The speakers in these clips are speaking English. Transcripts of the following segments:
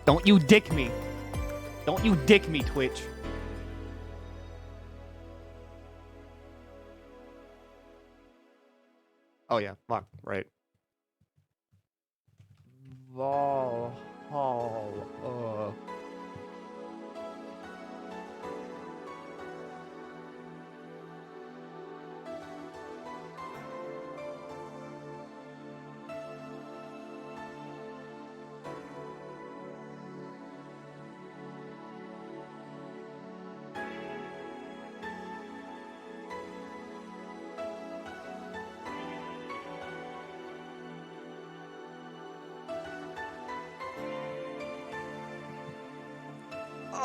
Don't you dick me. Don't you dick me, Twitch. Oh yeah, fuck, right.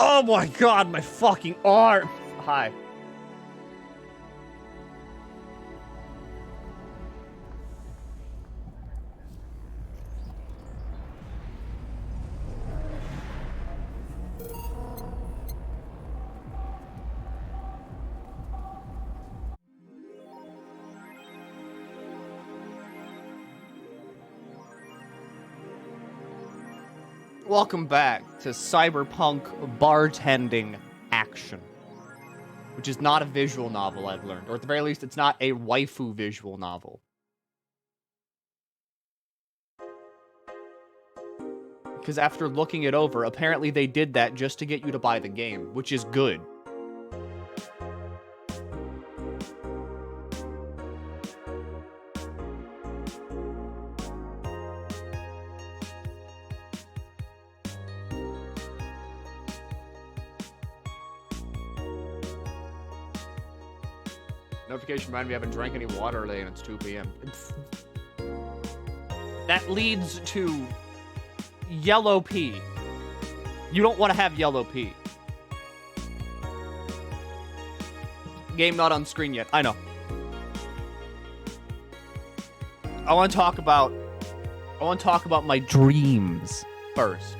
Oh my god, my fucking arm! Hi. Welcome back to Cyberpunk Bartending Action, which is not a visual novel, I've learned. Or at the very least, it's not a waifu visual novel. Because after looking it over, apparently they did that just to get you to buy the game, which is good. Notification remind me I haven't drank any water today and it's 2 p.m. That leads to yellow pee. You don't want to have yellow pee. Game not on screen yet. I know. I want to talk about my dreams first.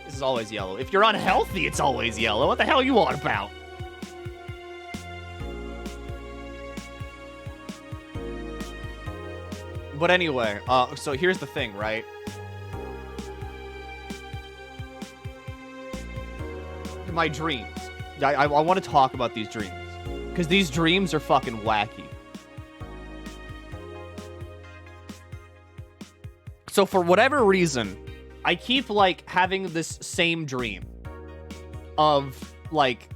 This is always yellow. If you're unhealthy, it's always yellow. What the hell are you on about? But anyway, so here's the thing, right? My dreams. I want to talk about these dreams. Because these dreams are fucking wacky. So for whatever reason, I keep, like, having this same dream. Of, like...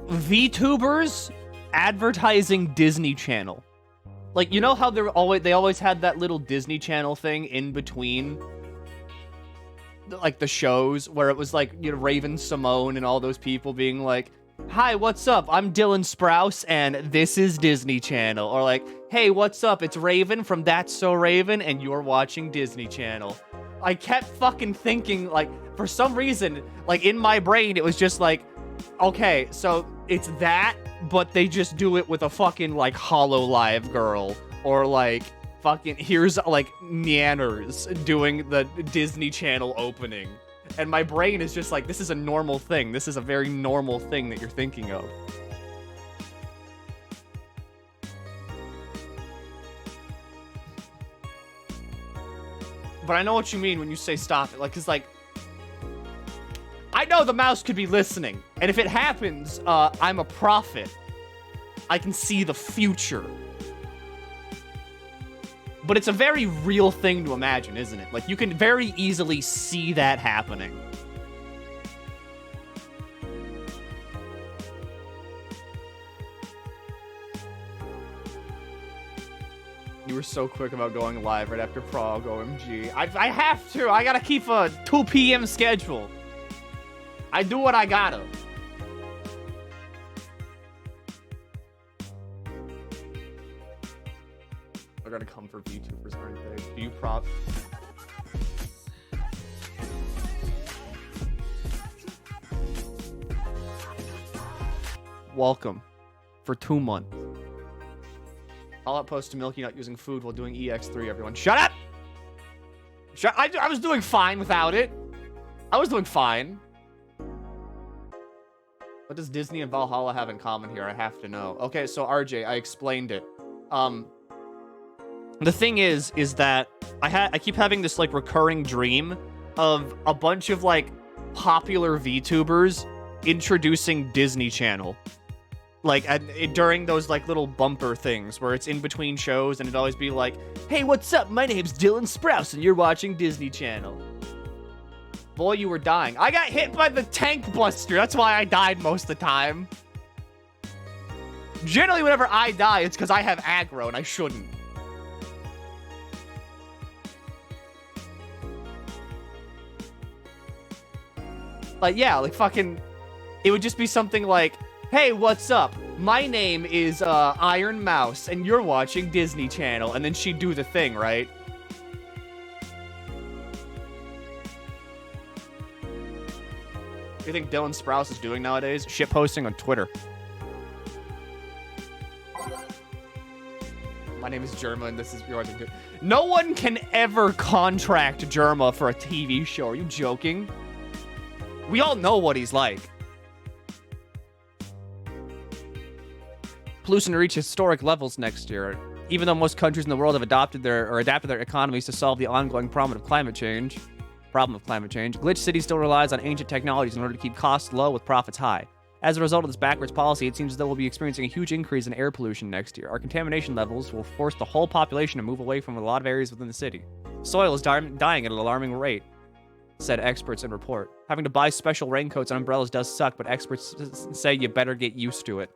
VTubers advertising Disney Channel. Like, you know how they always had that little Disney Channel thing in between, like, the shows, where it was, like, you know, Raven Simone and all those people being like, hi, what's up? I'm Dylan Sprouse, and this is Disney Channel. Or like, hey, what's up? It's Raven from That's So Raven, and you're watching Disney Channel. I kept fucking thinking, like, for some reason, like, in my brain, it was just like, okay, so it's that, but they just do it with a fucking, like, HoloLive girl. Or, like, fucking, here's, like, Neanners doing the Disney Channel opening. And my brain is just like, this is a normal thing. This is a very normal thing that you're thinking of. But I know what you mean when you say stop it. Like, cause, like, I know the mouse could be listening. And if it happens, I'm a prophet. I can see the future. But it's a very real thing to imagine, isn't it? Like, you can very easily see that happening. You were so quick about going live right after Prague, OMG. I have to. I gotta keep a 2 p.m. schedule. I do what I gotta. They're gonna come for VTubers, aren't they? Do you prop? Welcome for 2 months. I'll outpost to Milky not using food while doing EX3, everyone. Shut up! I was doing fine without it. I was doing fine. What does Disney and Valhalla have in common here? I have to know. Okay, so RJ, I explained it. The thing is that I keep having this like recurring dream of a bunch of like popular VTubers introducing Disney Channel. Like during those like little bumper things where it's in between shows and it'd always be like, "Hey, what's up? My name's Dylan Sprouse and you're watching Disney Channel." Boy, you were dying. I got hit by the tank buster. That's why I died most of the time. Generally, whenever I die, it's because I have aggro and I shouldn't. Like, yeah, like fucking... It would just be something like, "Hey, what's up? My name is Iron Mouse, and you're watching Disney Channel." And then she'd do the thing, right? What do you think Dylan Sprouse is doing nowadays? Shit posting on Twitter. My name is Germa, and this is you're watching. No one can ever contract Germa for a TV show. Are you joking? We all know what he's like. Pollution to reach historic levels next year. Even though most countries in the world have adapted their economies to solve the ongoing problem of climate change, Glitch City still relies on ancient technologies in order to keep costs low with profits high. As a result of this backwards policy, it seems as though we'll be experiencing a huge increase in air pollution next year. Our contamination levels will force the whole population to move away from a lot of areas within the city. Soil is dying at an alarming rate, said experts in report. Having to buy special raincoats and umbrellas does suck, but experts say you better get used to it.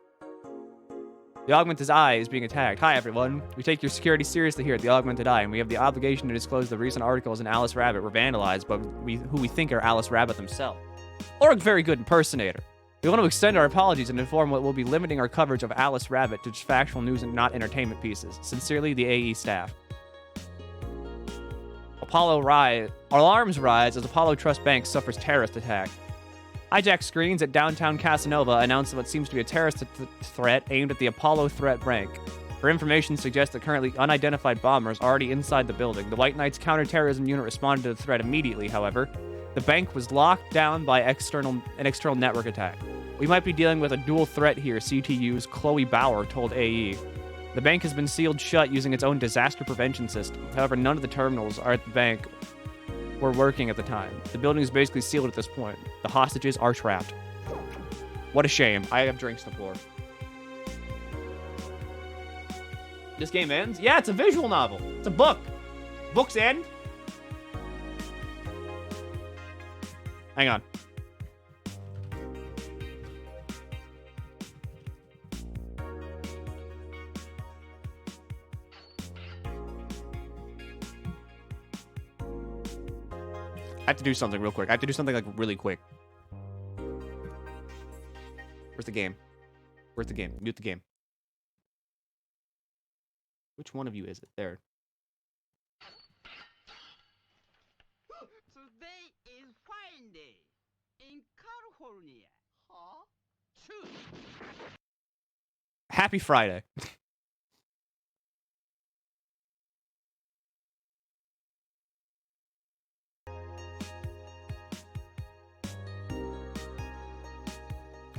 The Augmented Eye is being attacked. Hi, everyone. We take your security seriously here at the Augmented Eye, and we have the obligation to disclose the recent articles in Alice Rabbit were vandalized, but who we think are Alice Rabbit themselves. Or a very good impersonator. We want to extend our apologies and inform what we'll be limiting our coverage of Alice Rabbit to just factual news and not entertainment pieces. Sincerely, the AE staff. Alarms rise as Apollo Trust Bank suffers terrorist attack. Hijacked screens at downtown Casanova announced what seems to be a terrorist threat aimed at the Apollo Threat Bank. Her information suggests that currently unidentified bombers are already inside the building. The White Knights counterterrorism unit responded to the threat immediately, however. The bank was locked down by an external network attack. We might be dealing with a dual threat here, CTU's Chloe Bauer told AE. The bank has been sealed shut using its own disaster prevention system. However, none of the terminals at the bank were working at the time. The building is basically sealed at this point. The hostages are trapped. What a shame. I have drinks to pour. This game ends? Yeah, it's a visual novel. It's a book. Books end. Hang on. I have to do something real quick. I have to do something like really quick. Where's the game? Where's the game? Mute the game. Which one of you is it? There. Today is Friday in California. Huh? Happy Friday.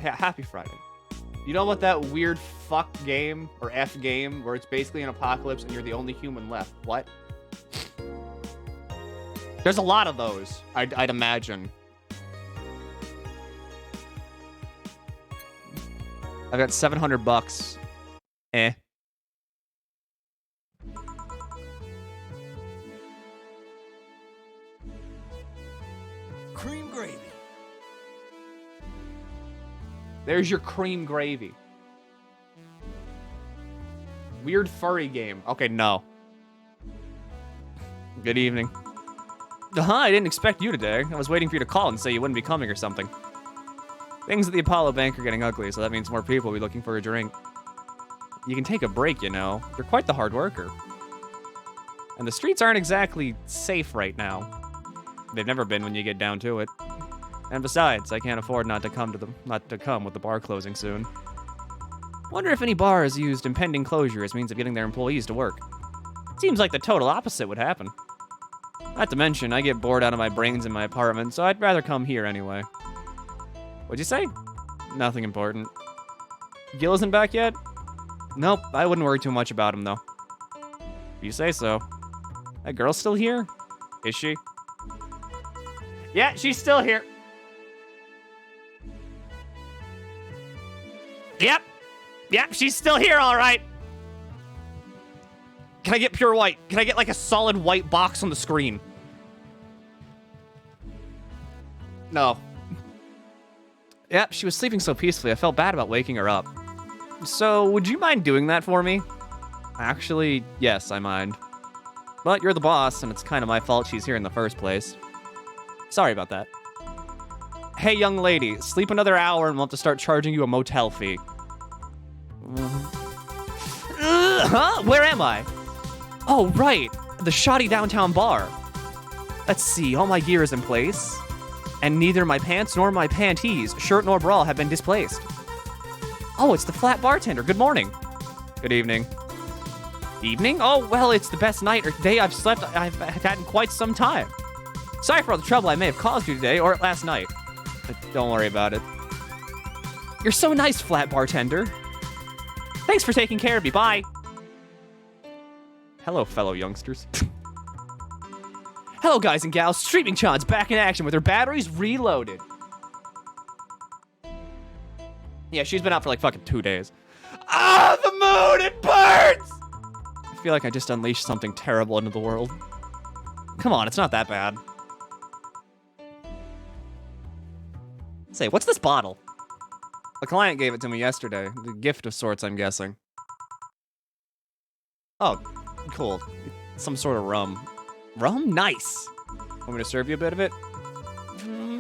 Happy Friday. You know what that weird fuck game or F game where it's basically an apocalypse and you're the only human left? What? There's a lot of those, I'd imagine. I've got $700. Eh. Cream gravy. There's your cream gravy. Weird furry game. Okay, no. Good evening. I didn't expect you today. I was waiting for you to call and say you wouldn't be coming or something. Things at the Apollo Bank are getting ugly, so that means more people will be looking for a drink. You can take a break, you know. You're quite the hard worker. And the streets aren't exactly safe right now. They've never been when you get down to it. And besides, I can't afford not to come with the bar closing soon. Wonder if any bar has used impending closure as means of getting their employees to work. Seems like the total opposite would happen. Not to mention, I get bored out of my brains in my apartment, so I'd rather come here anyway. What'd you say? Nothing important. Gil isn't back yet? Nope, I wouldn't worry too much about him, though. You say so. That girl's still here? Is she? Yeah, she's still here. Yep. Yep, she's still here, all right. Can I get pure white? Can I get like a solid white box on the screen? No. Yep, she was sleeping so peacefully, I felt bad about waking her up. So, would you mind doing that for me? Actually, yes, I mind. But you're the boss, and it's kind of my fault she's here in the first place. Sorry about that. Hey, young lady, sleep another hour and we'll have to start charging you a motel fee. Huh? Where am I? Oh, right. The shoddy downtown bar. Let's see, all my gear is in place. And neither my pants nor my panties, shirt nor bra, have been displaced. Oh, it's the flat bartender. Good morning. Good evening. Evening? Oh, well, it's the best night or day I've had in quite some time. Sorry for all the trouble I may have caused you today or last night. But don't worry about it. You're so nice, flat bartender. Thanks for taking care of me. Bye. Hello, fellow youngsters. Hello, guys and gals. Streaming Chon's back in action with her batteries reloaded. Yeah, she's been out for like fucking 2 days. Ah, the moon! It burns! I feel like I just unleashed something terrible into the world. Come on, it's not that bad. Say, what's this bottle? A client gave it to me yesterday. A gift of sorts, I'm guessing. Oh, cool. Some sort of rum. Rum? Nice. Want me to serve you a bit of it?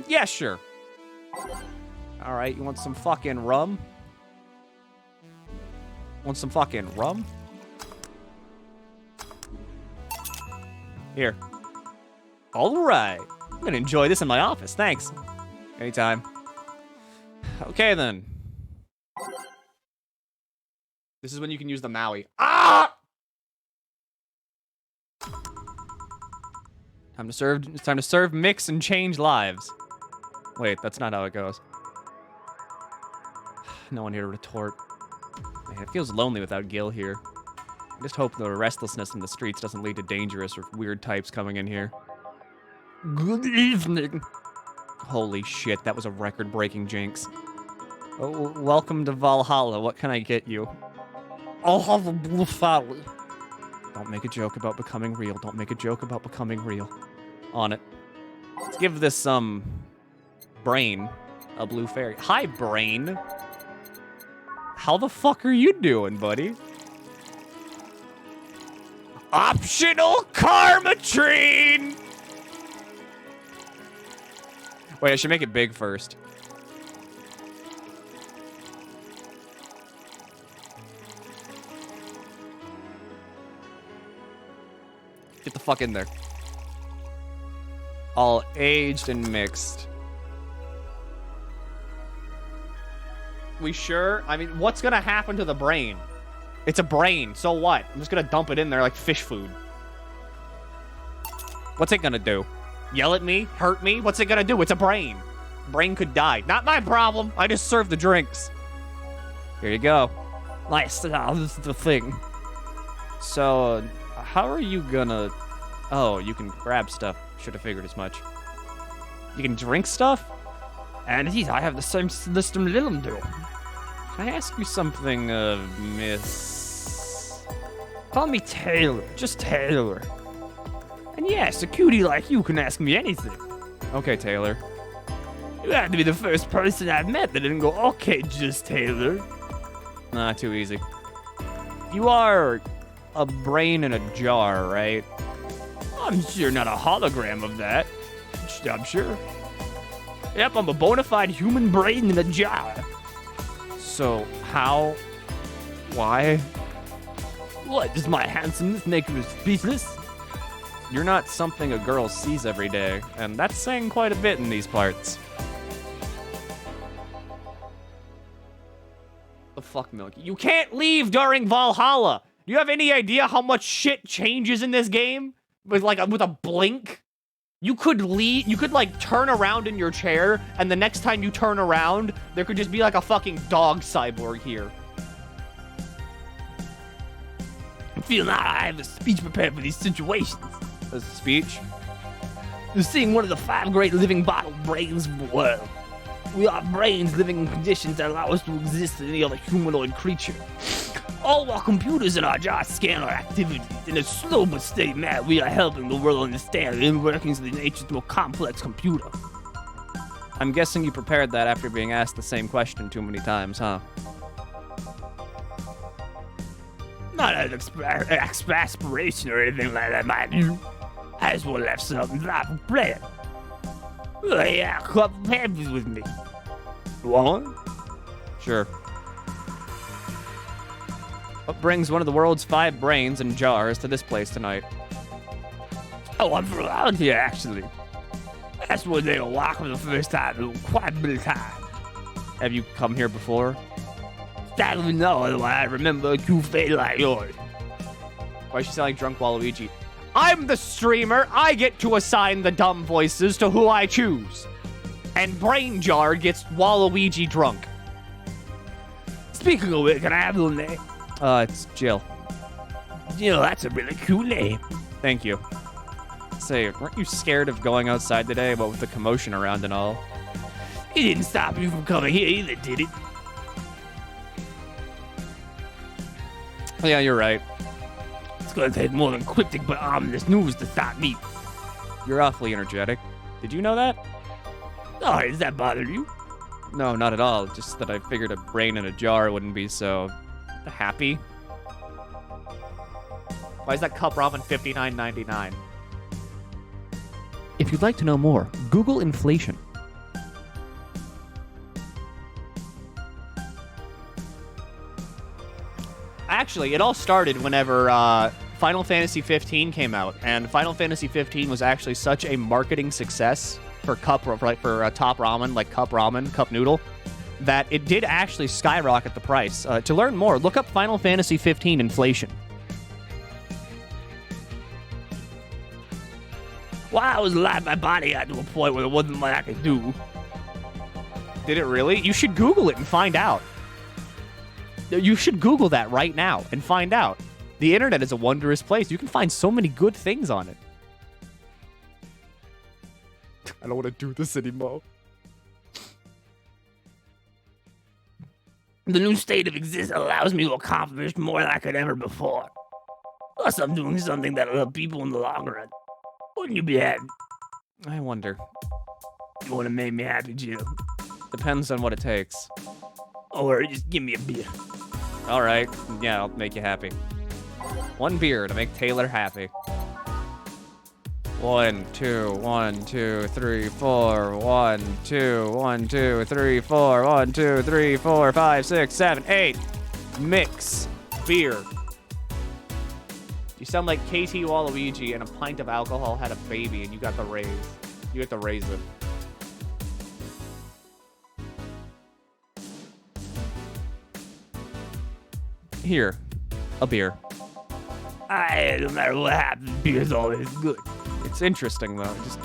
Yeah, sure. Alright, you want some fucking rum? Want some fucking rum? Here. Alright. I'm gonna enjoy this in my office, thanks. Anytime. Okay, then. This is when you can use the Maui. Ah! It's time to serve, mix, and change lives. Wait, that's not how it goes. No one here to retort. Man, it feels lonely without Gil here. I just hope the restlessness in the streets doesn't lead to dangerous or weird types coming in here. Good evening. Holy shit, that was a record-breaking jinx. Oh, welcome to Valhalla. What can I get you? I'll have a blue fowl. Don't make a joke about becoming real. Don't make a joke about becoming real. On it. Let's give this, Brain a blue fairy. Hi, Brain. How the fuck are you doing, buddy? Optional Karmatrine! Wait, I should make it big first. Get the fuck in there. All aged and mixed. We sure? I mean, what's gonna happen to the brain? It's a brain, so what? I'm just gonna dump it in there like fish food. What's it gonna do? Yell at me? Hurt me? What's it gonna do? It's a brain. Brain could die. Not my problem. I just serve the drinks. Here you go. Nice. Oh, this is the thing. So, how are you gonna... Oh, you can grab stuff. Should have figured as much. You can drink stuff? And indeed, I have the same system Lilum do. Can I ask you something, Miss... Call me Taylor. Just Taylor. And yes, a cutie like you can ask me anything. Okay, Taylor. You have to be the first person I've met that didn't go, okay, just Taylor. Nah, too easy. You are a brain in a jar, right? I'm sure not a hologram of that. I'm sure. Yep, I'm a bona fide human brain in a jar. So, how? Why? What, does my handsomeness make you speechless? You're not something a girl sees every day, and that's saying quite a bit in these parts. The fuck, Milky? You can't leave during Valhalla! Do you have any idea how much shit changes in this game? With a blink? You could leave, you could like turn around in your chair, and the next time you turn around, there could just be like a fucking dog cyborg here. feel now I have a speech prepared for these situations. A speech? You're seeing one of the 5 great living bottle brains of the world. We are brains living in conditions that allow us to exist in any other humanoid creature. All while computers in our jars scan our activities. In a slow but steady manner, we are helping the world understand the inner workings of the nature's more complex computer. I'm guessing you prepared that after being asked the same question too many times, huh? Not an exasperation or anything like that, mind you. I just want to have something for playing. Oh, yeah, a couple papers with me. One? Sure. What brings one of the world's 5 brains and jars to this place tonight? Oh, I'm from around here, actually. That's where they were walking for the first time in quite a bit of time. Have you come here before? Sadly, no, otherwise I remember a cute face like yours. Why she sound like drunk Waluigi? I'm the streamer. I get to assign the dumb voices to who I choose. And Brain Jar gets Waluigi drunk. Speaking of which, can I have your name? It's Jill. Jill, that's a really cool name. Thank you. Say, weren't you scared of going outside today, what with the commotion around and all? It didn't stop you from coming here either, did it? Yeah, you're right. It's gonna take more than cryptic but ominous news to stop me. You're awfully energetic. Did you know that? Oh, does that bother you? No, not at all. Just that I figured a brain in a jar wouldn't be so happy. Why is that cup ramen $59.99? If you'd like to know more, Google inflation. Actually, it all started whenever Final Fantasy 15 came out, and Final Fantasy 15 was actually such a marketing success for top ramen, like cup ramen, cup noodle, that it did actually skyrocket the price. To learn more, look up Final Fantasy 15 inflation. While I was alive, my body got to a point where there wasn't much I could do. Did it really? You should Google it and find out. You should Google that right now and find out. The internet is a wondrous place. You can find so many good things on it. I don't want to do this anymore. The new state of existence allows me to accomplish more than I could ever before. Plus, I'm doing something that'll help people in the long run. Wouldn't you be happy? I wonder. You want to make me happy, Jill? Depends on what it takes. Or just give me a beer. All right. Yeah, I'll make you happy. 1 beer to make Taylor happy. 1, 2, 1, 2, 3, 4. 1, 2, 1, 2, 3, 4. 1, 2, 3, 4, 5, 6, 7, 8. Mix beer. You sound like KT Waluigi and a pint of alcohol had a baby and you got the raise. You get to raise it. Here, a beer. No matter what happens, beer's always good. It's interesting though. Just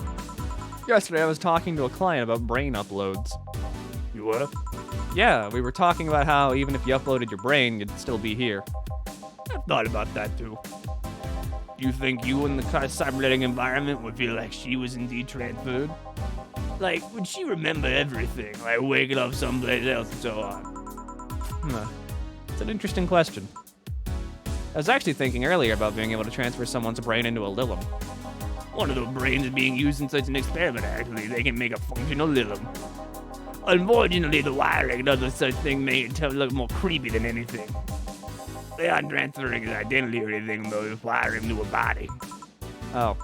yesterday I was talking to a client about brain uploads. You were? Yeah, we were talking about how even if you uploaded your brain, you'd still be here. I've thought about that too. You think you in the cybernetic environment would feel like she was indeed transferred? Like, would she remember everything, like waking up someplace else and so on? It's an interesting question. I was actually thinking earlier about being able to transfer someone's brain into a Lilum. One of those brains is being used in such an experiment, actually. They can make a functional Lilum. Unfortunately, the wiring does such thing make it look more creepy than anything. They aren't transferring his identity or anything, though. They wire him to a body. Oh.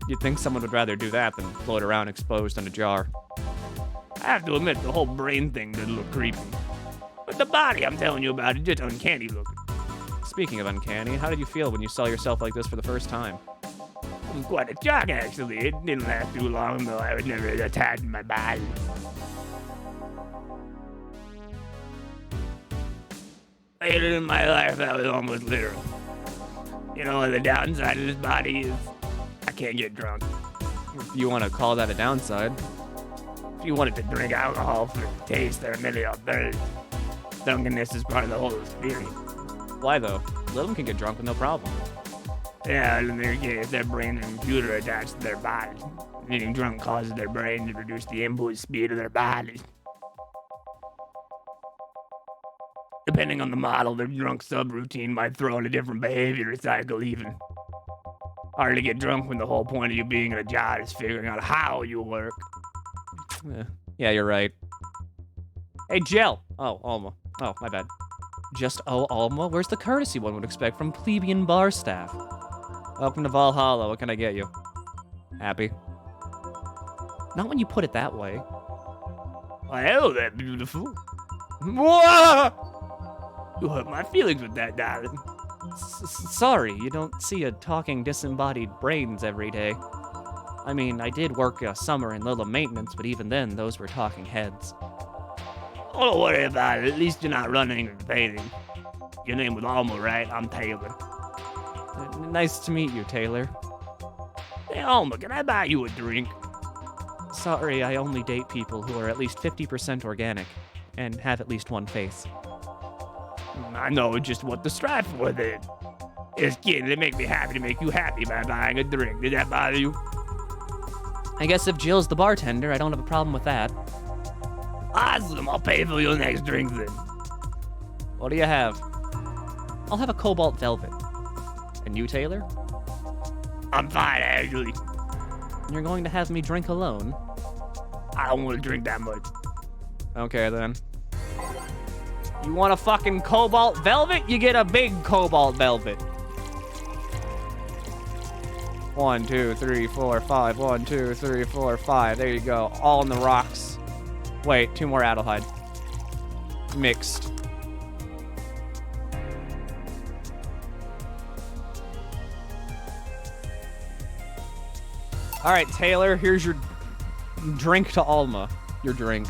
You'd think someone would rather do that than float around exposed in a jar. I have to admit, the whole brain thing does look creepy. But the body I'm telling you about is just uncanny looking. Speaking of uncanny, how did you feel when you saw yourself like this for the first time? It was quite a shock, actually. It didn't last too long, though. I was never attached to my body. Later in my life, that was almost literal. You know, the downside of this body is I can't get drunk. If you want to call that a downside. If you wanted to drink alcohol for the taste or merely off thirst, drunkenness is part of the whole experience. Why though? Little can get drunk with no problem. Yeah, in their case, their brain and computer attached to their body. Getting drunk causes their brain to reduce the input speed of their bodies. Depending on the model, their drunk subroutine might throw in a different behavior cycle even. Hard to get drunk when the whole point of you being in a job is figuring out how you work. Yeah, you're right. Hey, Jill. Oh, Alma. Oh, my bad. Just Alma? Where's the courtesy one would expect from plebeian bar staff? Welcome to Valhalla. What can I get you? Happy? Not when you put it that way. Well, that beautiful. Whoa! You hurt my feelings with that, darling. Sorry, you don't see a talking disembodied brains every day. I mean, I did work a summer in Lilla maintenance, but even then, those were talking heads. Oh, don't worry about it. At least you're not running or fading. Your name was Alma, right? I'm Taylor. Nice to meet you, Taylor. Hey, Alma, can I buy you a drink? Sorry, I only date people who are at least 50% organic and have at least one face. I know just what to strive for then. It's kidding. They make me happy to make you happy by buying a drink. Did that bother you? I guess if Jill's the bartender, I don't have a problem with that. Awesome. I'll pay for your next drink then. What do you have? I'll have a cobalt velvet. And you, Taylor? I'm fine, actually. You're going to have me drink alone? I don't want to drink that much. Okay, then. You want a fucking cobalt velvet? You get a big cobalt velvet. 1, 2, 3, 4, 5. 1, 2, 3, 4, 5. There you go. All in the rocks. Wait, 2 more Adelheid. Mixed. All right, Taylor, here's your drink to Alma. Your drink.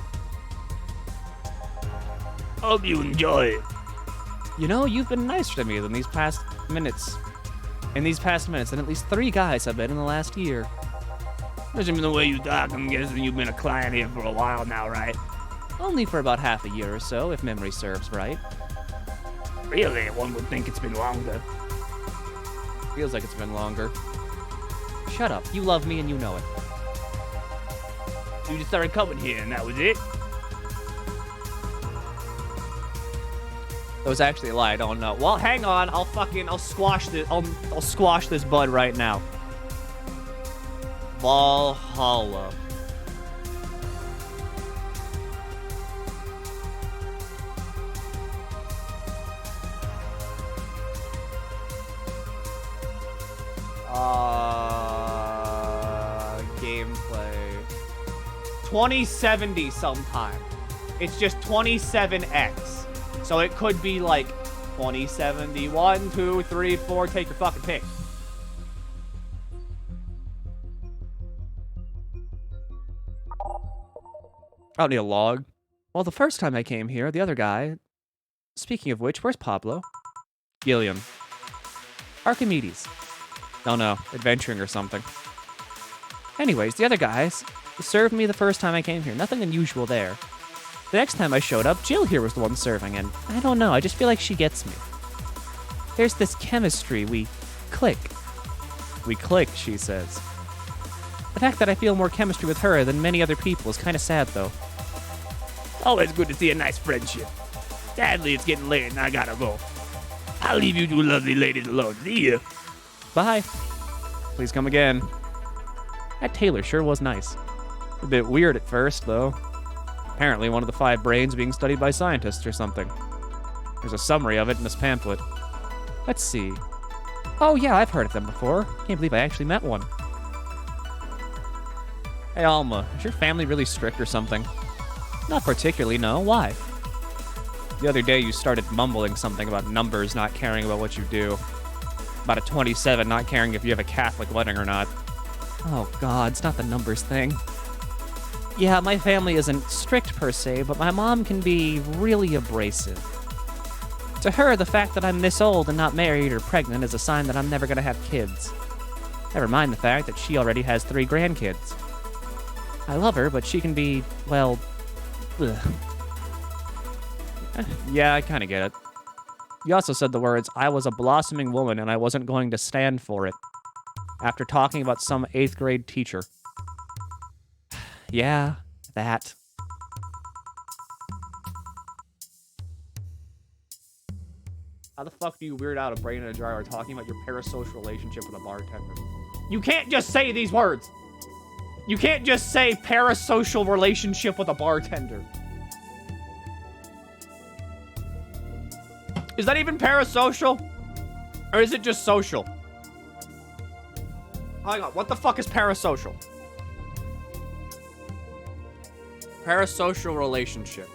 Hope you enjoy it. You know, you've been nicer to me than these past minutes. In these past minutes, and at least 3 guys have been in the last year. Judging from the way you talk, I'm guessing you've been a client here for a while now, right? Only for about half a year or so, if memory serves right. Really? One would think it's been longer. Feels like it's been longer. Shut up. You love me and you know it. You just started coming here and that was it? That was actually a lie. I don't know. Well, hang on. I'll squash this. I'll squash this bud right now. Valhalla. Gameplay. 2070 sometime. It's just 27x. So it could be like 2070. 1, 2, 3, 4. Take your fucking pick. I don't need a log. Well, the first time I came here, the other guy... Speaking of which, where's Pablo? Gilliam. Archimedes. Oh no, adventuring or something. Anyways, the other guys served me the first time I came here. Nothing unusual there. The next time I showed up, Jill here was the one serving, and I don't know, I just feel like she gets me. There's this chemistry, we click. We click, she says. The fact that I feel more chemistry with her than many other people is kind of sad, though. Always good to see a nice friendship. Sadly, it's getting late and I gotta go. I'll leave you two lovely ladies alone. See ya. Bye. Please come again. That Taylor sure was nice. A bit weird at first, though. Apparently one of the 5 brains being studied by scientists or something. There's a summary of it in this pamphlet. Let's see. Oh yeah, I've heard of them before. Can't believe I actually met one. Hey Alma, is your family really strict or something? Not particularly, no. Why? The other day you started mumbling something about numbers not caring about what you do. About a 27 not caring if you have a Catholic wedding or not. Oh god, it's not the numbers thing. Yeah, my family isn't strict per se, but my mom can be really abrasive. To her, the fact that I'm this old and not married or pregnant is a sign that I'm never gonna have kids. Never mind the fact that she already has 3 grandkids. I love her, but she can be, well... ugh. Yeah, I kinda get it. You also said the words, I was a blossoming woman and I wasn't going to stand for it. After talking about some 8th grade teacher. Yeah, that. How the fuck do you weird out a brain in a jar talking about your parasocial relationship with a bartender? You can't just say these words! You can't just say parasocial relationship with a bartender. Is that even parasocial? Or is it just social? Hang on, what the fuck is parasocial? Parasocial relationship.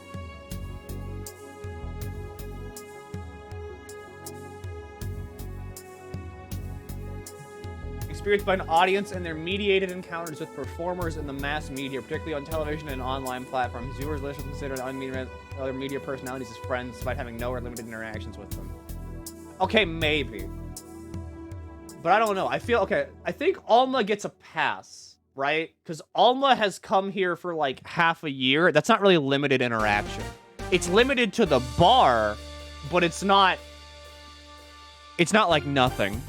Experienced by an audience and their mediated encounters with performers in the mass media, particularly on television and online platforms. Viewers listen consider other media personalities as friends despite having no or limited interactions with them. Okay, maybe. But I don't know. I think Alma gets a pass, right? Because Alma has come here for like half a year. That's not really limited interaction. It's limited to the bar, but it's not like nothing.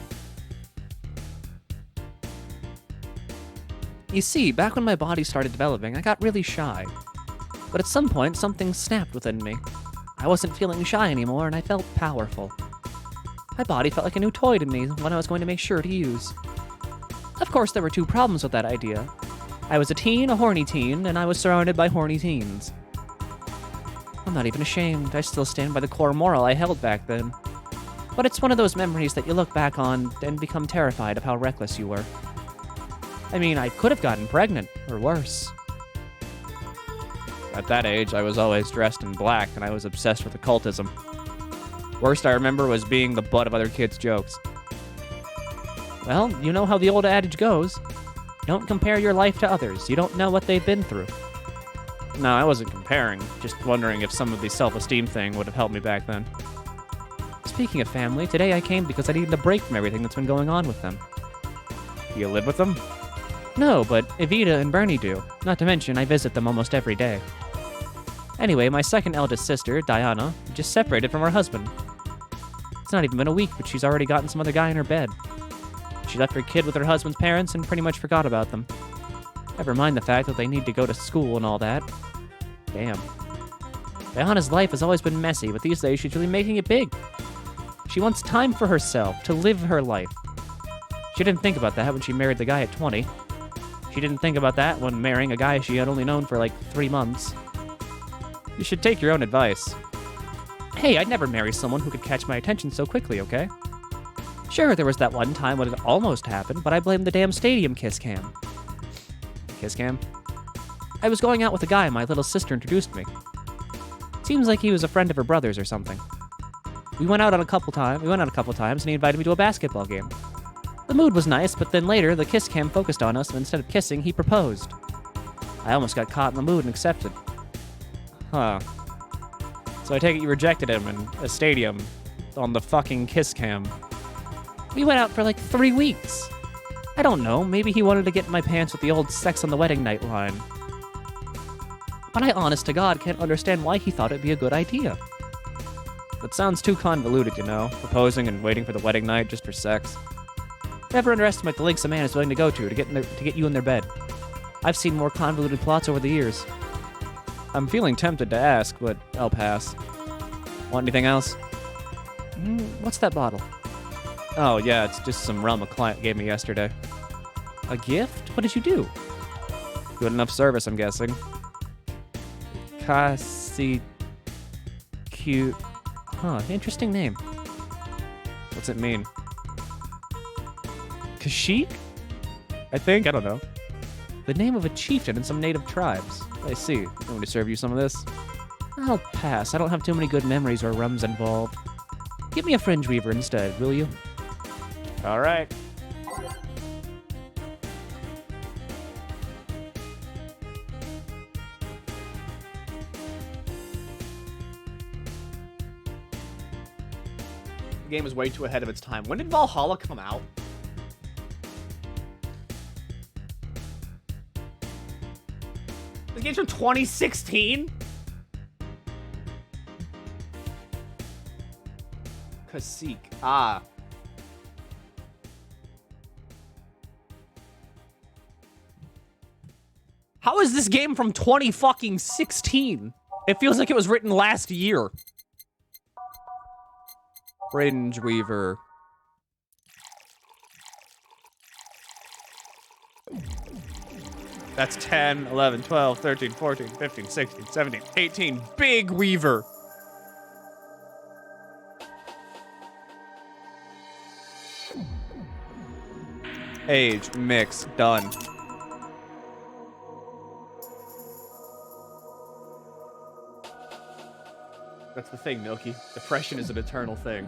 You see, back when my body started developing, I got really shy. But at some point, something snapped within me. I wasn't feeling shy anymore, and I felt powerful. My body felt like a new toy to me, one I was going to make sure to use. Of course, there were 2 problems with that idea. I was a teen, a horny teen, and I was surrounded by horny teens. I'm not even ashamed. I still stand by the core moral I held back then. But it's one of those memories that you look back on and become terrified of how reckless you were. I mean, I could have gotten pregnant, or worse. At that age, I was always dressed in black, and I was obsessed with occultism. Worst I remember was being the butt of other kids' jokes. Well, you know how the old adage goes. Don't compare your life to others. You don't know what they've been through. No, I wasn't comparing. Just wondering if some of the self-esteem thing would have helped me back then. Speaking of family, today I came because I needed a break from everything that's been going on with them. You live with them? No, but Evita and Bernie do. Not to mention, I visit them almost every day. Anyway, my second eldest sister, Diana, just separated from her husband. It's not even been a week, but she's already gotten some other guy in her bed. She left her kid with her husband's parents and pretty much forgot about them. Never mind the fact that they need to go to school and all that. Damn. Diana's life has always been messy, but these days she's really making it big. She wants time for herself, to live her life. She didn't think about that when she married the guy at 20. She didn't think about that when marrying a guy she had only known for like 3 months. You should take your own advice. Hey, I'd never marry someone who could catch my attention so quickly, okay? Sure, there was that one time when it almost happened, but I blame the damn stadium kiss cam. Kiss cam? I was going out with a guy my little sister introduced me. Seems like he was a friend of her brother's or something. We went out a couple times, and he invited me to a basketball game. The mood was nice, but then later, the kiss cam focused on us, and instead of kissing, he proposed. I almost got caught in the mood and accepted. Huh. So I take it you rejected him in a stadium on the fucking kiss cam. We went out for like 3 weeks. I don't know, maybe he wanted to get in my pants with the old sex on the wedding night line. But I honest to God can't understand why he thought it'd be a good idea. That sounds too convoluted, you know, proposing and waiting for the wedding night just for sex. Never underestimate the lengths a man is willing to go to get you in their bed. I've seen more convoluted plots over the years. I'm feeling tempted to ask, but I'll pass. Want anything else? What's that bottle? Oh, yeah, it's just some rum a client gave me yesterday. A gift? What did you do? Good enough service, I'm guessing. Cute. Huh, interesting name. What's it mean? Kashyyyk? I think? I don't know. The name of a chieftain in some native tribes. I see. Want me to serve you some of this? I'll pass. I don't have too many good memories where rum's involved. Give me a fringe weaver instead, will you? All right. The game is way too ahead of its time. When did Valhalla come out? This game's from 2016? Cacique. Ah. How is this game from 2016? It feels like it was written last year. Fringe Weaver. That's 10, 11, 12, 13, 14, 15, 16, 17, 18. Big Weaver. Age, mix, done. That's the thing, Milky. Depression is an eternal thing.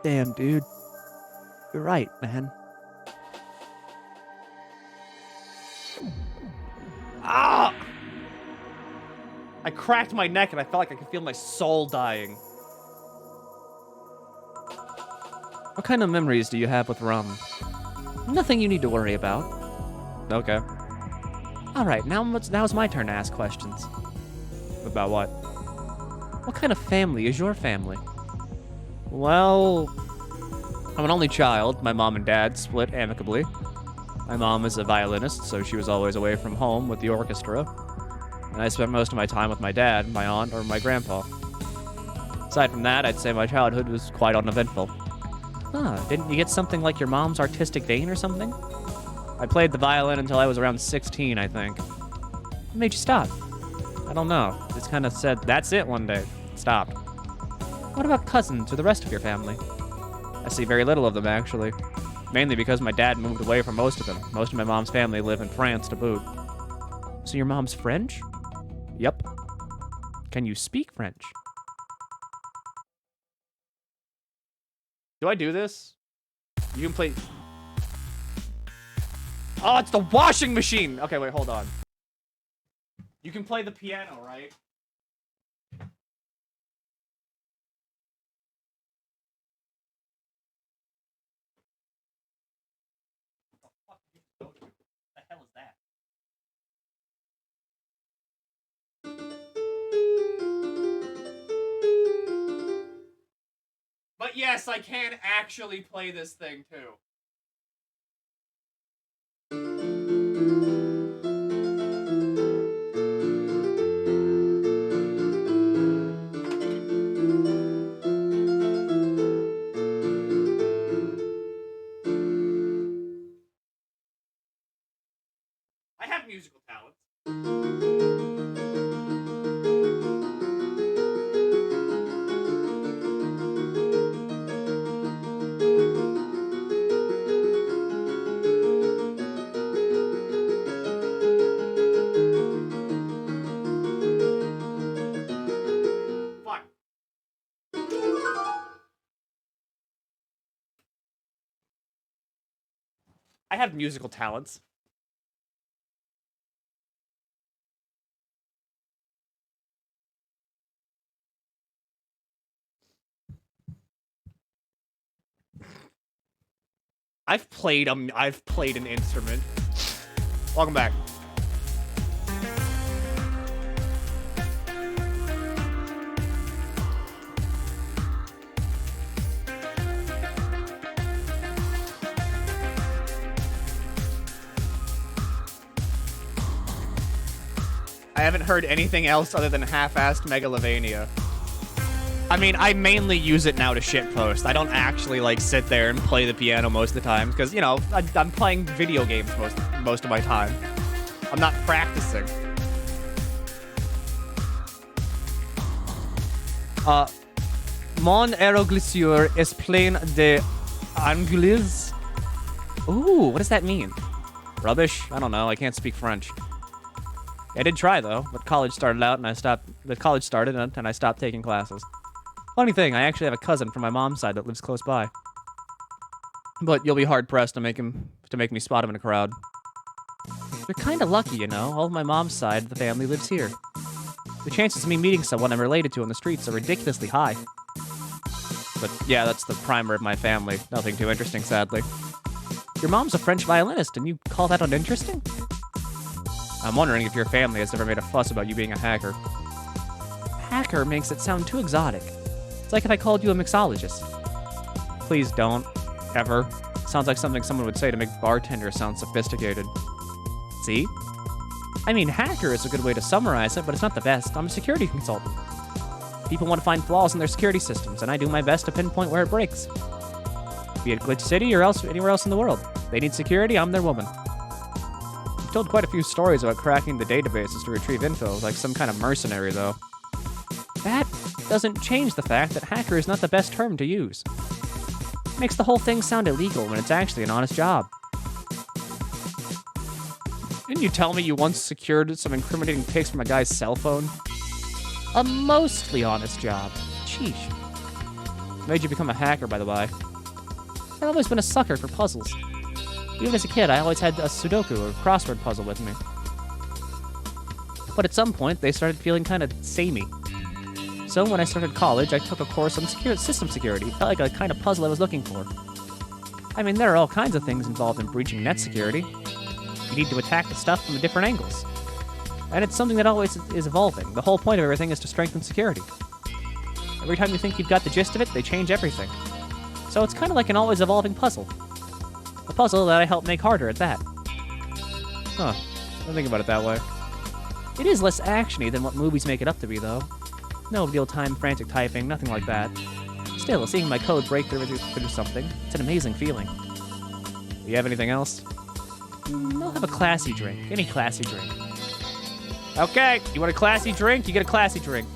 Damn, dude. You're right, man. Ah! I cracked my neck and I felt like I could feel my soul dying. What kind of memories do you have with rum? Nothing you need to worry about. Okay. All right, now it's my turn to ask questions. About what? What kind of family is your family? Well, I'm an only child. My mom and dad split amicably. My mom is a violinist, so she was always away from home with the orchestra. And I spent most of my time with my dad, my aunt, or my grandpa. Aside from that, I'd say my childhood was quite uneventful. Huh, didn't you get something like your mom's artistic vein or something? I played the violin until I was around 16, I think. What made you stop? I don't know. Just kind of said, that's it one day. Stopped. What about cousins or the rest of your family? I see very little of them, actually. Mainly because my dad moved away from most of them. Most of my mom's family live in France to boot. So your mom's French? Yep. Can you speak French? Do I do this? You can play... Oh, it's the washing machine! Okay, wait, hold on. You can play the piano, right? What the hell is that? But yes, I can actually play this thing too. I have musical talents. Fuck. I have musical talents. I've played an instrument. Welcome back. I haven't heard anything else other than half-assed Megalovania. I mean, I mainly use it now to shitpost. I don't actually, like, sit there and play the piano most of the time, because, you know, I'm playing video games most of my time. I'm not practicing. Mon aeroglissure est plein de anglais. Ooh, what does that mean? Rubbish? I don't know. I can't speak French. I did try though, but college started out and I stopped. The college started and I stopped taking classes. Funny thing, I actually have a cousin from my mom's side that lives close by. But you'll be hard pressed to make me spot him in a crowd. You're kind of lucky, you know. All of my mom's side of the family lives here. The chances of me meeting someone I'm related to on the streets are ridiculously high. But yeah, that's the primer of my family. Nothing too interesting, sadly. Your mom's a French violinist, and you call that uninteresting? I'm wondering if your family has ever made a fuss about you being a hacker. hacker makes it sound too exotic. It's like if I called you a mixologist. Please don't. Ever. Sounds like something someone would say to make bartender sound sophisticated. See? I mean, hacker is a good way to summarize it, but it's not the best. I'm a security consultant. People want to find flaws in their security systems, and I do my best to pinpoint where it breaks. Be it Glitch City or anywhere else in the world. They need security, I'm their woman. You've told quite a few stories about cracking the databases to retrieve info, like some kind of mercenary, though. That doesn't change the fact that hacker is not the best term to use. It makes the whole thing sound illegal when it's actually an honest job. Didn't you tell me you once secured some incriminating pics from a guy's cell phone? A mostly honest job. Sheesh. What made you become a hacker, by the way? I've always been a sucker for puzzles. Even as a kid, I always had a Sudoku or crossword puzzle with me. But at some point, they started feeling kind of samey. So when I started college, I took a course on system security. It felt like a kind of puzzle I was looking for. I mean, there are all kinds of things involved in breaching net security. You need to attack the stuff from different angles. And it's something that always is evolving. The whole point of everything is to strengthen security. Every time you think you've got the gist of it, they change everything. So it's kind of like an always evolving puzzle. A puzzle that I help make harder at that. Huh. Don't think about it that way. It is less actiony than what movies make it up to be, though. No real-time frantic typing, nothing like that. Still, seeing my code break through something, it's an amazing feeling. Do you have anything else? I'll have a classy drink. Any classy drink. Okay, you want a classy drink? You get a classy drink.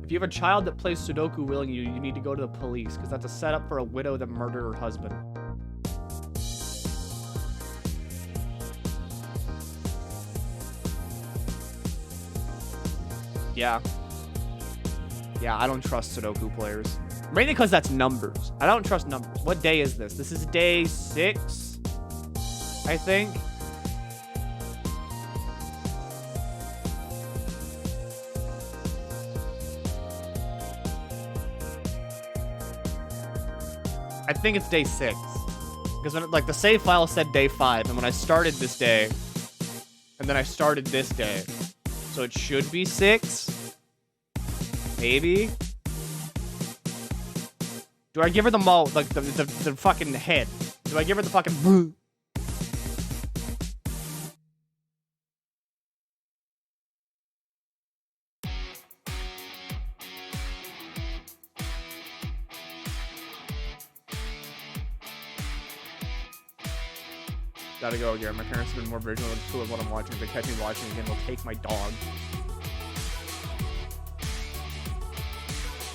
If you have a child that plays Sudoku willing you need to go to the police, because that's a setup for a widow that murdered her husband. Yeah. Yeah, I don't trust Sudoku players. Mainly because that's numbers. I don't trust numbers. What day is this? This is day 6, I think. I think it's day 6. Because when like the save file said day 5, and when I started this day, and then I started this day. So it should be 6. Maybe. Do I give her the like the fucking head? Do I give her the fucking Gotta go again. My parents have been more vigilant of what I'm watching. If they catch me watching again, they'll take my dog.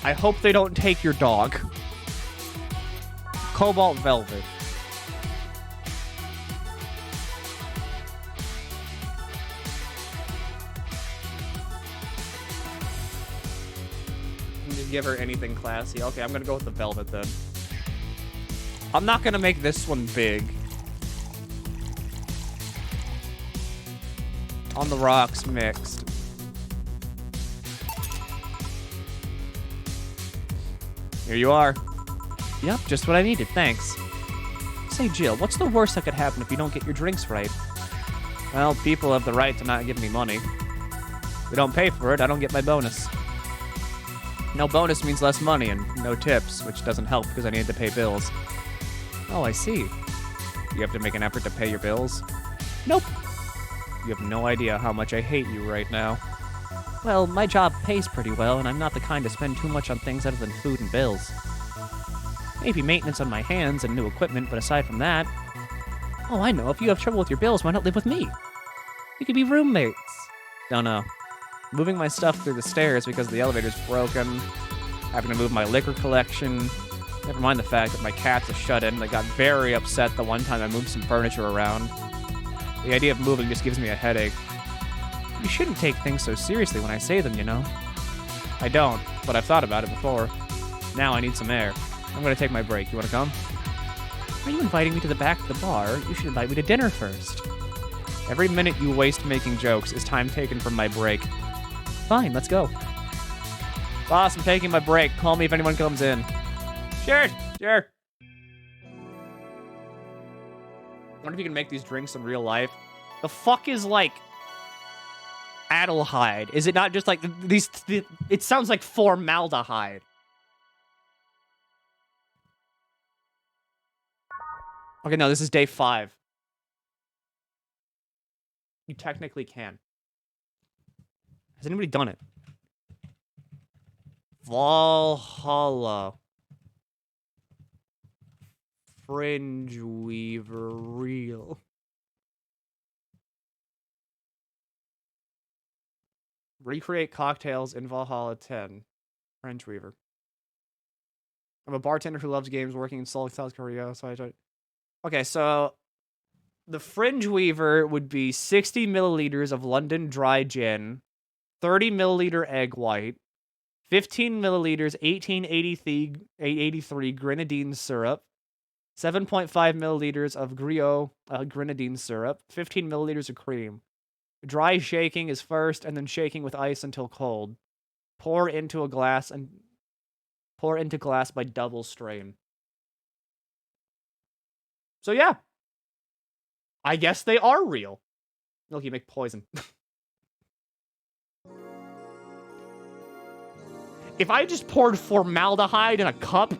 I hope they don't take your dog. Cobalt Velvet. Give her anything classy. Okay, I'm gonna go with the Velvet then. I'm not gonna make this one big. On the rocks mixed. Here you are. Yep, just what I needed, thanks. Say, Jill, what's the worst that could happen if you don't get your drinks right? Well, people have the right to not give me money. If they don't pay for it, I don't get my bonus. No bonus means less money and no tips, which doesn't help because I need to pay bills. Oh, I see. You have to make an effort to pay your bills? Nope. You have no idea how much I hate you right now. Well, my job pays pretty well, and I'm not the kind to spend too much on things other than food and bills. Maybe maintenance on my hands and new equipment, but aside from that... Oh, I know. If you have trouble with your bills, why not live with me? We could be roommates. Don't know. Moving my stuff through the stairs because the elevator's broken. Having to move my liquor collection. Never mind the fact that my cat's a shut-in. They got very upset the one time I moved some furniture around. The idea of moving just gives me a headache. You shouldn't take things so seriously when I say them, you know. I don't, but I've thought about it before. Now I need some air. I'm gonna take my break. You wanna come? Are you inviting me to the back of the bar? You should invite me to dinner first. Every minute you waste making jokes is time taken from my break. Fine, let's go. Boss, I'm taking my break. Call me if anyone comes in. Sure, sure. Wonder if you can make these drinks in real life. The fuck is, like, Adelhyde? Is it not just, like, these... It sounds like formaldehyde. Okay, no, this is day 5. You technically can. Has anybody done it? Valhalla. Fringe Weaver real. Recreate cocktails in Valhalla 10. Fringe Weaver. I'm a bartender who loves games working in Seoul, South Korea, so I tried. Okay, so the Fringe Weaver would be 60 milliliters of London dry gin, 30 milliliter egg white, 15 milliliters 1883 grenadine syrup, 7.5 milliliters of grenadine syrup, 15 milliliters of cream. Dry shaking is first, and then shaking with ice until cold. Pour into glass by double strain. So yeah. I guess they are real. Milky, make poison. If I just poured formaldehyde in a cup,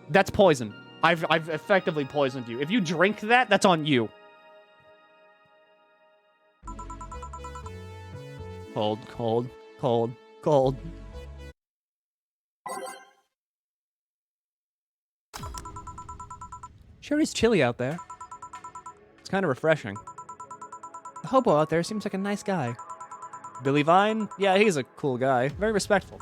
that's poison. I've effectively poisoned you. If you drink that, that's on you. Cold, cold, cold, cold. Sure is chilly out there. It's kind of refreshing. The hobo out there seems like a nice guy. Billy Vine? Yeah, he's a cool guy. Very respectful.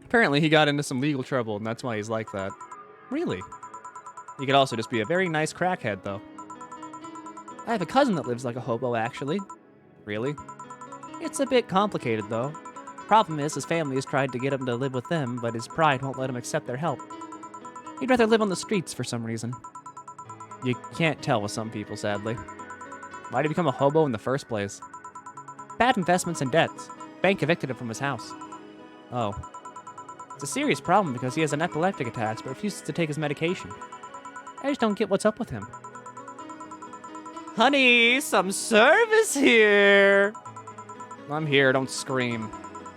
Apparently he got into some legal trouble, and that's why he's like that. Really? He could also just be a very nice crackhead, though. I have a cousin that lives like a hobo, actually. Really? It's a bit complicated, though. Problem is, his family has tried to get him to live with them, but his pride won't let him accept their help. He'd rather live on the streets for some reason. You can't tell with some people, sadly. Why'd he become a hobo in the first place? Bad investments and debts. Bank evicted him from his house. Oh. It's a serious problem because he has an epileptic attack but refuses to take his medication. I just don't get what's up with him. Honey, some service here! I'm here, don't scream.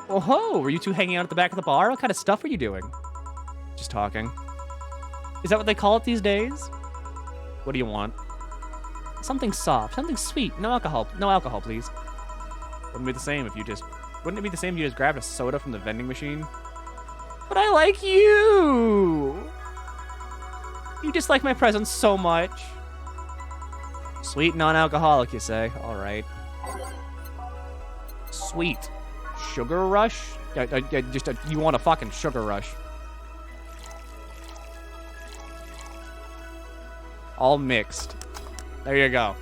Oh ho, were you two hanging out at the back of the bar? What kind of stuff were you doing? Just talking. Is that what they call it these days? What do you want? Something soft, something sweet. No alcohol, please. Wouldn't it be the same if you just grabbed a soda from the vending machine? But I like you! You dislike my presence so much. Sweet non-alcoholic, you say? Alright. Sweet. Sugar rush? You want a fucking sugar rush. All mixed. There you go.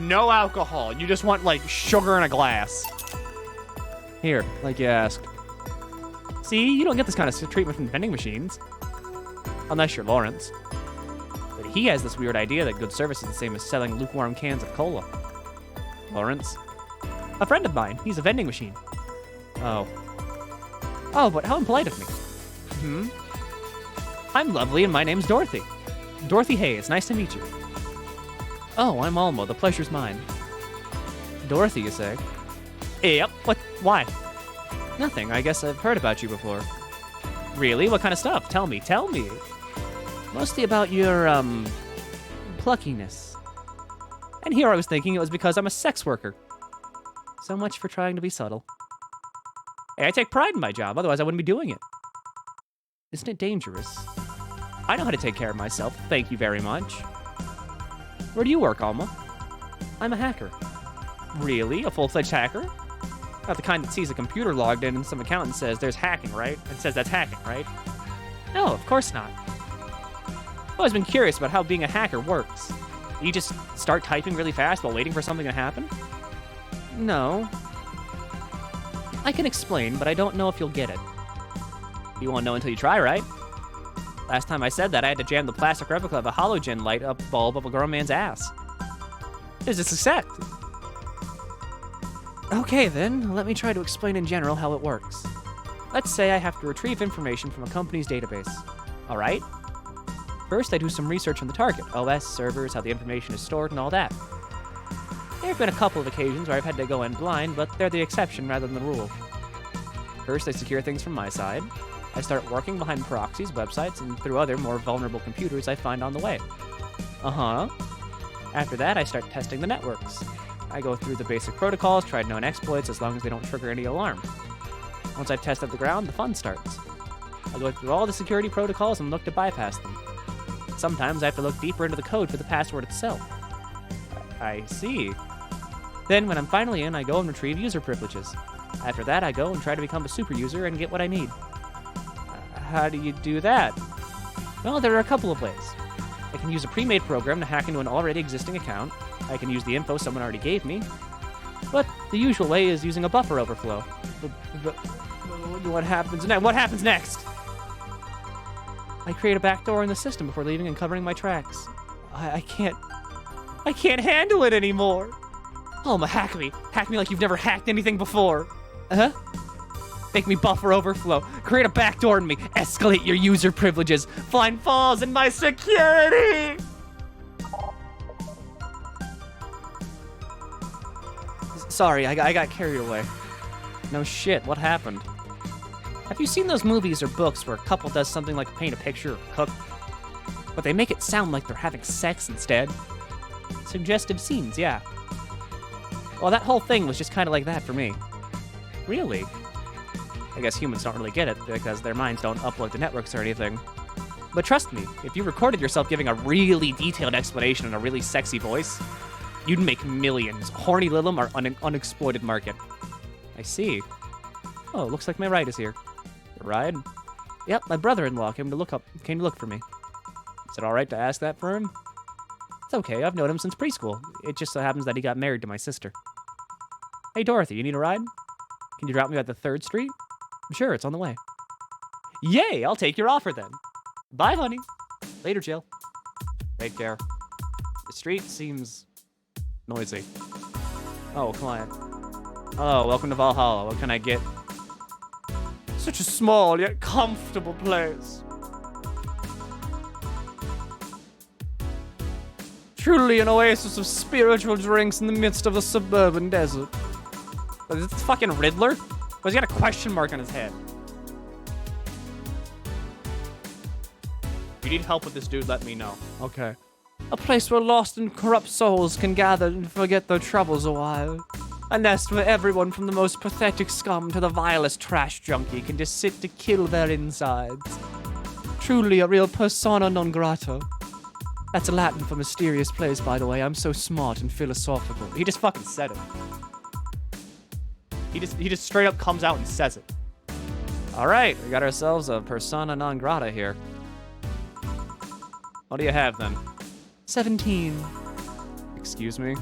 No alcohol. You just want, like, sugar in a glass. Here, like you asked. See, you don't get this kind of treatment from vending machines. Unless you're Lawrence. But he has this weird idea that good service is the same as selling lukewarm cans of cola. Lawrence? A friend of mine. He's a vending machine. Oh. Oh, but how impolite of me. I'm lovely and my name's Dorothy. Dorothy Hayes, nice to meet you. Oh, I'm Alma, the pleasure's mine. Dorothy, you say? Yep, what? Why? Nothing, I guess I've heard about you before. Really? What kind of stuff? Tell me. Mostly about your, pluckiness. And here I was thinking it was because I'm a sex worker. So much for trying to be subtle. Hey, I take pride in my job, otherwise I wouldn't be doing it. Isn't it dangerous? I know how to take care of myself, thank you very much. Where do you work, Alma? I'm a hacker. Really? A full-fledged hacker? Not the kind that sees a computer logged in and some accountant says there's hacking, right? And says that's hacking, right? No, of course not. I've always been curious about how being a hacker works. You just start typing really fast while waiting for something to happen? No. I can explain, but I don't know if you'll get it. You won't know until you try, right? Last time I said that, I had to jam the plastic replica of a halogen light up bulb up a grown man's ass. It was a success. Okay then, let me try to explain in general how it works. Let's say I have to retrieve information from a company's database. Alright? First, I do some research on the target, OS, servers, how the information is stored, and all that. There have been a couple of occasions where I've had to go in blind, but they're the exception rather than the rule. First, I secure things from my side. I start working behind proxies, websites, and through other, more vulnerable computers I find on the way. After that, I start testing the networks. I go through the basic protocols, try known exploits as long as they don't trigger any alarm. Once I've tested the ground, the fun starts. I go through all the security protocols and look to bypass them. Sometimes I have to look deeper into the code for the password itself. I see. Then, when I'm finally in, I go and retrieve user privileges. After that, I go and try to become a super user and get what I need. How do you do that? Well, there are a couple of ways. I can use a pre-made program to hack into an already existing account. I can use the info someone already gave me. But the usual way is using a buffer overflow. What happens next? What happens next? I create a backdoor in the system before leaving and covering my tracks. I can't handle it anymore. Alma, hack me. Hack me like you've never hacked anything before. Make me buffer overflow. Create a backdoor in me. Escalate your user privileges. Find flaws in my security. Sorry, I got carried away. No shit, what happened? Have you seen those movies or books where a couple does something like paint a picture or cook, but they make it sound like they're having sex instead? Suggestive scenes, yeah. Well, that whole thing was just kind of like that for me. Really? I guess humans don't really get it because their minds don't upload to networks or anything. But trust me, if you recorded yourself giving a really detailed explanation in a really sexy voice, you'd make millions. Horny Lilum are unexploited market. I see. Oh, looks like my ride is here. Your ride? Yep, my brother-in-law came to look for me. Is it all right to ask that for him? It's okay. I've known him since preschool. It just so happens that he got married to my sister. Hey, Dorothy, you need a ride? Can you drop me at the 3rd Street? Sure, it's on the way. Yay! I'll take your offer then. Bye, honey. Later, Jill. Take care. The street seems noisy. Oh, client. Hello, welcome to Valhalla. What can I get? Such a small yet comfortable place. Truly an oasis of spiritual drinks in the midst of a suburban desert. Is this fucking Riddler? But he's got a question mark on his head. If you need help with this dude, let me know. Okay. A place where lost and corrupt souls can gather and forget their troubles a while. A nest where everyone from the most pathetic scum to the vilest trash junkie can just sit to kill their insides. Truly a real persona non grata. That's Latin for mysterious place, by the way. I'm so smart and philosophical. He just fucking said it. He just straight up comes out and says it. All right, we got ourselves a persona non grata here. What do you have then? 17. Excuse me?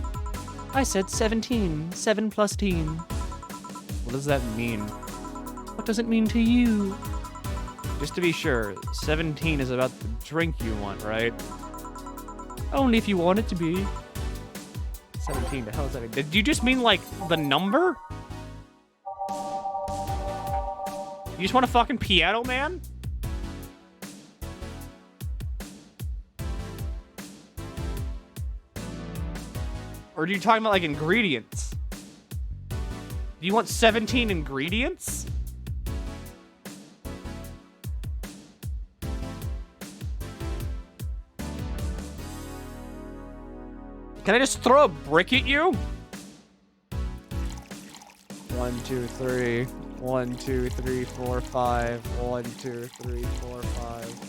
I said 17. 7 plus teen. What does that mean? What does it mean to you? Just to be sure, 17 is about the drink you want, right? Only if you want it to be. 17, the hell is that? Did you just mean, like, the number? You just want a fucking piano, man? Or are you talking about, like, ingredients? Do you want 17 ingredients? Can I just throw a brick at you? 1, 2, 3. 1, 2, 3, 4, 5. 1, 2, 3, 4, 5.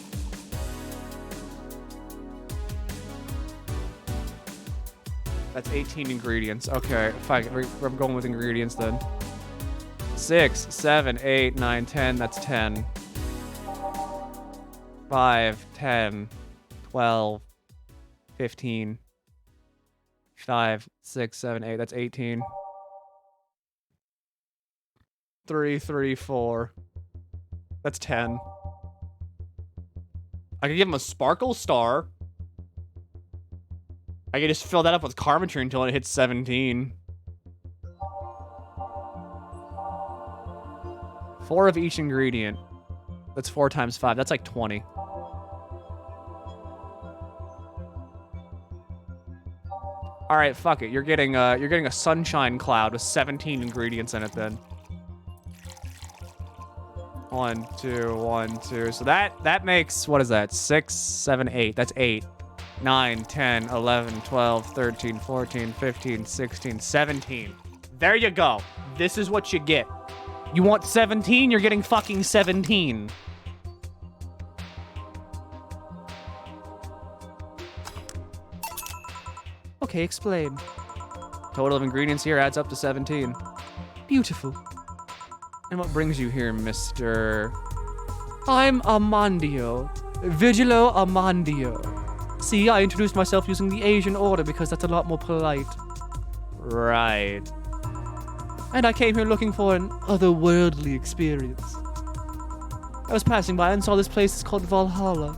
That's 18 ingredients. Okay, fine. We're going with ingredients then. 6, 7, 8, 9, 10. That's 10. 5, 10, 12, 15. 5, 6, 7, 8. That's 18. 3, 3, 4. That's 10. I could give him a sparkle star. I could just fill that up with carpentry until it hits 17. 4 of each ingredient. That's 4 times 5. That's like 20. All right, fuck it. You're getting a sunshine cloud with 17 ingredients in it then. 1, 2, 1, 2. So that makes, what is that? 6, 7, 8. That's 8. 9, 10, 11, 12, 13, 14, 15, 16, 17. There you go. This is what you get. You want 17? You're getting fucking 17. Okay, explain. Total of ingredients here adds up to 17. Beautiful. And what brings you here, Mr. I'm Armandio. Vigilo Armandio. See, I introduced myself using the Asian order because that's a lot more polite. Right. And I came here looking for an otherworldly experience. I was passing by and saw this place is called Valhalla.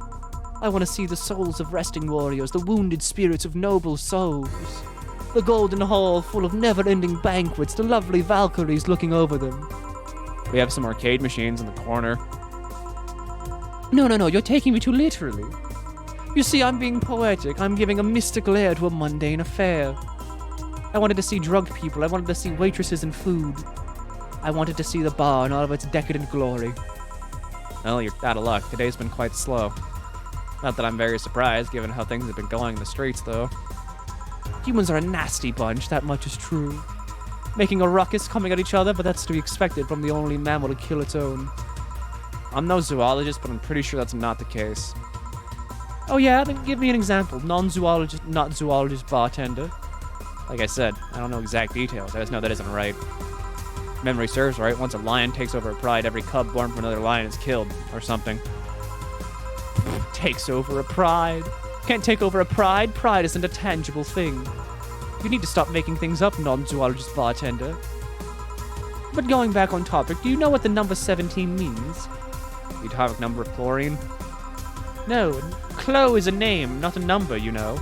I want to see the souls of resting warriors, the wounded spirits of noble souls. The golden hall full of never-ending banquets, the lovely Valkyries looking over them. We have some arcade machines in the corner. No, you're taking me too literally. You see, I'm being poetic. I'm giving a mystical air to a mundane affair. I wanted to see drug people. I wanted to see waitresses and food. I wanted to see the bar in all of its decadent glory. Well, you're out of luck. Today's been quite slow. Not that I'm very surprised, given how things have been going in the streets, though. Humans are a nasty bunch, that much is true. Making a ruckus, coming at each other, but that's to be expected from the only mammal to kill its own. I'm no zoologist, but I'm pretty sure that's not the case. Oh yeah? Then give me an example. Non-zoologist, not zoologist, bartender. Like I said, I don't know exact details. I just know that isn't right. Memory serves right. Once a lion takes over a pride, every cub born from another lion is killed, or something. Takes over a pride. Can't take over a pride. Pride isn't a tangible thing. You need to stop making things up, non-zoologist bartender. But going back on topic, do you know what the number 17 means? The atomic number of chlorine? No, Chloe is a name, not a number, you know.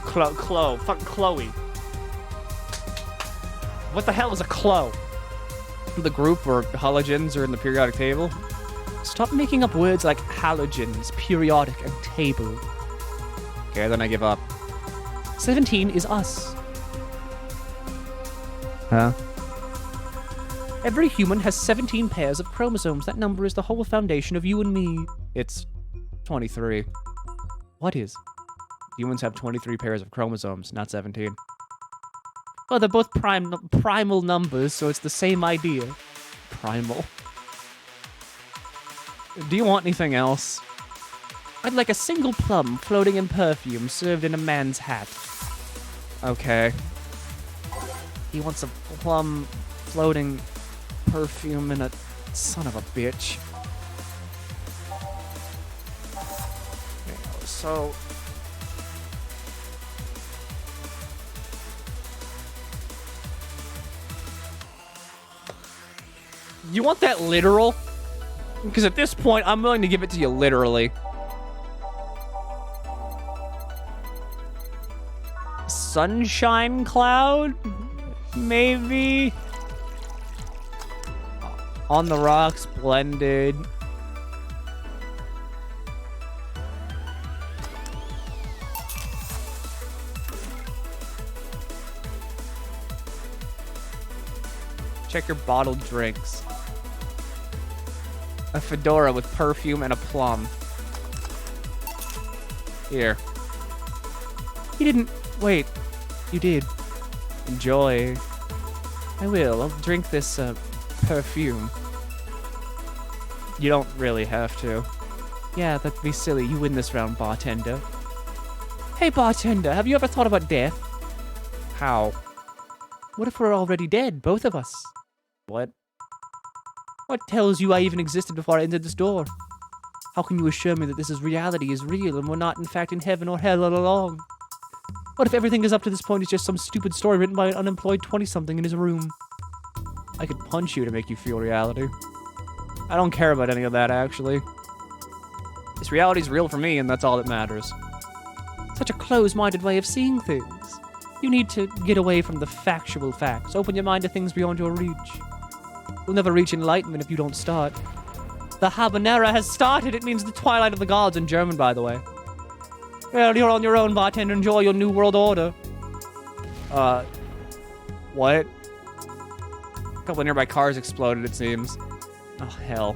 Chloe. Fucking Chloe. What the hell is a Chloe? The group or halogens are in the periodic table? Stop making up words like halogens, periodic, and table. Okay, then I give up. 17 is us. Huh? Every human has 17 pairs of chromosomes. That number is the whole foundation of you and me. It's 23. What is? Humans have 23 pairs of chromosomes, not 17. Well, they're both primal numbers, so it's the same idea. Primal. Do you want anything else? I'd like a single plum floating in perfume served in a man's hat. Okay. He wants a plum floating perfume in a... Son of a bitch. Okay, so... You want that literal? Because at this point, I'm willing to give it to you literally. Sunshine cloud? Maybe? On the rocks, blended. Check your bottled drinks. A fedora with perfume and a plum. Here. You didn't... Wait. You did. Enjoy. I will. I'll drink this, perfume. You don't really have to. Yeah, that'd be silly. You win this round, bartender. Hey, bartender, have you ever thought about death? How? What if we're already dead, both of us? What? What tells you I even existed before I entered this door? How can you assure me that this reality is real and we're not in fact in heaven or hell all along? What if everything is up to this point is just some stupid story written by an unemployed 20-something in his room? I could punch you to make you feel reality. I don't care about any of that, actually. This reality's real for me, and that's all that matters. Such a closed-minded way of seeing things. You need to get away from the factual facts. Open your mind to things beyond your reach. You'll never reach enlightenment if you don't start. The habanera has started. It means the twilight of the gods in German, by the way. Well, you're on your own, bartender. Enjoy your new world order. What? A couple of nearby cars exploded, it seems. Oh, hell.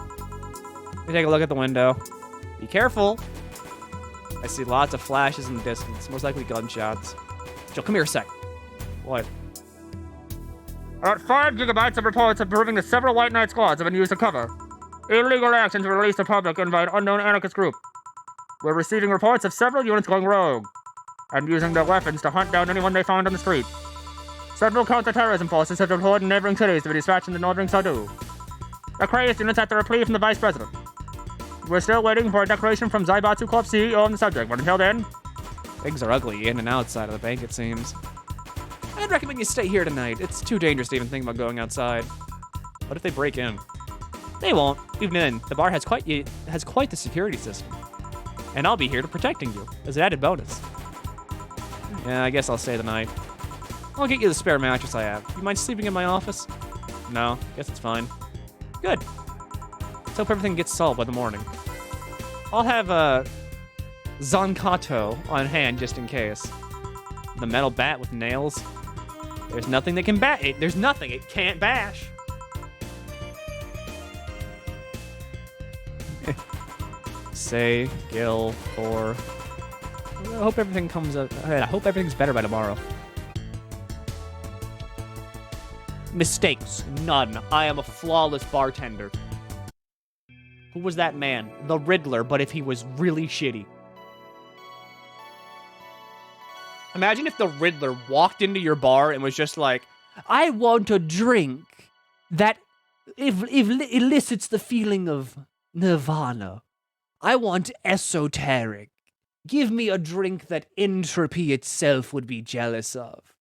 Let me take a look at the window. Be careful. I see lots of flashes in the distance. Most likely gunshots. Joe, come here a sec. What? About 5 gigabytes of reports have proving that several White Knight squads have been used to cover illegal action to release the public and by an unknown anarchist group. We're receiving reports of several units going rogue and using their weapons to hunt down anyone they find on the street. Several counter-terrorism forces have deployed in neighboring cities to be dispatched into northern Sadu. The crazed units at the plea from the Vice President. We're still waiting for a declaration from Zaibatsu Corp CEO on the subject, but until then... Things are ugly in and outside of the bank, it seems. I'd recommend you stay here tonight. It's too dangerous to even think about going outside. What if they break in? They won't. Even then, the bar has quite the security system. And I'll be here to protecting you, as an added bonus. Yeah, I guess I'll stay the night. I'll get you the spare mattress I have. You mind sleeping in my office? No, guess it's fine. Good. Let's hope everything gets solved by the morning. I'll have Zankato on hand just in case. The metal bat with nails. There's nothing that can bat it. There's nothing it can't bash. Say, Gil, Thor. I hope everything comes up. I hope everything's better by tomorrow. Mistakes, none. I am a flawless bartender. Who was that man? The Riddler, but if he was really shitty. Imagine if the Riddler walked into your bar and was just like, I want a drink that elicits the feeling of nirvana. I want esoteric. Give me a drink that entropy itself would be jealous of.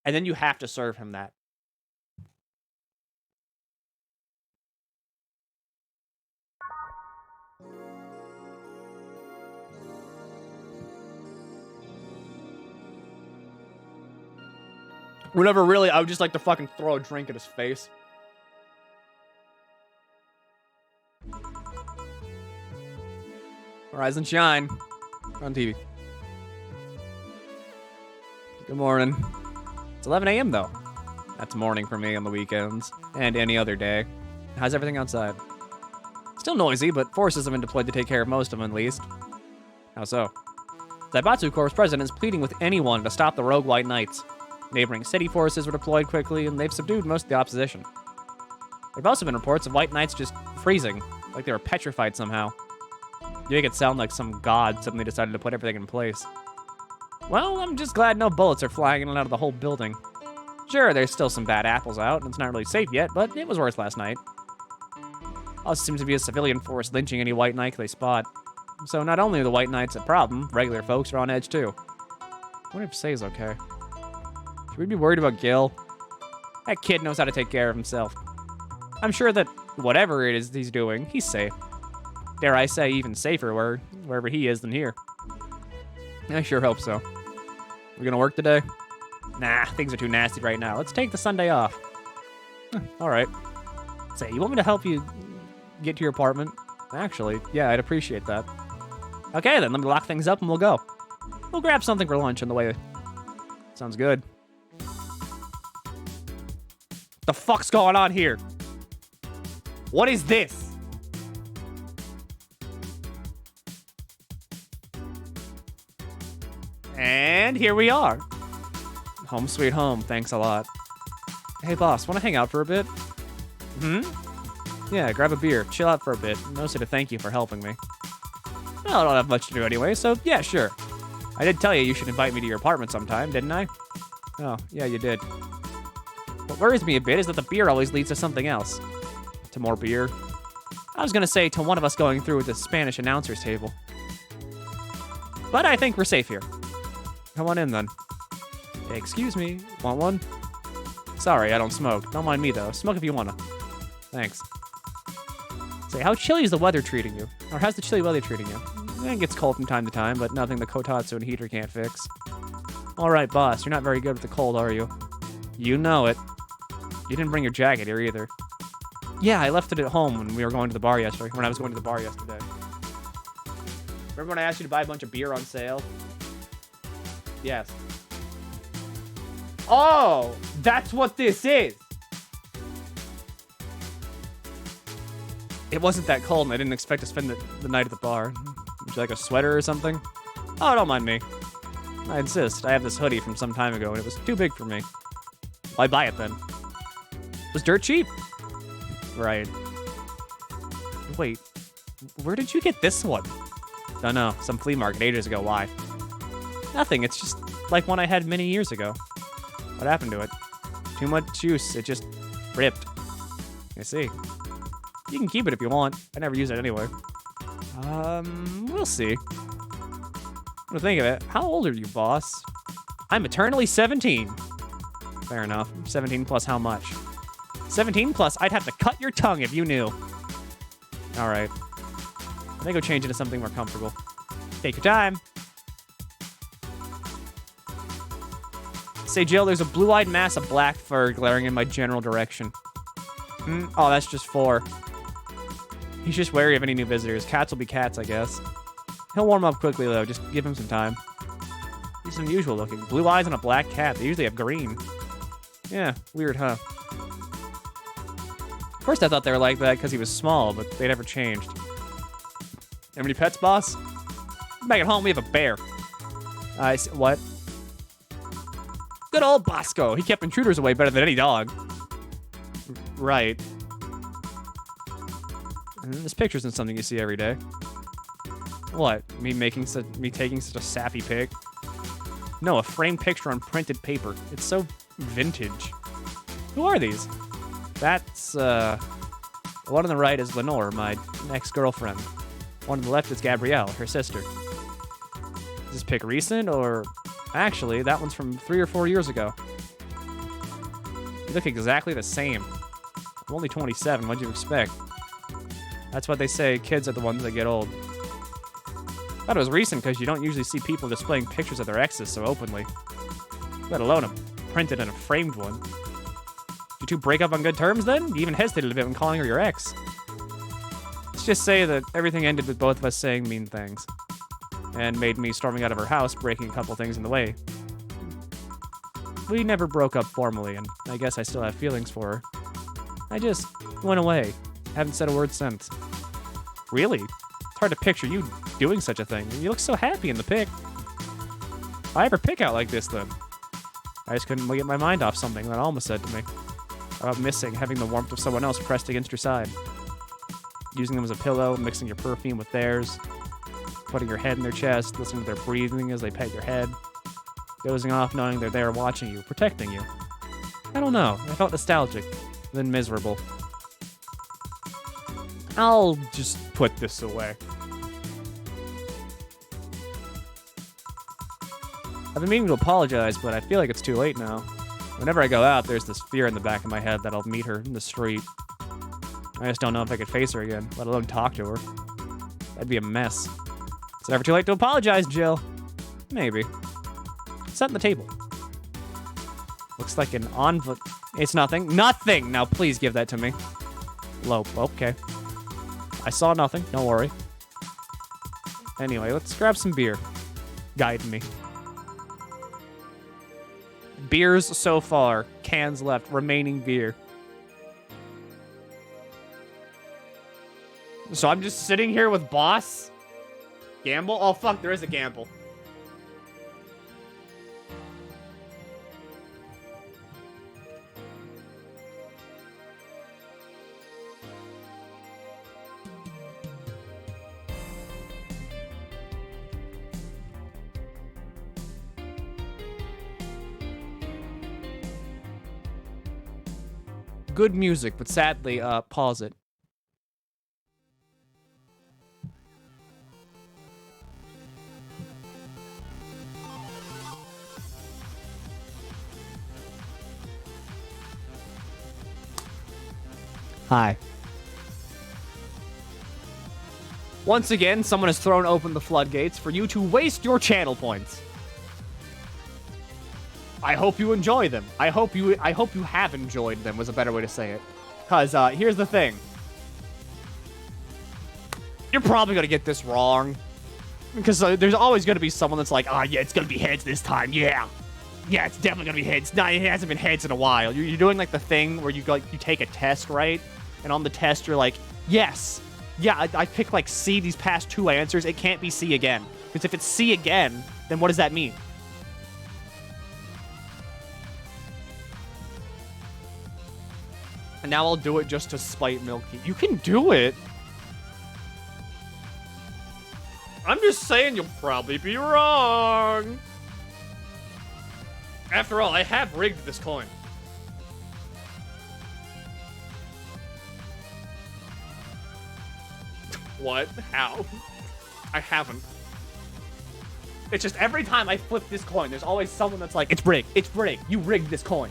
And then you have to serve him that. Whenever really, I would just like to fucking throw a drink at his face. Rise and shine. On TV. Good morning. It's 11 a.m. though. That's morning for me on the weekends. And any other day. How's everything outside? Still noisy, but forces have been deployed to take care of most of them at least. How so? Zaibatsu Corps' president is pleading with anyone to stop the rogue White Knights. Neighboring city forces were deployed quickly, and they've subdued most of the opposition. There have also been reports of White Knights just freezing, like they were petrified somehow. You make it sound like some god suddenly decided to put everything in place. Well, I'm just glad no bullets are flying in and out of the whole building. Sure, there's still some bad apples out, and it's not really safe yet, but it was worse last night. Also seems to be a civilian force lynching any White Knight they spot. So not only are the White Knights a problem, regular folks are on edge too. I wonder if Say's okay. Should we be worried about Gil? That kid knows how to take care of himself. I'm sure that whatever it is he's doing, he's safe. Dare I say even safer wherever he is than here. I sure hope so. We gonna work today? Nah, things are too nasty right now. Let's take the Sunday off. Alright. Say, you want me to help you get to your apartment? Actually, yeah, I'd appreciate that. Okay then, let me lock things up and we'll go. We'll grab something for lunch on the way. Sounds good. The fuck's going on here? What is this? And here we are. Home sweet home, thanks a lot. Hey boss, wanna hang out for a bit? Yeah, grab a beer, chill out for a bit, mostly to thank you for helping me. Well, I don't have much to do anyway, so yeah, sure. I did tell you should invite me to your apartment sometime, didn't I? Oh, yeah, you did. What worries me a bit is that the beer always leads to something else. To more beer. I was gonna say to one of us going through with the Spanish announcer's table. But I think we're safe here. Come on in then. Hey, excuse me, want one? Sorry, I don't smoke. Don't mind me though. Smoke if you wanna. Thanks. Say, how chilly is the weather treating you? Or how's the chilly weather treating you? It gets cold from time to time, but nothing the Kotatsu and heater can't fix. Alright, boss, you're not very good with the cold, are you? You know it. You didn't bring your jacket here either. Yeah, I left it at home when we were going to the bar yesterday. When I was going to the bar yesterday. Remember when I asked you to buy a bunch of beer on sale? Yes. Oh, that's what this is. It wasn't that cold, and I didn't expect to spend the night at the bar. Would you like a sweater or something? Oh, don't mind me. I insist. I have this hoodie from some time ago, and it was too big for me. Why buy it then? It was dirt cheap. Right. Wait, where did you get this one? Don't know. Some flea market ages ago. Why? Nothing. It's just like one I had many years ago. What happened to it? Too much juice. It just ripped. I see. You can keep it if you want. I never use it anyway. We'll see. What to think of it? How old are you, boss? I'm eternally 17. Fair enough. 17 plus how much? 17 plus, I'd have to cut your tongue if you knew. All right. I think I'll change it to something more comfortable. Take your time. Say, Jill, there's a blue-eyed mass of black fur glaring in my general direction. Oh, that's just 4. He's just wary of any new visitors. Cats will be cats, I guess. He'll warm up quickly, though. Just give him some time. He's unusual looking. Blue eyes and a black cat. They usually have green. Yeah, weird, huh? First I thought they were like that because he was small, but they never changed. Have any pets, boss? Back at home, we have a bear. What? Good old Bosco. He kept intruders away better than any dog. Right. This picture isn't something you see every day. What? Me taking such a sappy pic? No, a framed picture on printed paper. It's so vintage. Who are these? That's, the one on the right is Lenore, my ex-girlfriend. One on the left is Gabrielle, her sister. Is this pic recent, or... Actually, that one's from 3 or 4 years ago. You look exactly the same. I'm only 27, what'd you expect? That's what they say, kids are the ones that get old. Thought it was recent because you don't usually see people displaying pictures of their exes so openly. Let alone a printed and a framed one. You two break up on good terms then? You even hesitated a bit when calling her your ex. Let's just say that everything ended with both of us saying mean things. And made me storming out of her house, breaking a couple things in the way. We never broke up formally, and I guess I still have feelings for her. I just went away. Haven't said a word since. Really? It's hard to picture you doing such a thing. You look so happy in the pic. Why ever pick out like this, then? I just couldn't get my mind off something that Alma said to me. About missing having the warmth of someone else pressed against your side. Using them as a pillow, mixing your perfume with theirs. Putting your head in their chest, listening to their breathing as they pet your head. Dozing off knowing they're there watching you, protecting you. I don't know. I felt nostalgic, then miserable. I'll just put this away. I've been meaning to apologize, but I feel like it's too late now. Whenever I go out, there's this fear in the back of my head that I'll meet her in the street. I just don't know if I could face her again, let alone talk to her. That'd be a mess. It's never too late to apologize, Jill. Maybe. Set on the table. Looks like an envelope. It's nothing. Nothing! Now please give that to me. Lope. Okay. I saw nothing. Don't worry. Anyway, let's grab some beer. Guide me. Beers so far. Cans left. Remaining beer. So I'm just sitting here with boss? Gamble? Oh, fuck, there is a gamble. Good music, but sadly, pause it. Hi. Once again, someone has thrown open the floodgates for you to waste your channel points. I hope you enjoy them. I hope you have enjoyed them was a better way to say it. Because here's the thing. You're probably going to get this wrong. Because there's always going to be someone that's like, yeah, it's going to be heads this time, yeah. Yeah, it's definitely going to be heads. No, it hasn't been heads in a while. You're doing, like, the thing where you take a test, right? And on the test, you're like, yes. Yeah, I picked, like, C these past 2 answers. It can't be C again. Because if it's C again, then what does that mean? And now I'll do it just to spite Milky. You can do it. I'm just saying you'll probably be wrong. After all, I have rigged this coin. What? How? I haven't. It's just every time I flip this coin, there's always someone that's like, it's rigged. It's rigged. You rigged this coin.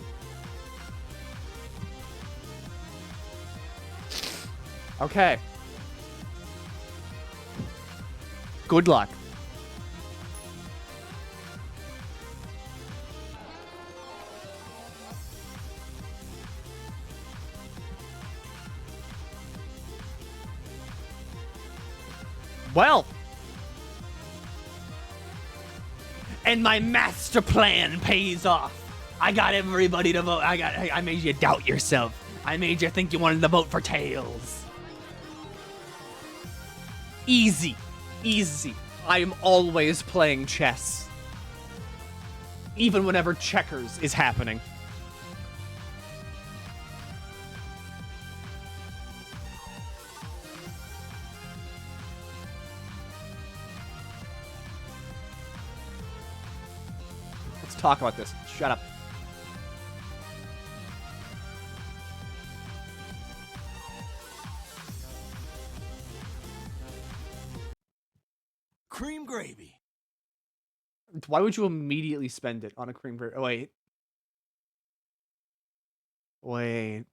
Okay. Good luck. Well. And my master plan pays off. I got everybody to vote. I made you doubt yourself. I made you think you wanted to vote for Tails. Easy. Easy. I am always playing chess. Even whenever checkers is happening. Let's talk about this. Shut up. Cream gravy. Why would you immediately spend it on a cream gravy? Oh, wait. Wait.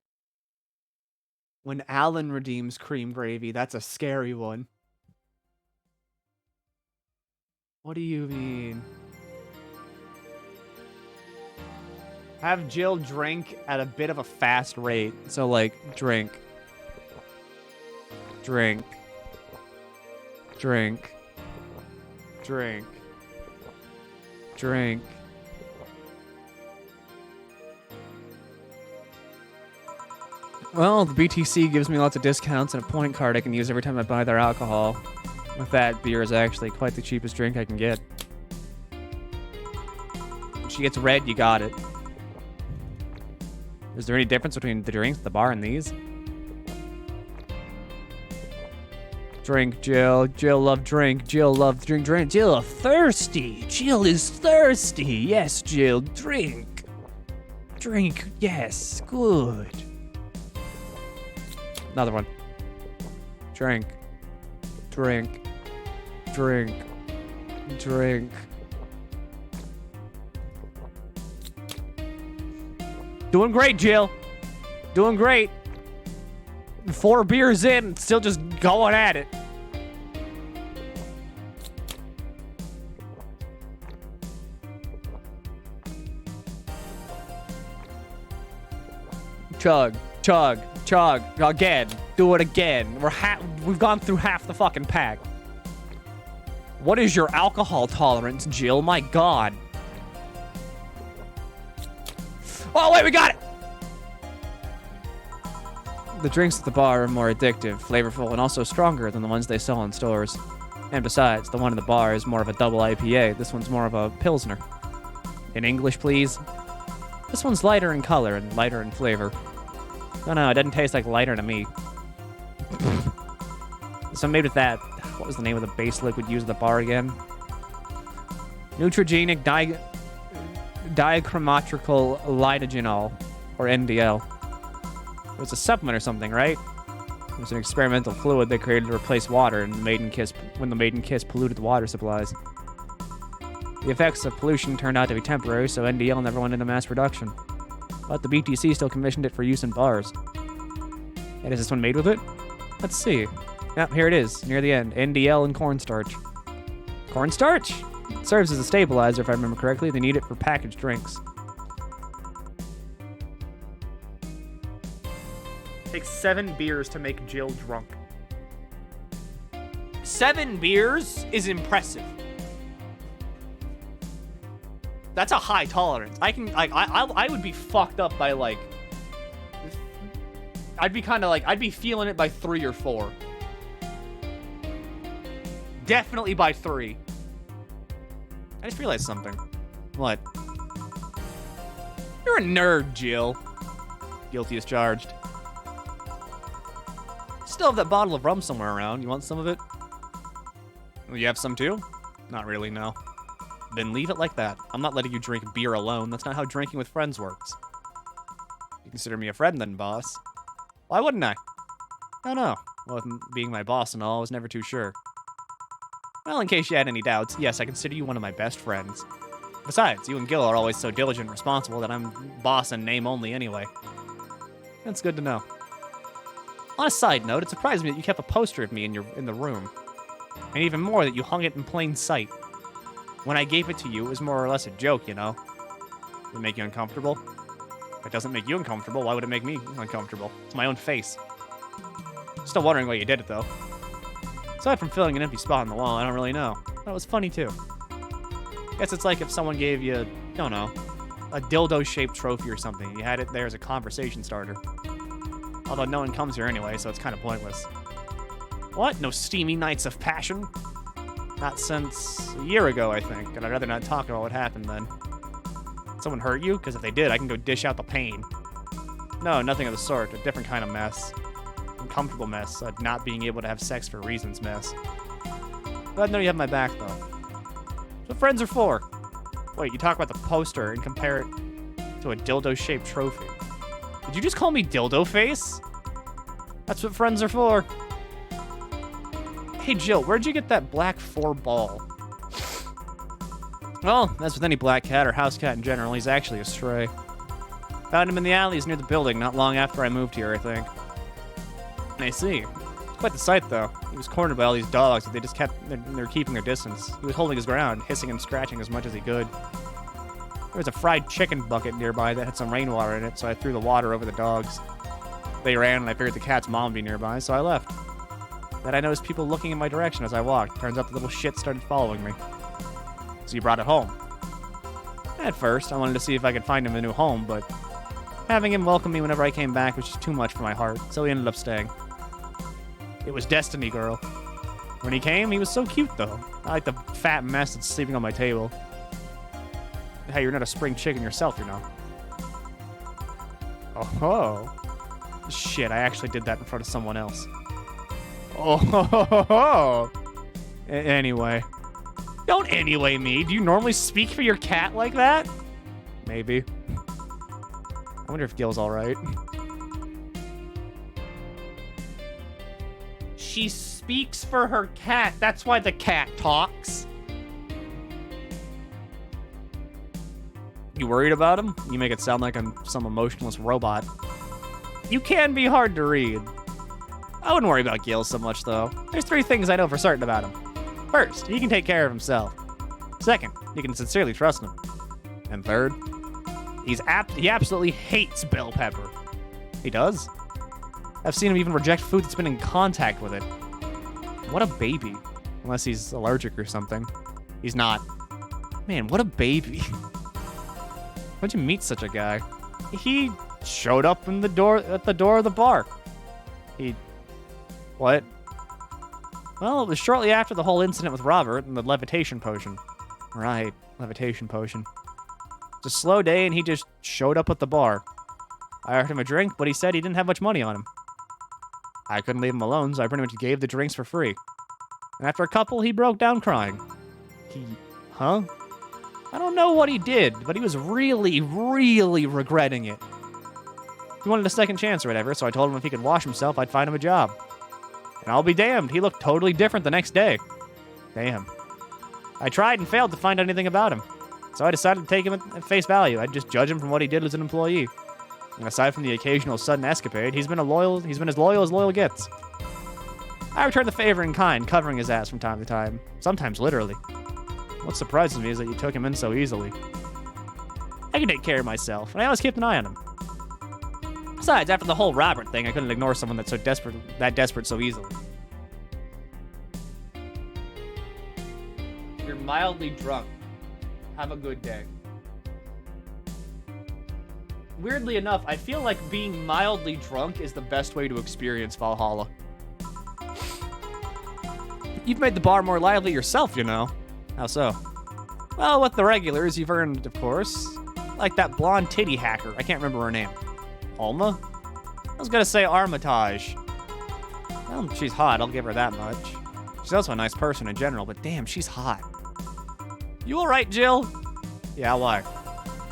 When Alan redeems cream gravy, that's a scary one. What do you mean? Have Jill drink at a bit of a fast rate. So, like, drink. Drink. Drink. Drink. Drink. Well, the BTC gives me lots of discounts and a point card I can use every time I buy their alcohol. With that, beer is actually quite the cheapest drink I can get. When she gets red, you got it. Is there any difference between the drinks at the bar and these? Drink, Jill. Jill love drink. Jill love drink. Jill thirsty. Jill is thirsty. Yes, Jill. Drink. Drink. Yes. Good. Another one. Drink. Drink. Drink. Drink. Doing great, Jill. Doing great. 4 beers in, still just going at it. Chug, chug, chug. Again. Do it again. We've gone through half the fucking pack. What is your alcohol tolerance, Jill? My God. Oh, wait, we got it! The drinks at the bar are more addictive, flavorful, and also stronger than the ones they sell in stores. And besides, the one in the bar is more of a double IPA. This one's more of a Pilsner. In English, please. This one's lighter in color and lighter in flavor. No, it doesn't taste like lighter to me. So made with that, what was the name of the base liquid used at the bar again? Neutrogenic dichromatrical lidogenol, or NDL. It was a supplement or something, right? It was an experimental fluid they created to replace water when the Maiden Kiss polluted the water supplies. The effects of pollution turned out to be temporary, so NDL never went into mass production. But the BTC still commissioned it for use in bars. And is this one made with it? Let's see. Yep, here it is, near the end. NDL and cornstarch. Cornstarch? It serves as a stabilizer, if I remember correctly. They need it for packaged drinks. takes 7 beers to make Jill drunk. 7 beers is impressive. That's a high tolerance. I would be fucked up by like. I'd be feeling it by 3 or 4. Definitely by 3. I just realized something. What? You're a nerd, Jill. Guilty as charged. Still have that bottle of rum somewhere around. You want some of it? You have some too? Not really, no. Then leave it like that. I'm not letting you drink beer alone. That's not how drinking with friends works. You consider me a friend then, boss? Why wouldn't I? I don't know. Well, with being my boss and all, I was never too sure. Well, in case you had any doubts, yes, I consider you one of my best friends. Besides, you and Gil are always so diligent and responsible that I'm boss in name only anyway. That's good to know. On a side note, it surprised me that you kept a poster of me in the room. And even more that you hung it in plain sight. When I gave it to you, it was more or less a joke, you know? Does it make you uncomfortable? If it doesn't make you uncomfortable, why would it make me uncomfortable? It's my own face. Still wondering why you did it, though. Aside from filling an empty spot on the wall, I don't really know. That was funny, too. Guess it's like if someone gave you, I don't know, a dildo-shaped trophy or something. You had it there as a conversation starter. Although no one comes here anyway, so it's kind of pointless. What? No steamy nights of passion? Not since a year ago, I think, and I'd rather not talk about what happened then. Someone hurt you? Because if they did, I can go dish out the pain. No, nothing of the sort. A different kind of mess. Uncomfortable mess. A not being able to have sex for reasons mess. Glad to know you have my back, though. That's what friends are for. Wait, you talk about the poster and compare it to a dildo-shaped trophy. Did you just call me dildo face? That's what friends are for. Hey, Jill, where'd you get that black 4 ball? Well, as with any black cat or house cat in general, he's actually a stray. Found him in the alleys near the building not long after I moved here, I think. I see. Quite the sight, though. He was cornered by all these dogs, but they were keeping their distance. He was holding his ground, hissing and scratching as much as he could. There was a fried chicken bucket nearby that had some rainwater in it, so I threw the water over the dogs. They ran, and I figured the cat's mom would be nearby, so I left. Then I noticed people looking in my direction as I walked. Turns out the little shit started following me. So you brought it home. At first, I wanted to see if I could find him a new home, but having him welcome me whenever I came back was just too much for my heart, so he ended up staying. It was destiny, girl. When he came, he was so cute, though. I like the fat mess that's sleeping on my table. Hey, you're not a spring chicken yourself, you know. Oh. Shit, I actually did that in front of someone else. Oh. Anyway. Don't anyway me. Do you normally speak for your cat like that? Maybe. I wonder if Gil's alright. She speaks for her cat. That's why the cat talks. You worried about him? You make it sound like I'm some emotionless robot. You can be hard to read. I wouldn't worry about Gil so much, though. There's 3 things I know for certain about him. First, he can take care of himself. Second, you can sincerely trust him. And third, he absolutely hates bell pepper. He does? I've seen him even reject food that's been in contact with it. What a baby. Unless he's allergic or something. He's not. Man, what a baby. When'd you meet such a guy? He showed up at the door of the bar. What? Well, it was shortly after the whole incident with Robert and the levitation potion. Right, levitation potion. It's a slow day and he just showed up at the bar. I offered him a drink, but he said he didn't have much money on him. I couldn't leave him alone, so I pretty much gave the drinks for free. And after a couple, he broke down crying. Huh? I don't know what he did, but he was really, really regretting it. He wanted a second chance or whatever, so I told him if he could wash himself, I'd find him a job. And I'll be damned, he looked totally different the next day. Damn. I tried and failed to find anything about him. So I decided to take him at face value. I'd just judge him from what he did as an employee. And aside from the occasional sudden escapade, he's been as loyal gets. I returned the favor in kind, covering his ass from time to time. Sometimes literally. What surprises me is that you took him in so easily. I can take care of myself, and I always kept an eye on him. Besides, after the whole Robert thing, I couldn't ignore someone that's so desperate so easily. You're mildly drunk. Have a good day. Weirdly enough, I feel like being mildly drunk is the best way to experience Valhalla. You've made the bar more lively yourself, you know. How so? Well, with the regulars, you've earned, of course. Like that blonde titty hacker. I can't remember her name. Alma? I was gonna say Armitage. Well, she's hot, I'll give her that much. She's also a nice person in general, but damn, she's hot. You alright, Jill? Yeah, why?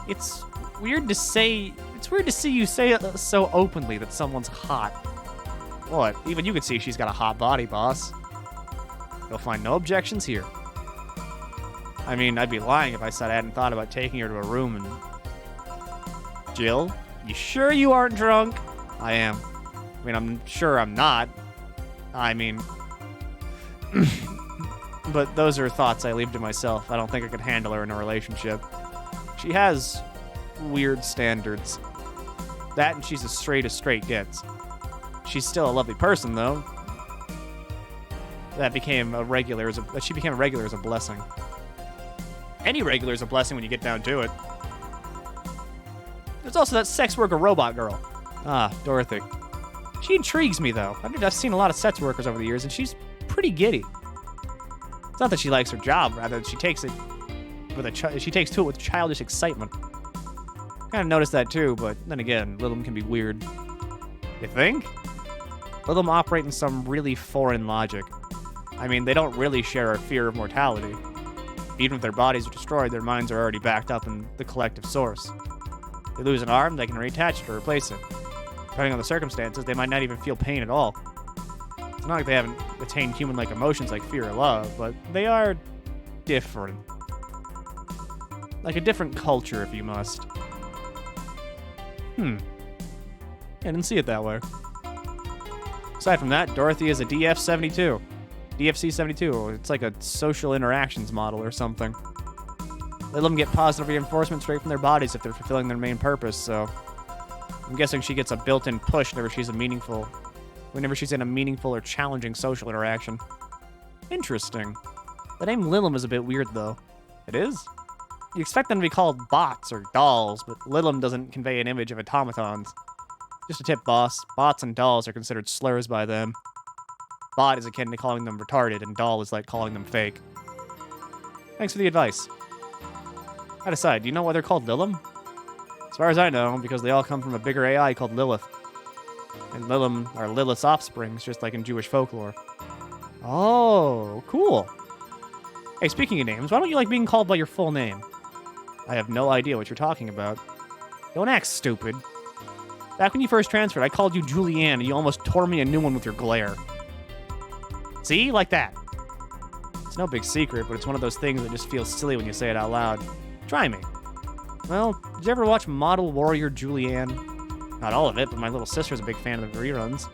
It's weird to see you say it so openly that someone's hot. What? Even you could see she's got a hot body, boss. You'll find no objections here. I mean, I'd be lying if I said I hadn't thought about taking her to a room and... Jill? You sure you aren't drunk? I am. I mean, I'm sure I'm not. I mean... But those are thoughts I leave to myself. I don't think I could handle her in a relationship. She has weird standards. That and she's as straight gets. She's still a lovely person, though. She became a regular as a blessing. Any regular is a blessing when you get down to it. There's also that sex worker robot girl. Ah, Dorothy. She intrigues me, though. I've seen a lot of sex workers over the years, and she's pretty giddy. It's not that she likes her job, rather she takes to it with childish excitement. Kind of noticed that too, but then again, Littlem can be weird. You think? Littlem operate in some really foreign logic. I mean, they don't really share our fear of mortality. Even if their bodies are destroyed, their minds are already backed up in the collective source. They lose an arm, they can reattach it or replace it. Depending on the circumstances, they might not even feel pain at all. It's not like they haven't attained human-like emotions like fear or love, but they are different. Like a different culture, if you must. I didn't see it that way. Aside from that, Dorothy is a DF-72. DFC-72, it's like a social interactions model or something. They let them get positive reinforcement straight from their bodies if they're fulfilling their main purpose, so... I'm guessing she gets a built-in push whenever she's in a meaningful or challenging social interaction. Interesting. The name Lilum is a bit weird, though. It is? You expect them to be called bots or dolls, but Lilum doesn't convey an image of automatons. Just a tip, boss. Bots and dolls are considered slurs by them. Bot is akin to calling them retarded, and doll is like calling them fake. Thanks for the advice. That aside, do you know why they're called Lilum? As far as I know, because they all come from a bigger AI called Lilith. And Lilum are Lilith's offsprings, just like in Jewish folklore. Oh, cool. Hey, speaking of names, why don't you like being called by your full name? I have no idea what you're talking about. Don't act stupid. Back when you first transferred, I called you Julianne, and you almost tore me a new one with your glare. See? Like that. It's no big secret, but it's one of those things that just feels silly when you say it out loud. Try me. Well, did you ever watch Model Warrior Julianne? Not all of it, but my little sister's a big fan of the reruns.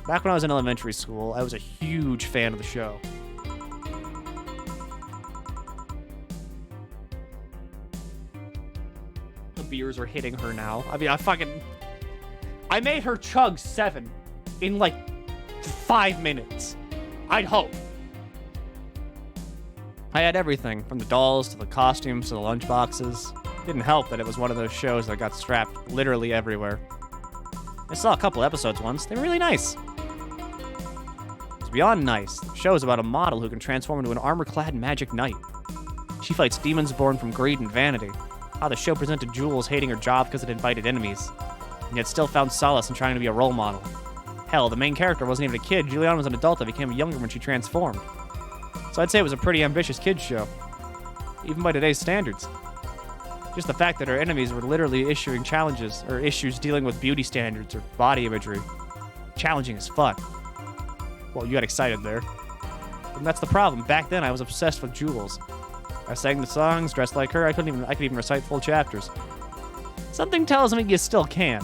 Back when I was in elementary school, I was a huge fan of the show. The beers are hitting her now. I mean, I made her chug 7 in like 5 minutes. I'd hope. I had everything, from the dolls to the costumes to the lunchboxes. Didn't help that it was one of those shows that got strapped literally everywhere. I saw a couple episodes once. They were really nice. It's beyond nice. The show is about a model who can transform into an armor-clad magic knight. She fights demons born from greed and vanity. How the show presented Jules hating her job because it invited enemies, and yet still found solace in trying to be a role model. Hell, the main character wasn't even a kid. Julianne was an adult that became younger when she transformed. So I'd say it was a pretty ambitious kids show, even by today's standards. Just the fact that her enemies were literally issuing challenges, or issues dealing with beauty standards or body imagery. Challenging as fuck. Well, you got excited there. And that's the problem. Back then, I was obsessed with Jules. I sang the songs, dressed like her. I could even recite full chapters. Something tells me you still can.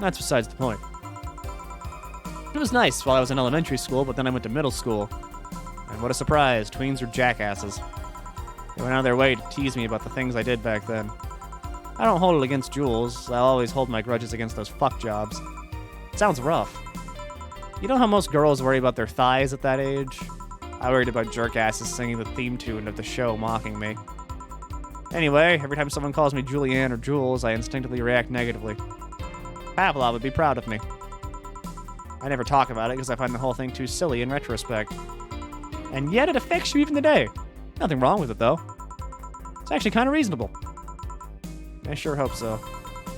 That's besides the point. It was nice while I was in elementary school, but then I went to middle school. And what a surprise, tweens are jackasses. They went out of their way to tease me about the things I did back then. I don't hold it against Jules. I always hold my grudges against those fuck jobs. It sounds rough. You know how most girls worry about their thighs at that age? I worried about jerk asses singing the theme tune of the show mocking me. Anyway, every time someone calls me Julianne or Jules, I instinctively react negatively. Pavlov would be proud of me. I never talk about it because I find the whole thing too silly in retrospect. And yet it affects you even today. Nothing wrong with it, though. It's actually kind of reasonable. I sure hope so.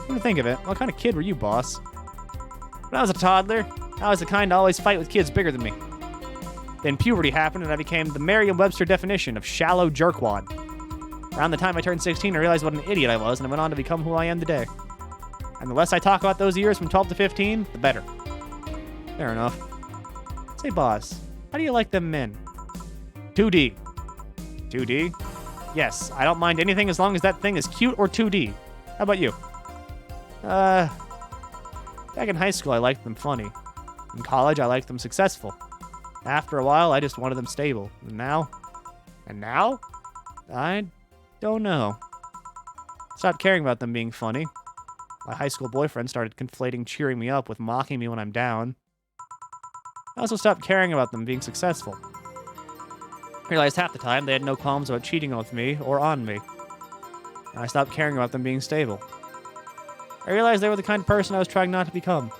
Come to think of it, what kind of kid were you, boss? When I was a toddler, I was the kind to always fight with kids bigger than me. Then puberty happened and I became the Merriam-Webster definition of shallow jerkwad. Around the time I turned 16, I realized what an idiot I was and I went on to become who I am today. And the less I talk about those years from 12 to 15, the better. Fair enough. Say, boss, how do you like them men? 2D. 2D? Yes, I don't mind anything as long as that thing is cute or 2D. How about you? Back in high school, I liked them funny. In college, I liked them successful. After a while, I just wanted them stable. And now? I don't know. Stopped caring about them being funny. My high school boyfriend started conflating cheering me up with mocking me when I'm down. I also stopped caring about them being successful. Realized half the time they had no qualms about cheating with me or on me. And I stopped caring about them being stable. I realized they were the kind of person I was trying not to become.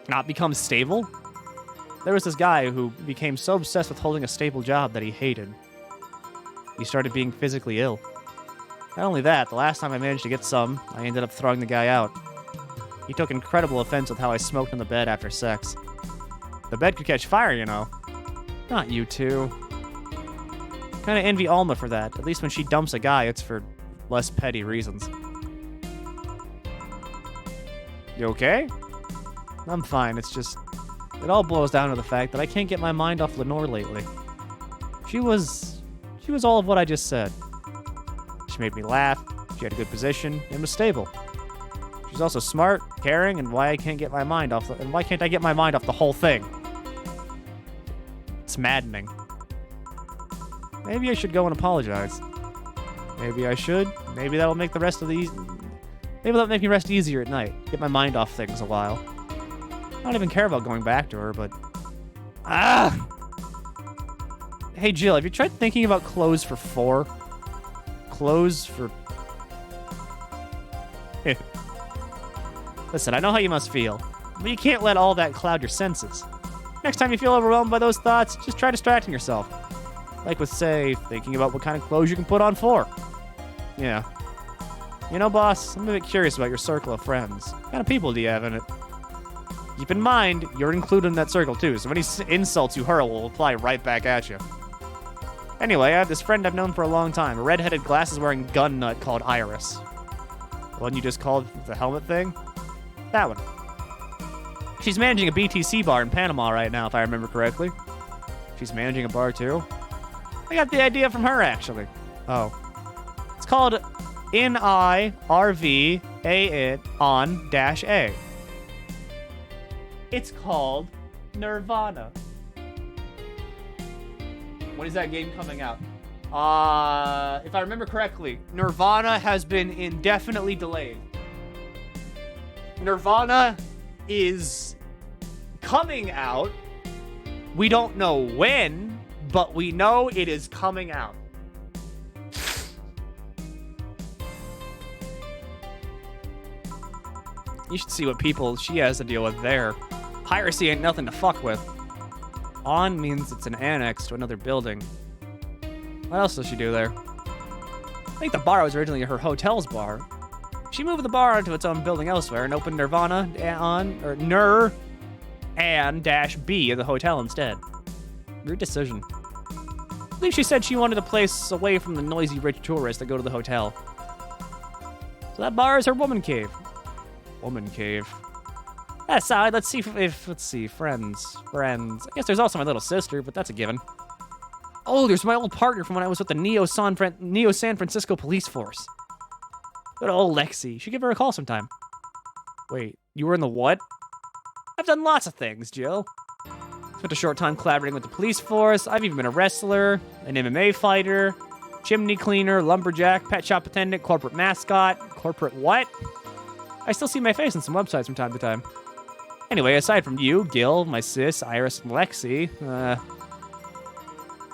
Not become stable? There was this guy who became so obsessed with holding a stable job that he hated. He started being physically ill. Not only that, the last time I managed to get some, I ended up throwing the guy out. He took incredible offense with how I smoked on the bed after sex. The bed could catch fire, you know. Not you two. Kinda envy Alma for that. At least when she dumps a guy, it's for less petty reasons. You okay? I'm fine, it's just... It all boils down to the fact that I can't get my mind off Lenore lately. She was all of what I just said. She made me laugh, she had a good position, and was stable. She's also smart, caring, and why can't I get my mind off the whole thing? It's maddening. Maybe I should go and apologize. Maybe I should. Maybe that'll make the rest of these... Maybe that'll make me rest easier at night. Get my mind off things a while. I don't even care about going back to her, but... Ah! Hey, Jill, have you tried thinking about clothes for 4? Clothes for... Listen, I know how you must feel, but you can't let all that cloud your senses. Next time you feel overwhelmed by those thoughts, just try distracting yourself. Like with, say, thinking about what kind of clothes you can put on 4. Yeah. You know, boss, I'm a bit curious about your circle of friends. What kind of people do you have in it? Keep in mind, you're included in that circle too, so any insults you hurl will apply right back at you. Anyway, I have this friend I've known for a long time, a red-headed, glasses-wearing gun nut called Iris. The one you just called the helmet thing? That one. She's managing a BTC bar in Panama right now, if I remember correctly. She's managing a bar too? I got the idea from her, actually. Oh. It's called NIRVA-ON-A. It's called Nirvana. When is that game coming out? If I remember correctly, Nirvana has been indefinitely delayed. Nirvana is coming out. We don't know when, but we know it is coming out. You should see what people she has to deal with there. Piracy ain't nothing to fuck with. On means it's an annex to another building. What else does she do there? I think the bar was originally her hotel's bar. She moved the bar onto its own building elsewhere and opened Nirvana and -B at the hotel instead. Weird decision. I believe she said she wanted a place away from the noisy rich tourists that go to the hotel. So that bar is her woman cave. Woman cave. Aside, let's see friends. I guess there's also my little sister, but that's a given. Oh, there's my old partner from when I was with the Neo San Francisco Police Force. Good old Lexi. Should give her a call sometime. Wait, you were in the what? I've done lots of things, Jill. Spent a short time collaborating with the police force. I've even been a wrestler, an MMA fighter. Chimney cleaner, lumberjack, pet shop attendant, corporate mascot. Corporate what? I still see my face on some websites from time to time. Anyway, aside from you, Gil, my sis, Iris, and Lexi,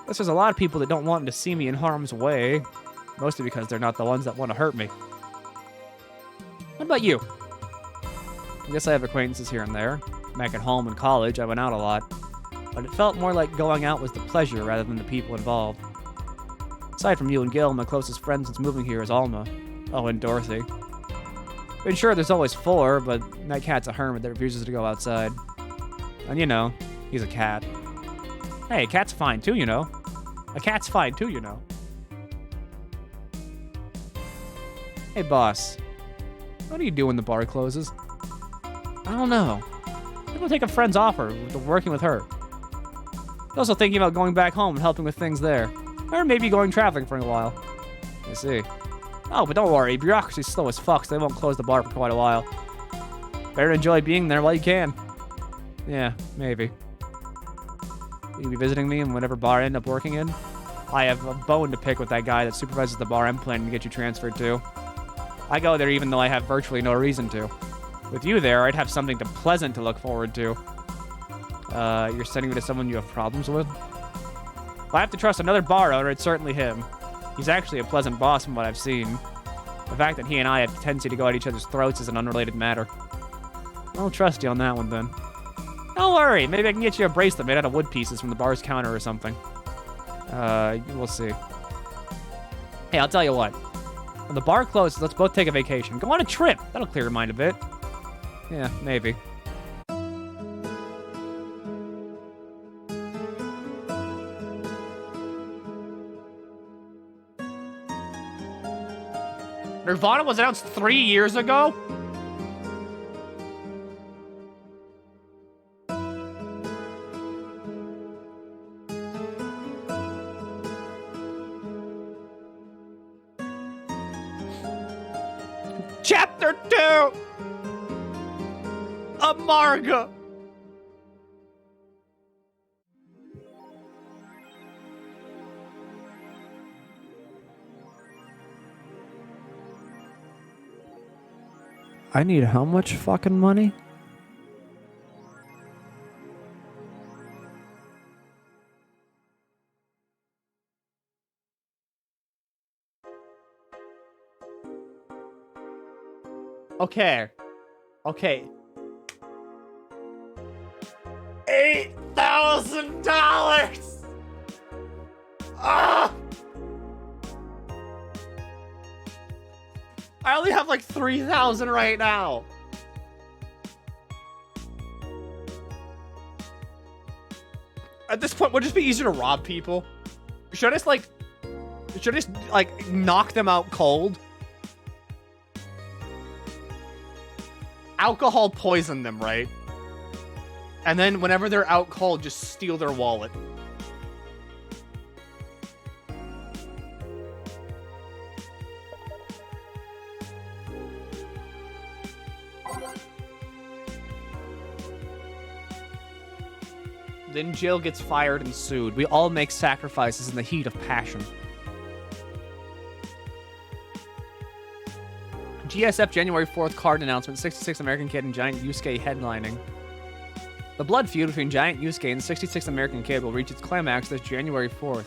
guess there's a lot of people that don't want to see me in harm's way. Mostly because they're not the ones that want to hurt me. What about you? I guess I have acquaintances here and there. Back at home and college, I went out a lot. But it felt more like going out was the pleasure rather than the people involved. Aside from you and Gil, my closest friend since moving here is Alma. Oh, and Dorothy. I mean, sure, there's always 4, but that cat's a hermit that refuses to go outside. And you know, he's a cat. Hey, a cat's fine too, you know. A cat's fine too, you know. Hey, boss. What do you do when the bar closes? I don't know. Maybe I'll take a friend's offer to working with her. Also thinking about going back home and helping with things there. Or maybe going traveling for a while. I see. Oh, but don't worry. Bureaucracy's slow as fuck, so they won't close the bar for quite a while. Better enjoy being there while you can. Yeah, maybe. Will you be visiting me in whatever bar I end up working in? I have a bone to pick with that guy that supervises the bar I'm planning to get you transferred to. I go there even though I have virtually no reason to. With you there, I'd have something pleasant to look forward to. You're sending me to someone you have problems with? If I have to trust another bar owner, it's certainly him. He's actually a pleasant boss from what I've seen. The fact that he and I have a tendency to go at each other's throats is an unrelated matter. I'll trust you on that one, then. Don't worry, maybe I can get you a bracelet made out of wood pieces from the bar's counter or something. We'll see. Hey, I'll tell you what. When the bar closes, let's both take a vacation. Go on a trip. That'll clear your mind a bit. Yeah, maybe. Nirvana was announced 3 years ago? Chapter 2! Amarga! I need how much fucking money? Okay. $8,000! Ah! I only have like 3,000 right now. At this point, would it just be easier to rob people? Should I just knock them out cold? Alcohol poison them, right? And then whenever they're out cold, just steal their wallet. Then Jill gets fired and sued. We all make sacrifices in the heat of passion. GSF January 4th card announcement, 66 American Kid and Giant Yusuke headlining. The blood feud between Giant Yusuke and 66 American Kid will reach its climax this January 4th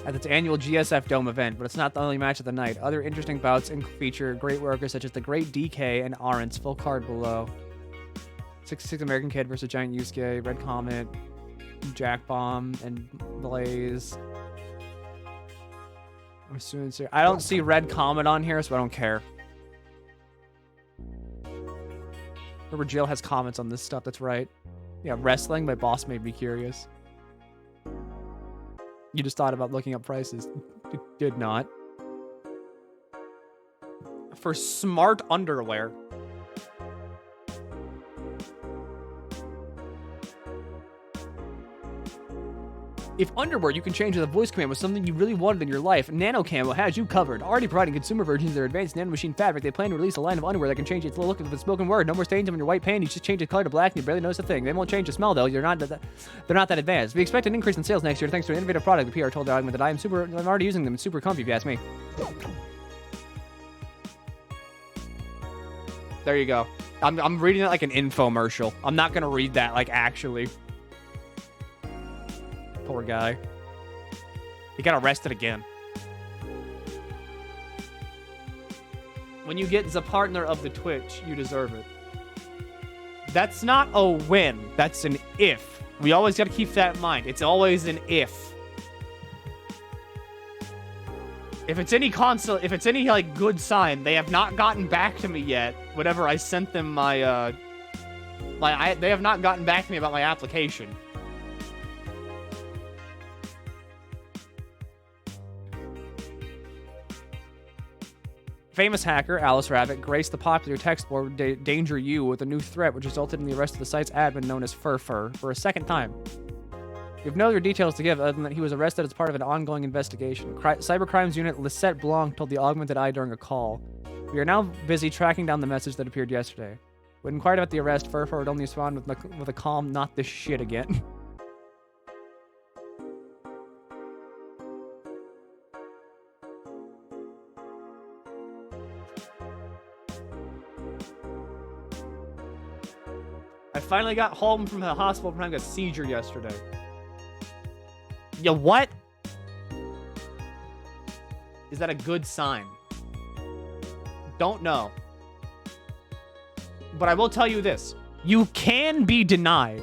at its annual GSF Dome event, but it's not the only match of the night. Other interesting bouts feature great workers such as the Great DK and Arentz, full card below. 66 American Kid versus Giant Yusuke, Red Comet, Jack Bomb, and Blaze. I don't see Red Comet on here, so I don't care. Remember, Jill has comments on this stuff, that's right. Yeah, wrestling, my boss made me curious. You just thought about looking up prices. You did not. For smart underwear. If underwear you can change with a voice command was something you really wanted in your life, Nano Camo has you covered. Already providing consumer versions of their advanced nanomachine fabric, they plan to release a line of underwear that can change its look with a spoken word. No more stains on your white panties, just change the color to black and you barely notice a thing. They won't change the smell though, they're not that advanced. We expect an increase in sales next year thanks to an innovative product. The PR told the argument that I'm already using them. It's super comfy if you ask me. There you go. I'm reading it like an infomercial. I'm not gonna read that like actually. Poor guy. He got arrested again. When you get the partner of the Twitch, you deserve it. That's not a win. That's an if. We always got to keep that in mind. It's always an if. If it's any like good sign, they have not gotten back to me yet. Whatever I sent them my they have not gotten back to me about my application. Famous hacker Alice Rabbit graced the popular text board Danger You with a new threat, which resulted in the arrest of the site's admin known as Fur for a second time. We have no other details to give other than that he was arrested as part of an ongoing investigation. Cybercrimes Unit Lisette Blanc told the Augmented Eye during a call. We are now busy tracking down the message that appeared yesterday. When inquired about the arrest, Fur would only respond with a calm, not this shit again. I finally got home from the hospital from having a seizure yesterday. Yeah, what? Is that a good sign? Don't know. But I will tell you this. You can be denied.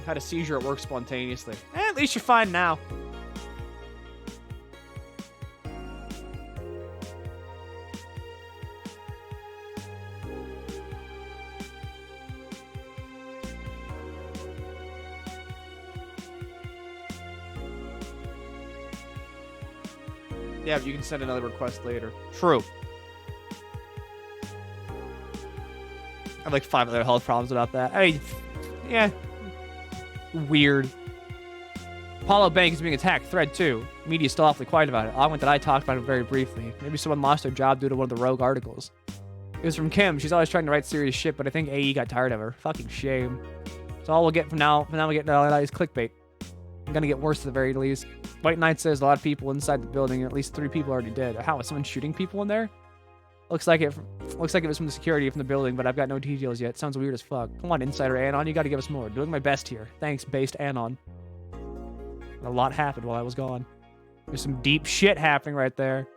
Had a seizure at work spontaneously. At least you're fine now. Yeah, but you can send another request later. True. I have like 5 other health problems about that. I mean, yeah. Weird. Apollo Bank is being attacked. Thread 2. Media's still awfully quiet about it. Augment that I talked about it very briefly. Maybe someone lost their job due to one of the rogue articles. It was from Kim. She's always trying to write serious shit, but I think AE got tired of her. Fucking shame. So all we'll get from now we get is clickbait. I'm gonna get worse at the very least. White Knight says a lot of people inside the building, and at least 3 people already dead. How, is someone shooting people in there? Looks like it was from the security from the building, but I've got no details yet. Sounds weird as fuck. Come on, Insider Anon, you gotta give us more. Doing my best here. Thanks, Based Anon. A lot happened while I was gone. There's some deep shit happening right there.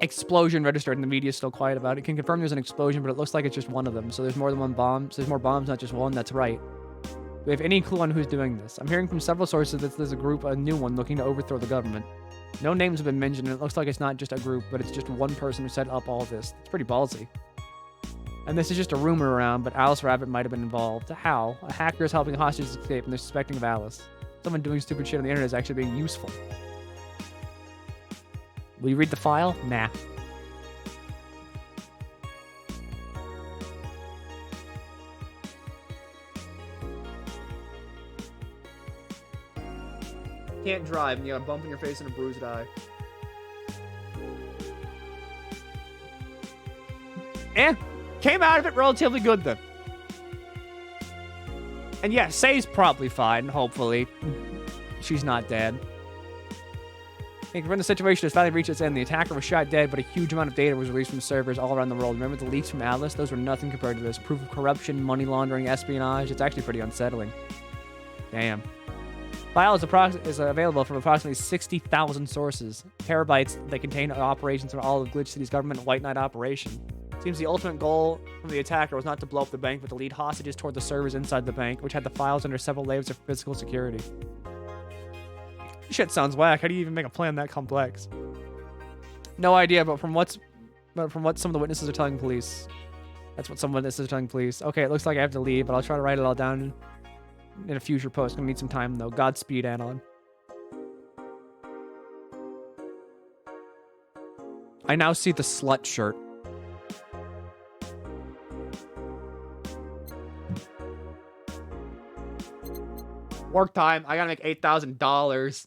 Explosion registered, and the media's still quiet about it. Can confirm there's an explosion, but it looks like it's just one of them. So there's more than one bomb. So there's more bombs, not just one. That's right. Do we have any clue on who's doing this? I'm hearing from several sources that there's a new one looking to overthrow the government. No names have been mentioned, and it looks like it's not just a group, but it's just one person who set up all this. It's pretty ballsy. And this is just a rumor around, but Alice Rabbit might have been involved. How? A hacker is helping hostages escape, and they're suspecting of Alice. Someone doing stupid shit on the internet is actually being useful. Will you read the file? Nah. Can't drive, and you got a bump in your face and a bruised eye. Came out of it relatively good then. And yeah, Say's probably fine, hopefully. She's not dead. I think when the situation has finally reached its end, the attacker was shot dead, but a huge amount of data was released from servers all around the world. Remember the leaks from Alice? Those were nothing compared to this. Proof of corruption, money laundering, espionage. It's actually pretty unsettling. Damn. File is available from approximately 60,000 sources. Terabytes that contain operations from all of Glitch City's government and White Knight operation. Seems the ultimate goal from the attacker was not to blow up the bank, but to lead hostages toward the servers inside the bank, which had the files under several layers of physical security. Shit sounds whack. How do you even make a plan that complex? No idea, but from what some of the witnesses are telling police. That's what some witnesses are telling police. Okay, it looks like I have to leave, but I'll try to write it all down in a future post. Gonna need some time though. Godspeed, Anon. I now see the slut shirt. Work time. I gotta make $8,000.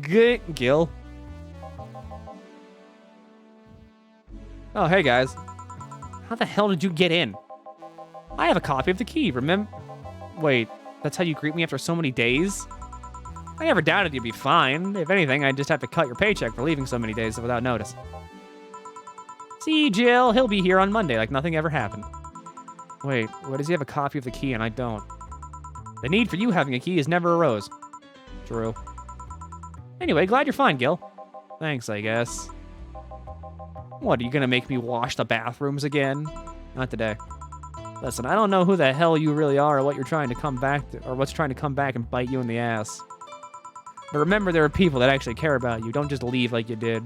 Good, Gil. Oh, hey guys. How the hell did you get in? I have a copy of the key, remember? Wait, that's how you greet me after so many days? I never doubted you'd be fine. If anything, I'd just have to cut your paycheck for leaving so many days without notice. See, Jill, he'll be here on Monday like nothing ever happened. Wait, why does he have a copy of the key and I don't? The need for you having a key has never arose. True. Anyway, glad you're fine, Gil. Thanks, I guess. What, are you gonna make me wash the bathrooms again? Not today. Listen, I don't know who the hell you really are or what you're trying to come back to, or what's trying to come back and bite you in the ass. But remember, there are people that actually care about you. Don't just leave like you did.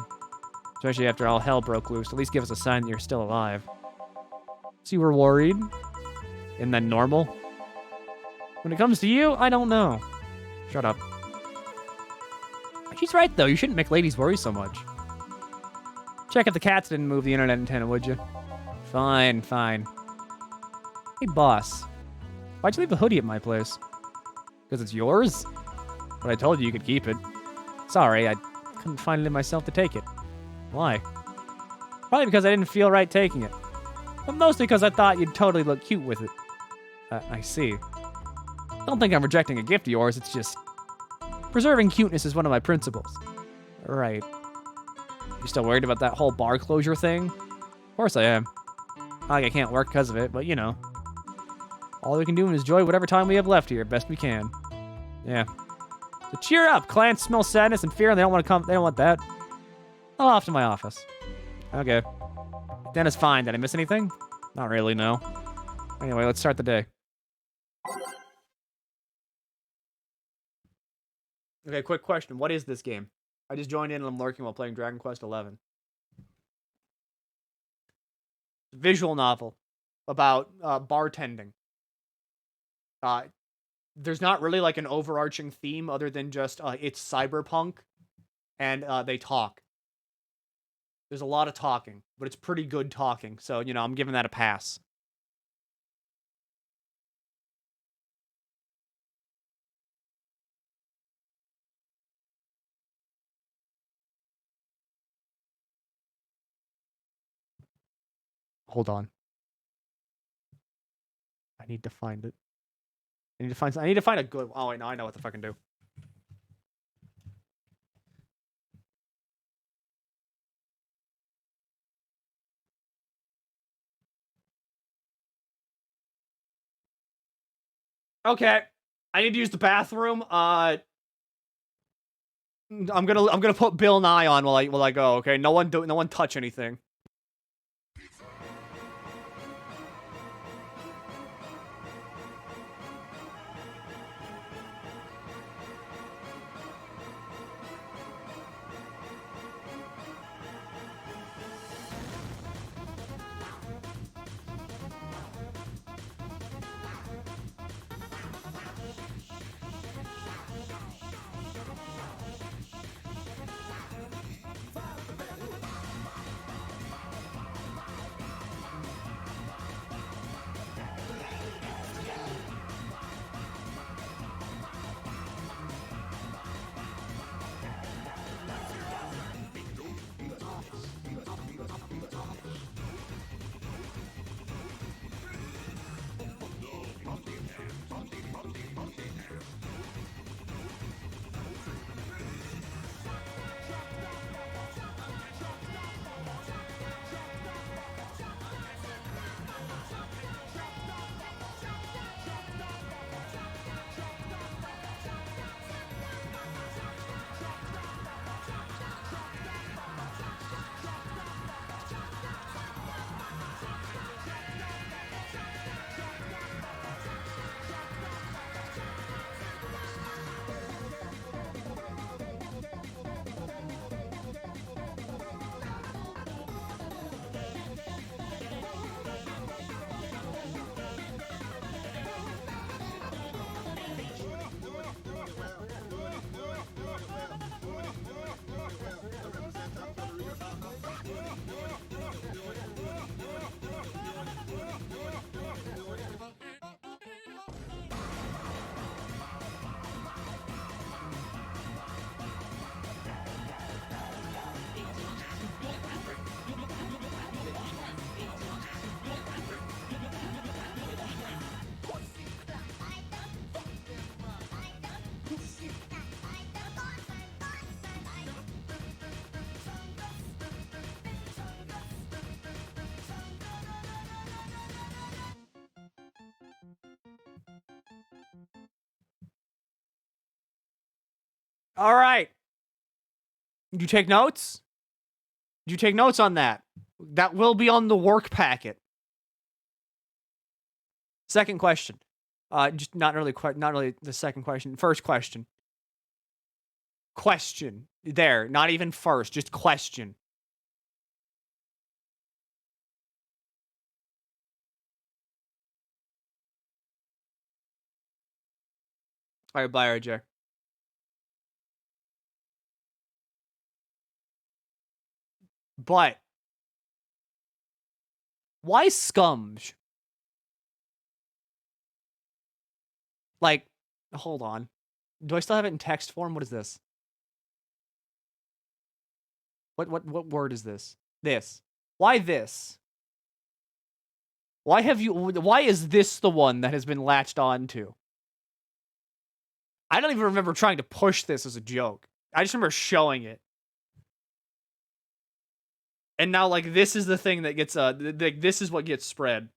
Especially after all hell broke loose. At least give us a sign that you're still alive. So you were worried? Isn't that normal? When it comes to you, I don't know. Shut up. She's right, though. You shouldn't make ladies worry so much. Check if the cats didn't move the internet antenna, would you? Fine, fine. Hey, boss. Why'd you leave the hoodie at my place? Because it's yours? But I told you you could keep it. Sorry, I couldn't find it in myself to take it. Why? Probably because I didn't feel right taking it. But mostly because I thought you'd totally look cute with it. I see. Don't think I'm rejecting a gift of yours, it's just... preserving cuteness is one of my principles. Right. You still worried about that whole bar closure thing? Of course I am. Not like I can't work because of it, but you know. All we can do is enjoy whatever time we have left here, best we can. Yeah. So cheer up, clients smell sadness and fear and they don't want to come, they don't want that. I'll off to my office. Okay. Dinner's fine, did I miss anything? Not really, no. Anyway, let's start the day. Okay, quick question. What is this game? I just joined in and I'm lurking while playing Dragon Quest XI. Visual novel about bartending. There's not really like an overarching theme other than just it's cyberpunk and they talk. There's a lot of talking, but it's pretty good talking. So, you know, I'm giving that a pass. Hold on. I need to find it. I need to find a good... Oh, wait, no, I know what to fucking do. Okay. I need to use the bathroom. I'm gonna put Bill Nye on while I go, okay? No one touch anything. All right. Did you take notes? Did you take notes on that? That will be on the work packet. Second question. Just not really the second question. First question. Question. There. Not even first. Just question. All right, bye, RJ. But why scums? Like, hold on. Do I still have it in text form? What is this? What word is this? This. Why this? Why is this the one that has been latched onto? I don't even remember trying to push this as a joke. I just remember showing it. And now, like, this is the thing that gets, this is what gets spread.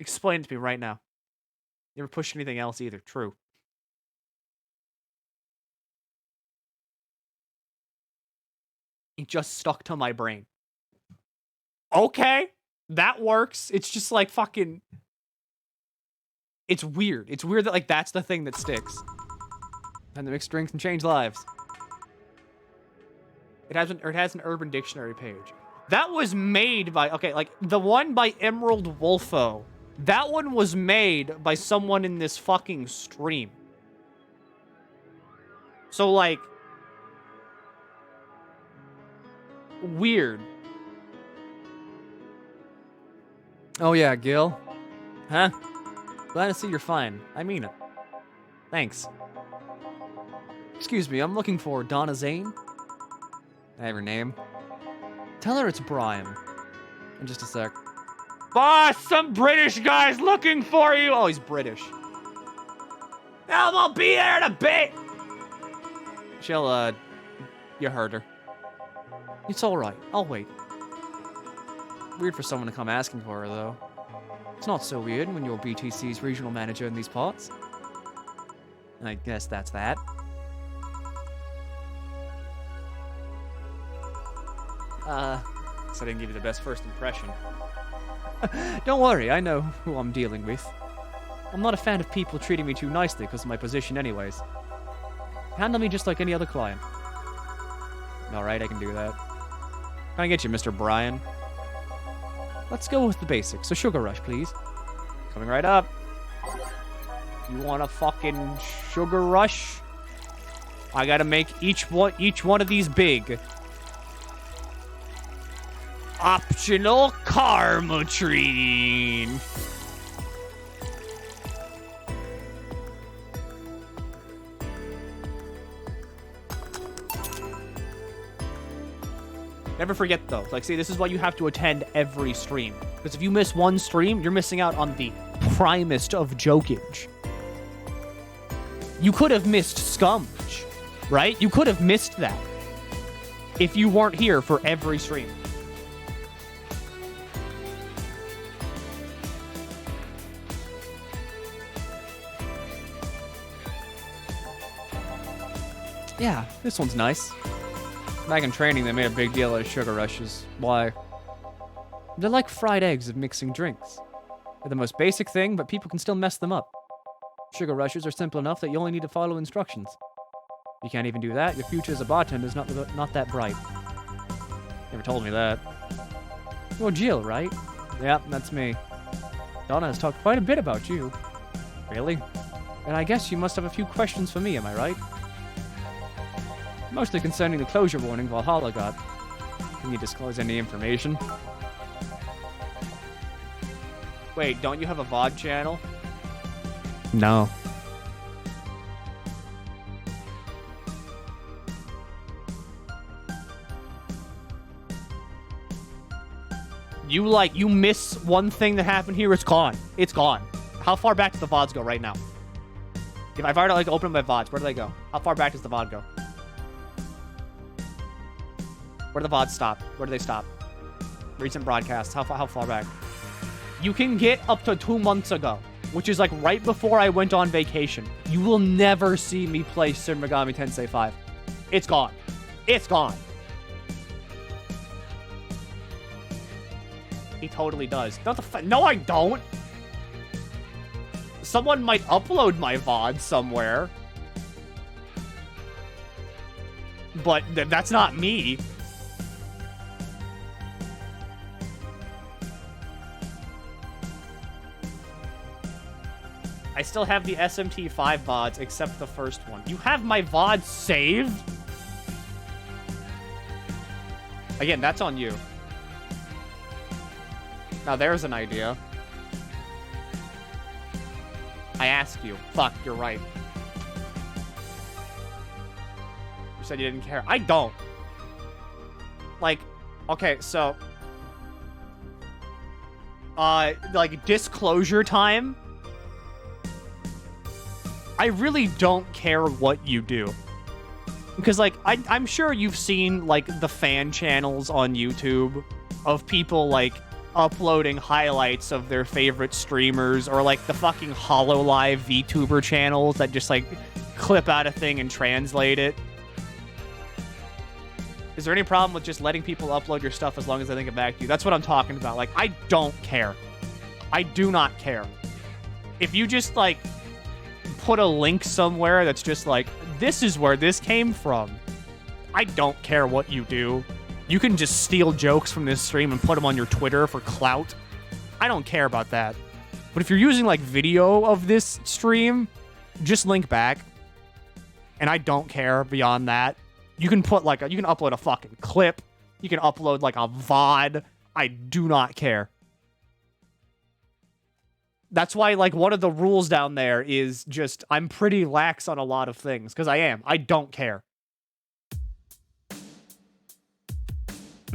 Explain it to me right now. Never pushed anything else either. True. It just stuck to my brain. Okay, that works. It's just like fucking... It's weird. It's weird that, like, that's the thing that sticks. And the mixed drinks can change lives. It has an Urban Dictionary page. That was made by... Okay, like, the one by Emerald Wolfo. That one was made by someone in this fucking stream. So, like... Weird. Oh yeah, Gil. Huh? Glad to see you're fine. I mean it. Thanks. Excuse me, I'm looking for Donna Zane. I have her name. Tell her it's Brian. In just a sec. Boss, some British guy's looking for you! Oh, he's British. I'll be there in a bit! She'll, you heard her. It's alright, I'll wait. Weird for someone to come asking for her, though. It's not so weird when you're BTC's regional manager in these parts. I guess that's that. So I didn't give you the best first impression. Don't worry, I know who I'm dealing with. I'm not a fan of people treating me too nicely because of my position anyways. Handle me just like any other client. Alright, I can do that. Can I get you, Mr. Brian? Let's go with the basics. A sugar rush, please. Coming right up. You want a fucking sugar rush? I gotta make each one of these big. Optional Karmatrine. Never forget, though. Like, see, this is why you have to attend every stream. Because if you miss one stream, you're missing out on the primest of jokage. You could have missed Scumge, right? You could have missed that if you weren't here for every stream. Yeah, this one's nice. Back in training, they made a big deal out of sugar rushes. Why? They're like fried eggs of mixing drinks. They're the most basic thing, but people can still mess them up. Sugar rushes are simple enough that you only need to follow instructions. If you can't even do that, your future as a bartender is not that bright. Never told me that. You're Jill, right? Yep, that's me. Donna has talked quite a bit about you. Really? And I guess you must have a few questions for me, am I right? Mostly concerning the closure warning Valhalla got. Can you disclose any information? Wait, don't you have a VOD channel? No. You miss one thing that happened here, it's gone. It's gone. How far back do the VODs go right now? If I've already, like, opened my VODs, where do they go? How far back does the VOD go? Where do the VODs stop? Where do they stop? Recent broadcasts. How far back? You can get up to 2 months ago, which is like right before I went on vacation. You will never see me play Shin Megami Tensei 5. It's gone. It's gone. He totally does. No, I don't. Someone might upload my VOD somewhere. But that's not me. I still have the SMT5 VODs, except the first one. You have my VOD saved? Again, that's on you. Now there's an idea. I asked you. Fuck, you're right. You said you didn't care. I don't. Like, okay, so... like, disclosure time. I really don't care what you do. Because, like, I'm sure you've seen, like, the fan channels on YouTube of people, like, uploading highlights of their favorite streamers, or, like, the fucking HoloLive VTuber channels that just, like, clip out a thing and translate it. Is there any problem with just letting people upload your stuff as long as they think it back to you? That's what I'm talking about. Like, I don't care. I do not care. If you just, like, put a link somewhere that's just like, this is where this came from, I don't care what you do. You can just steal jokes from this stream and put them on your Twitter for clout. I don't care about that. But if you're using, like, video of this stream, just link back. And I don't care beyond that. You can put, like, you can upload a fucking clip. You can upload, like, a VOD. I do not care. That's why, like, one of the rules down there is just, I'm pretty lax on a lot of things, because I am. I don't care.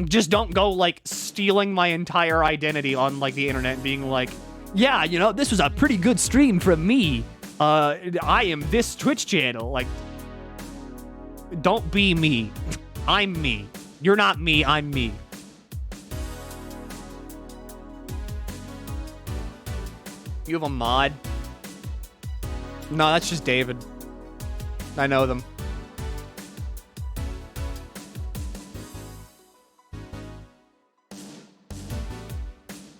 Just don't go, like, stealing my entire identity on, like, the internet and being like, yeah, you know, this was a pretty good stream from me. I am this Twitch channel. Like, don't be me. I'm me. You're not me, I'm me. You have a mod? No, that's just David. I know them.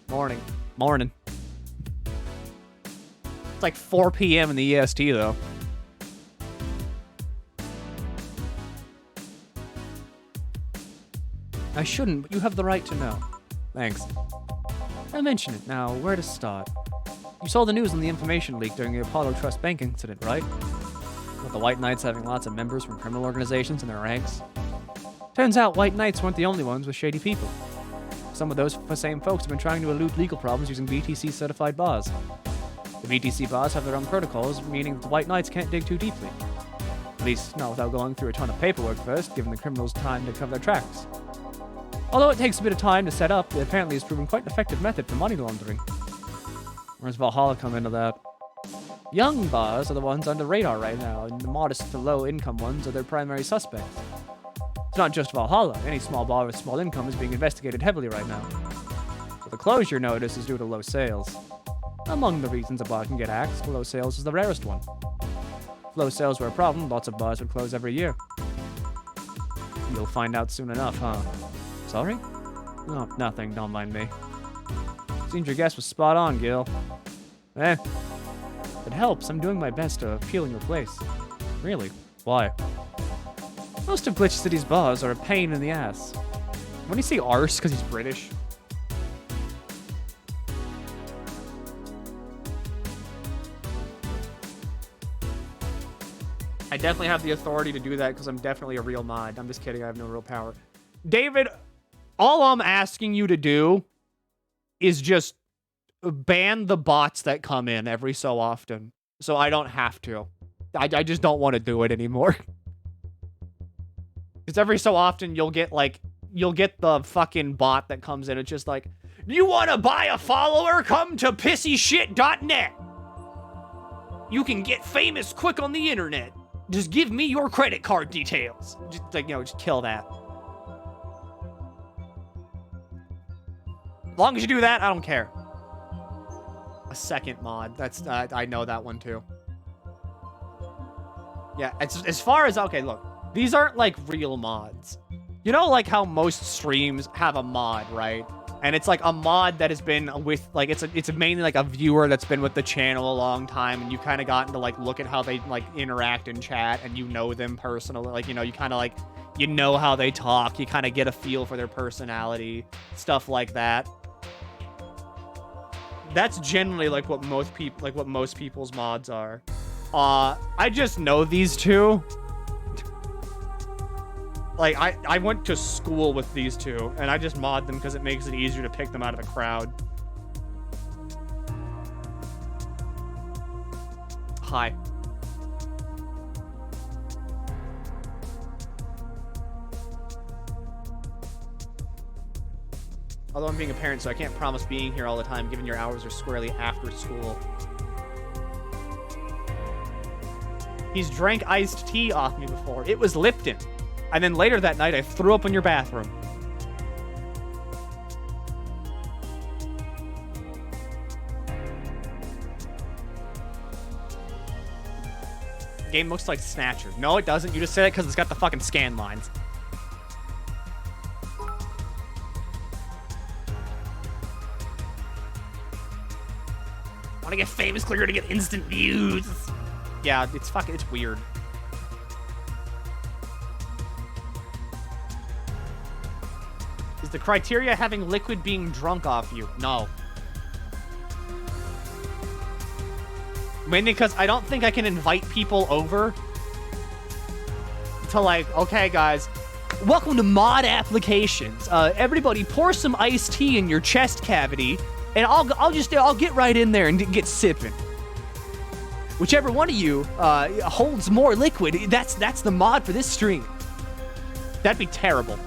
Morning. Morning. It's like 4 p.m. in the EST, though. I shouldn't, but you have the right to know. Thanks. I mention it now. Where to start? You saw the news on the information leak during the Apollo Trust Bank incident, right? With the White Knights having lots of members from criminal organizations in their ranks. Turns out White Knights weren't the only ones with shady people. Some of those same folks have been trying to elude legal problems using VTC-certified bars. The VTC bars have their own protocols, meaning that the White Knights can't dig too deeply. At least, not without going through a ton of paperwork first, giving the criminals time to cover their tracks. Although it takes a bit of time to set up, it apparently has proven quite an effective method for money laundering. Where does Valhalla come into that? Young bars are the ones under radar right now, and the modest to low income ones are their primary suspects. It's not just Valhalla. Any small bar with small income is being investigated heavily right now. So the closure notice is due to low sales. Among the reasons a bar can get axed, low sales is the rarest one. If low sales were a problem, lots of bars would close every year. You'll find out soon enough, huh? Sorry? Oh, nothing, don't mind me. Seems your guess was spot on, Gil. It helps. I'm doing my best to appeal in your place. Really? Why? Most of Glitch City's bars are a pain in the ass. When you say arse because he's British? I definitely have the authority to do that because I'm definitely a real mod. I'm just kidding. I have no real power. David, all I'm asking you to do is just ban the bots that come in every so often, so I don't have to. I just don't want to do it anymore. Because every so often you'll get the fucking bot that comes in. It's just like, you want to buy a follower? Come to pissyshit.net. You can get famous quick on the internet. Just give me your credit card details. Just like, just kill that. As long as you do that, I don't care. A second mod. That's I know that one too. Yeah, as far as okay, look, these aren't like real mods. You know, like how most streams have a mod, right? And it's like a mod that has been with like it's mainly like a viewer that's been with the channel a long time, and you kind of gotten to like look at how they like interact in chat, and you know them personally, like, you know, you kind of like, you know how they talk, you kind of get a feel for their personality, stuff like that. That's generally like what most people's mods are. I just know these two. Like, I went to school with these two, and I just mod them because it makes it easier to pick them out of the crowd. Hi. Although I'm being a parent, so I can't promise being here all the time, given your hours are squarely after school. He's drank iced tea off me before. It was Lipton. And then later that night, I threw up in your bathroom. Game looks like Snatcher. No, it doesn't. You just say that because it's got the fucking scan lines. Want to get famous, clear to get instant views. Yeah, it's weird. Is the criteria having liquid being drunk off you? No. Mainly because I don't think I can invite people over to like, okay guys, welcome to mod applications. Everybody pour some iced tea in your chest cavity, and I'll get right in there and get sipping. Whichever one of you holds more liquid, that's the mod for this stream. That'd be terrible.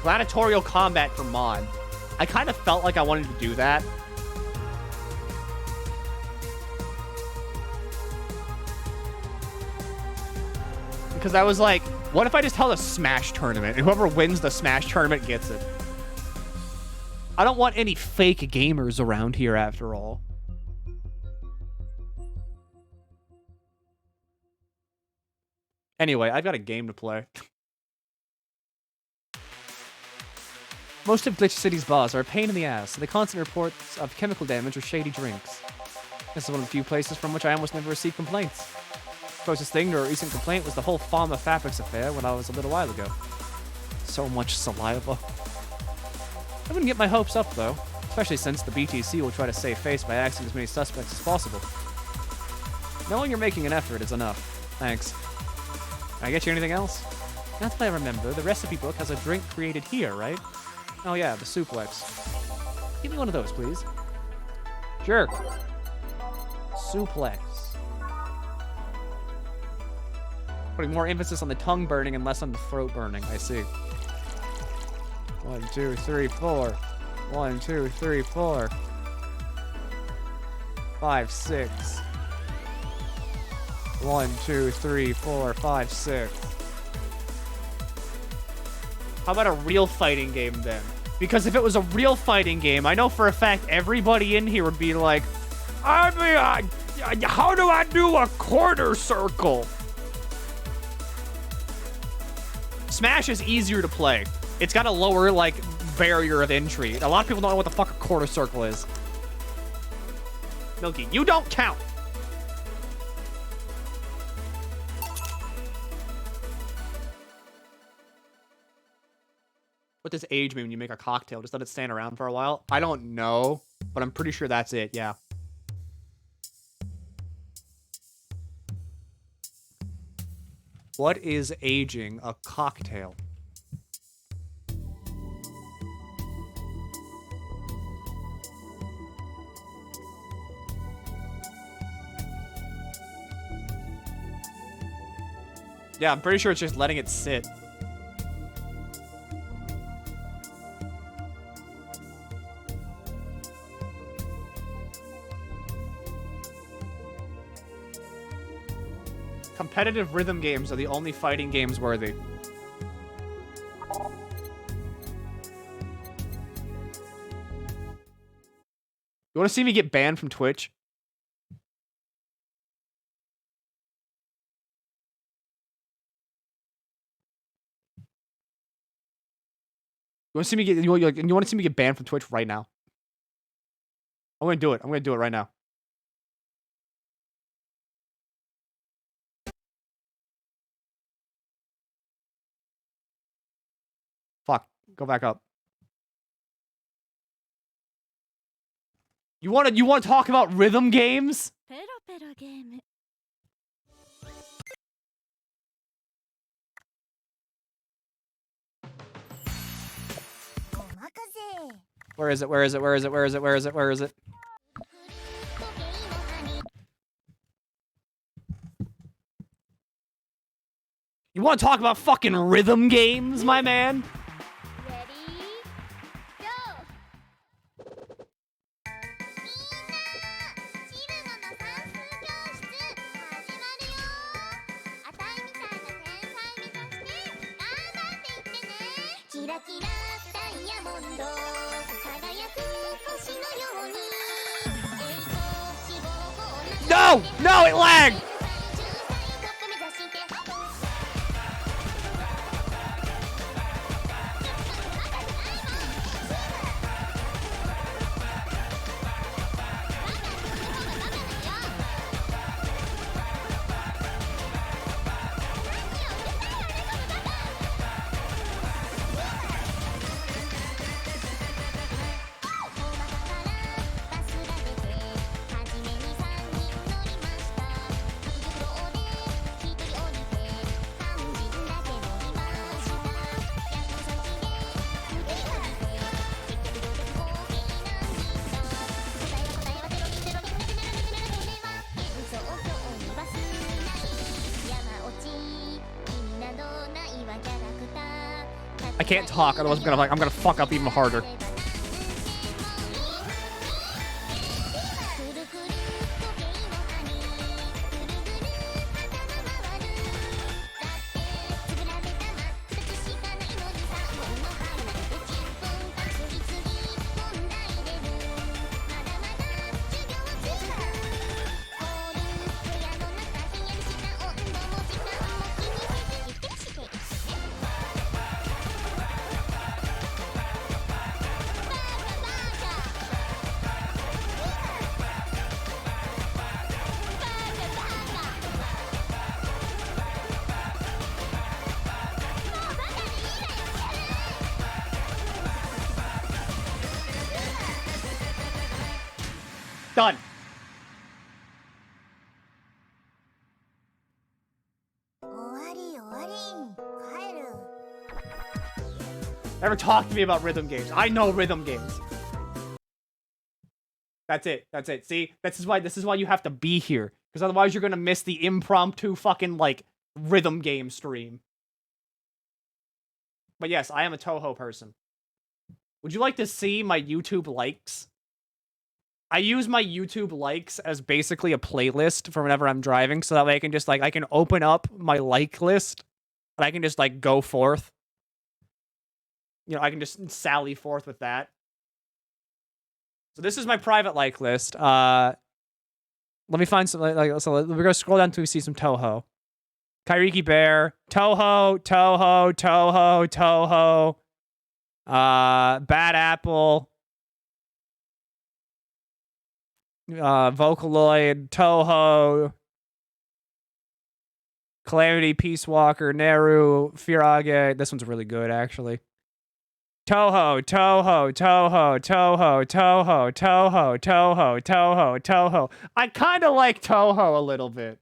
Gladiatorial combat for mod. I kind of felt like I wanted to do that. Because I was like, what if I just held a Smash tournament, and whoever wins the Smash tournament gets it? I don't want any fake gamers around here after all. Anyway, I've got a game to play. Most of Glitch City's bars are a pain in the ass, and the constant reports of chemical damage or shady drinks. This is one of the few places from which I almost never receive complaints. The closest thing to a recent complaint was the whole Pharma Fabrics affair when I was a little while ago. So much saliva. I wouldn't get my hopes up, though, especially since the BTC will try to save face by axing as many suspects as possible. Knowing you're making an effort is enough. Thanks. Can I get you anything else? Now that I remember, the recipe book has a drink created here, right? Oh yeah, the suplex. Give me one of those, please. Sure. Suplex. Putting more emphasis on the tongue burning and less on the throat burning. I see. 1, 2, 3, 4. 1, 2, 3, 4. 5, 6. 1, 2, 3, 4, 5, 6. How about a real fighting game then? Because if it was a real fighting game, I know for a fact everybody in here would be like, I mean, how do I do a quarter circle? Smash is easier to play. It's got a lower, like, barrier of entry. A lot of people don't know what the fuck a quarter circle is. Milky, you don't count. What does age mean when you make a cocktail? Just let it stand around for a while? I don't know, but I'm pretty sure that's it, yeah. What is aging a cocktail? Yeah, I'm pretty sure it's just letting it sit. Competitive rhythm games are the only fighting games worthy. You want to see me get banned from Twitch? You want to see me get you want to see me get banned from Twitch right now? I'm gonna do it. I'm gonna do it right now. Fuck. Go back up. You want to talk about rhythm games? ペロペロゲーム Where is it? Where is it? Where is it? Where is it? Where is it? Where is it? You want to talk about fucking rhythm games, my man? No! No, it lagged! I can't talk, otherwise I'm gonna fuck up even harder. Done. Never talk to me about rhythm games. I know rhythm games. That's it. That's it. See, this is why you have to be here, because otherwise you're gonna miss the impromptu fucking like rhythm game stream. But yes, I am a Toho person. Would you like to see my YouTube likes? I use my YouTube likes as basically a playlist for whenever I'm driving, so that way I can just like, I can open up my like list and I can just like go forth. You know, I can just sally forth with that. So this is my private like list. Let me find some, so we're gonna scroll down until we see some Toho. Kairiki Bear, Toho, Toho, Toho, Toho. Bad Apple. Vocaloid, Toho, Calamity, Peace Walker, Neru, Firage. This one's really good, actually. Toho, Toho, Toho, Toho, Toho, Toho, Toho, Toho, Toho. I kind of like Toho a little bit.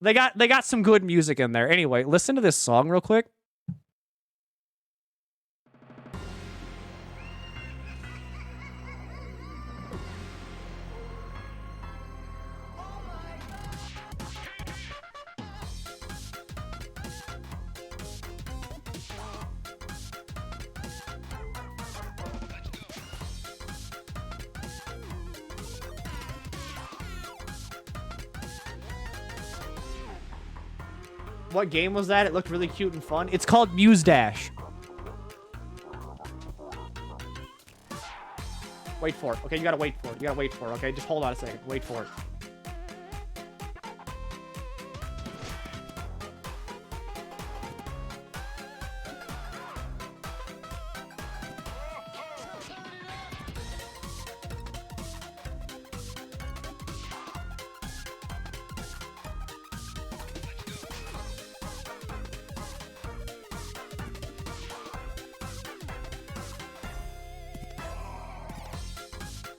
They got some good music in there. Anyway, listen to this song real quick. What game was that? It looked really cute and fun. It's called Muse Dash. Wait for it. Okay, you gotta wait for it. You gotta wait for it, okay? Just hold on a second. Wait for it.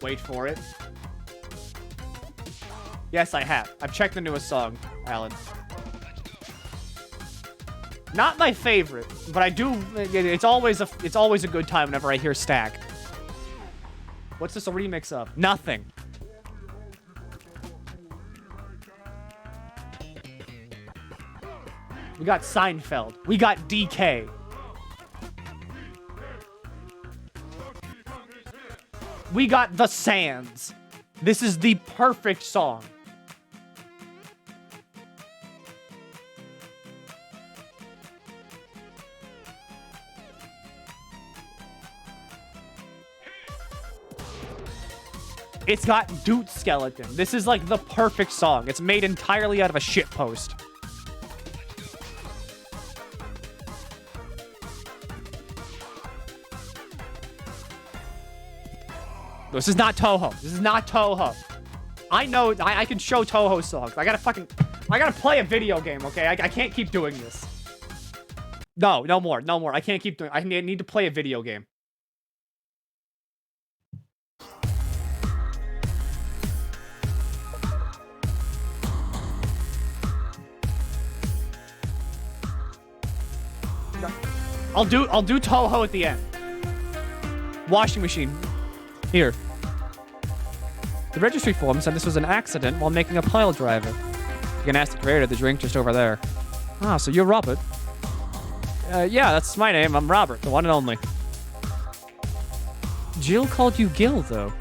Wait for it. Yes, I have. I've checked the newest song, Alan. Not my favorite, but I do. It's always a good time whenever I hear Stack. What's this a remix of? Nothing. We got Seinfeld. We got DK. We got The Sands. This is the perfect song. It's got Doot Skeleton. This is like the perfect song. It's made entirely out of a shitpost. This is not Toho. This is not Toho. I know, I can show Toho songs. I gotta play a video game, okay? I can't keep doing this. No more. I can't keep doing, I need to play a video game. I'll do Toho at the end. Washing machine. Here. The registry form said this was an accident while making a pile driver. You can ask the creator of the drink just over there. Ah, so you're Robert. Yeah, that's my name. I'm Robert, the one and only. Jill called you Gil, though.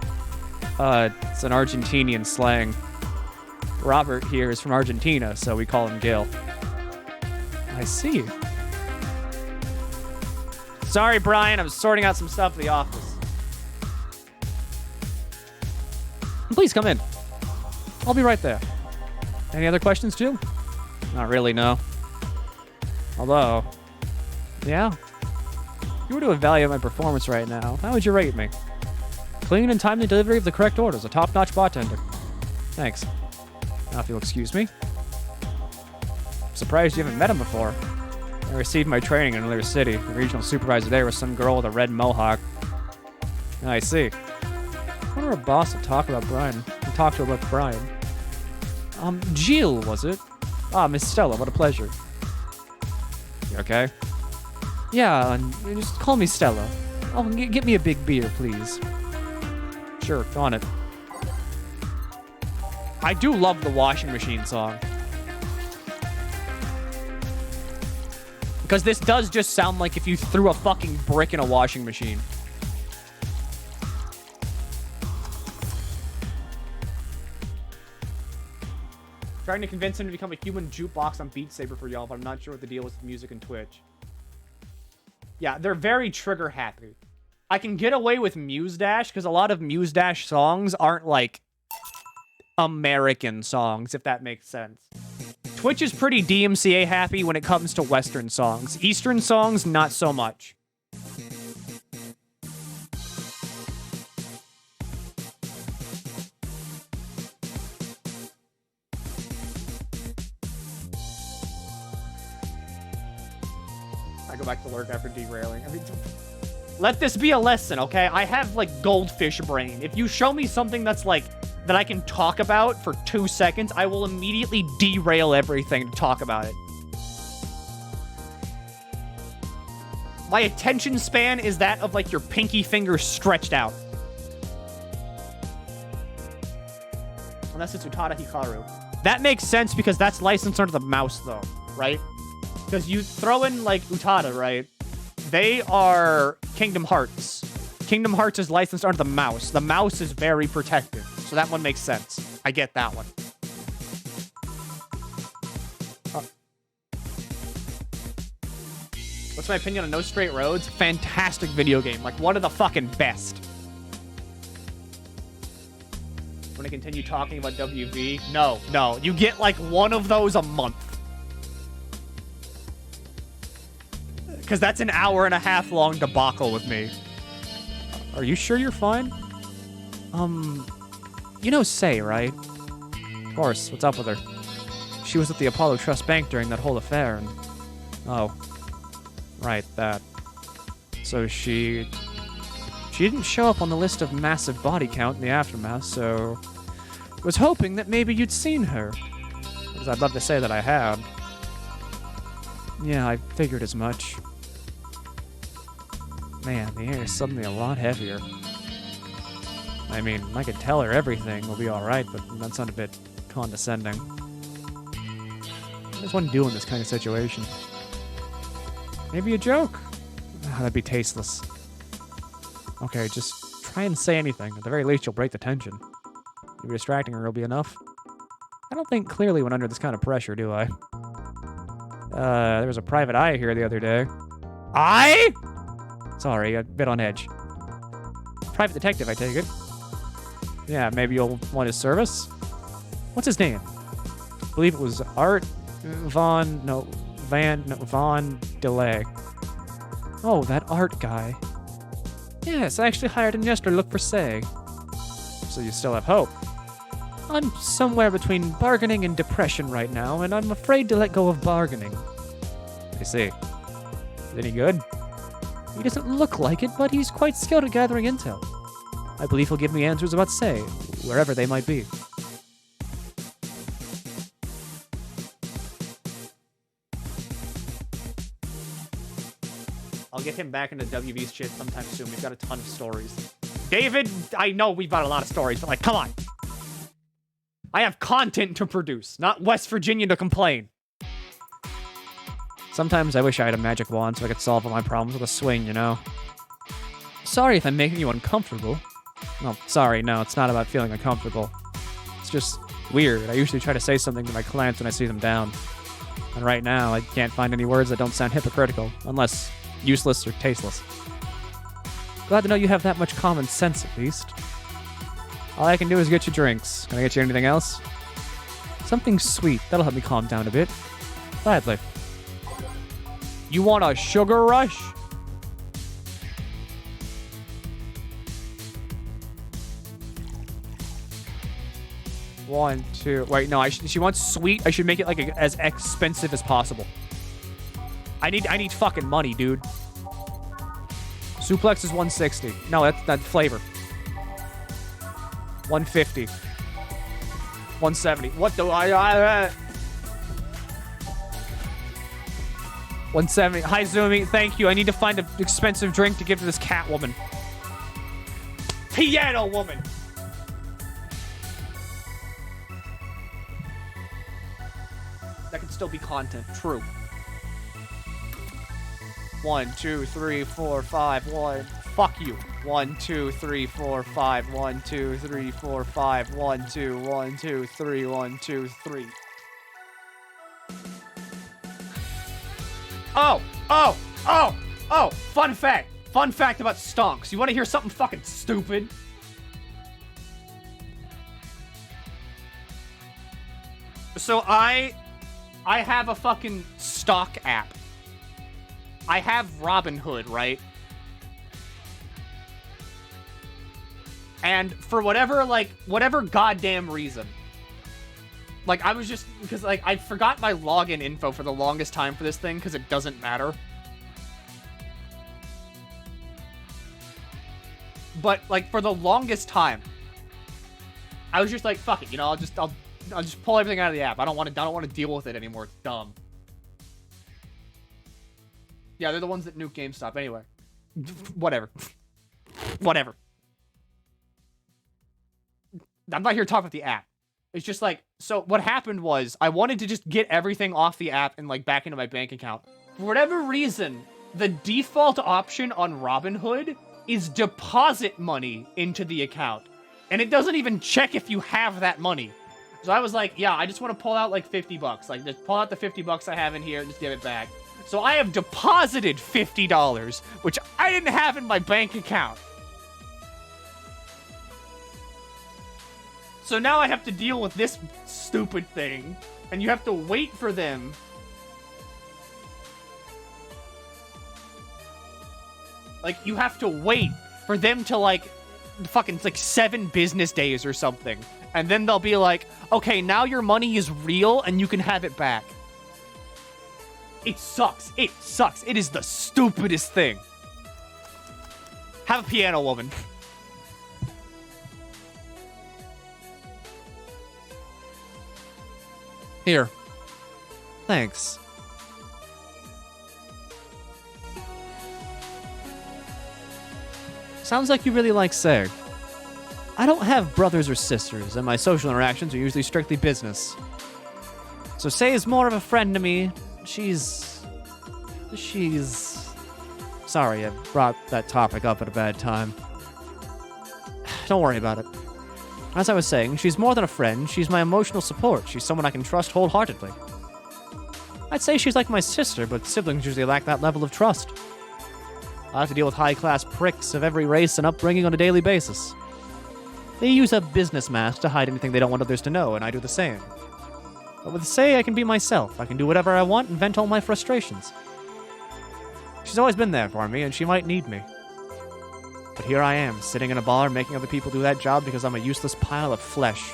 It's an Argentinian slang. Robert here is from Argentina, so we call him Gil. I see. Sorry, Brian. I was sorting out some stuff at the office. Please come in. I'll be right there. Any other questions, Jill? Not really, no. Although, yeah. If you were to evaluate my performance right now, how would you rate me? Clean and timely delivery of the correct orders. A top-notch bartender. Thanks. Now, if you'll excuse me. I'm surprised you haven't met him before. I received my training in another city. The regional supervisor there was some girl with a red mohawk. I see. I wonder if boss will talk about Brian. We'll talk to her about Brian. Jill, was it? Ah, Miss Stella, what a pleasure. You okay? Yeah, just call me Stella. Oh, get me a big beer, please. Sure, on it. I do love the washing machine song. Because this does just sound like if you threw a fucking brick in a washing machine. Trying to convince him to become a human jukebox on Beat Saber for y'all, but I'm not sure what the deal is with music and Twitch. Yeah, they're very trigger happy. I can get away with Muse Dash because a lot of Muse Dash songs aren't like American songs, if that makes sense. Twitch is pretty DMCA happy when it comes to Western songs. Eastern songs, not so much. I go back to lurk after derailing. I mean, let this be a lesson, okay? I have, like, goldfish brain. If you show me something that's, like, that I can talk about for 2 seconds, I will immediately derail everything to talk about it. My attention span is that of, like, your pinky finger stretched out. Unless it's Utada Hikaru. That makes sense because that's licensed under the mouse, though, right? Because you throw in, like, Utada, right? They are Kingdom Hearts. Kingdom Hearts is licensed under the mouse. The mouse is very protected. So that one makes sense. I get that one. What's my opinion on No Straight Roads? Fantastic video game. Like, one of the fucking best. Want to continue talking about WV? No, no. You get, like, one of those a month. Because that's an hour and a half long debacle with me. Are you sure you're fine? You know Say, right? Of course. What's up with her? She was at the Apollo Trust Bank during that whole affair, and... Oh. Right, that. So she didn't show up on the list of massive body count in the aftermath, so... Was hoping that maybe you'd seen her. Because I'd love to say that I had. Yeah, I figured as much. Man, the air is suddenly a lot heavier. I mean, I could tell her everything will be alright, but that sounded a bit condescending. What does one do in this kind of situation? Maybe a joke? Ah, that'd be tasteless. Okay, just try and say anything. At the very least, you'll break the tension. Maybe distracting her will be enough. I don't think clearly when under this kind of pressure, do I? There was a private eye here the other day. Eye? Sorry, a bit on edge. Private detective, I take it. Yeah, maybe you'll want his service? What's his name? I believe it was Art Von Delay. Oh, that Art guy. Yes, I actually hired him yesterday to look for Say. So you still have hope. I'm somewhere between bargaining and depression right now, and I'm afraid to let go of bargaining. I see. Is any good? He doesn't look like it, but he's quite skilled at gathering intel. I believe he'll give me answers about Say, wherever they might be. I'll get him back into WB's shit sometime soon. We've got a ton of stories. David, I know we've got a lot of stories, but like, come on. I have content to produce, not West Virginia to complain. Sometimes I wish I had a magic wand so I could solve all my problems with a swing, you know? Sorry if I'm making you uncomfortable. No, sorry, no, it's not about feeling uncomfortable. It's just weird. I usually try to say something to my clients when I see them down. And right now, I can't find any words that don't sound hypocritical, unless useless or tasteless. Glad to know you have that much common sense, at least. All I can do is get you drinks. Can I get you anything else? Something sweet. That'll help me calm down a bit. Gladly. You want a sugar rush? One, two. Wait, no. She wants sweet. I should make it like as expensive as possible. I need fucking money, dude. Suplex is 160. No, that's flavor. 150. 170. What the... 170. Hi, Zoomy. Thank you. I need to find an expensive drink to give to this cat woman. Piano woman. That could still be content. True. 1, 2, 3, 4, 5, 1. Fuck you. 1, 2, 3, 4, 5. 1, 2, 3, 4, 5. 1, 2, 1, 2, 3, 1, 2, 3. Oh! Fun fact. Fun fact about stonks. You want to hear something fucking stupid? So I have a fucking stock app. I have Robinhood, right? And for whatever goddamn reason, like, I was just, because, like, I forgot my login info for the longest time for this thing, because it doesn't matter. But, like, for the longest time, I was just like, fuck it, you know, I'll just pull everything out of the app. I don't want to deal with it anymore. It's dumb. Yeah, they're the ones that nuke GameStop. Anyway. Whatever. Whatever. I'm not here to talk about the app. It's just like, so what happened was, I wanted to just get everything off the app and, like, back into my bank account. For whatever reason, the default option on Robinhood is deposit money into the account. And it doesn't even check if you have that money. So I was like, yeah, I just want to pull out, like, $50. Like, just pull out the $50 I have in here and just give it back. So I have deposited $50, which I didn't have in my bank account. So now I have to deal with this stupid thing, and you have to wait for them. Like, you have to wait for them to, like, fucking, like, 7 business days or something. And then they'll be like, okay, now your money is real, and you can have it back. It sucks. It sucks. It is the stupidest thing. Have a piano, woman. Here. Thanks. Sounds like you really like Seg. I don't have brothers or sisters, and my social interactions are usually strictly business. So Say is more of a friend to me. She's... Sorry, I brought that topic up at a bad time. Don't worry about it. As I was saying, she's more than a friend. She's my emotional support. She's someone I can trust wholeheartedly. I'd say she's like my sister, but siblings usually lack that level of trust. I have to deal with high-class pricks of every race and upbringing on a daily basis. They use a business mask to hide anything they don't want others to know, and I do the same. But with Say, I can be myself. I can do whatever I want and vent all my frustrations. She's always been there for me, and she might need me. But here I am, sitting in a bar, making other people do that job because I'm a useless pile of flesh.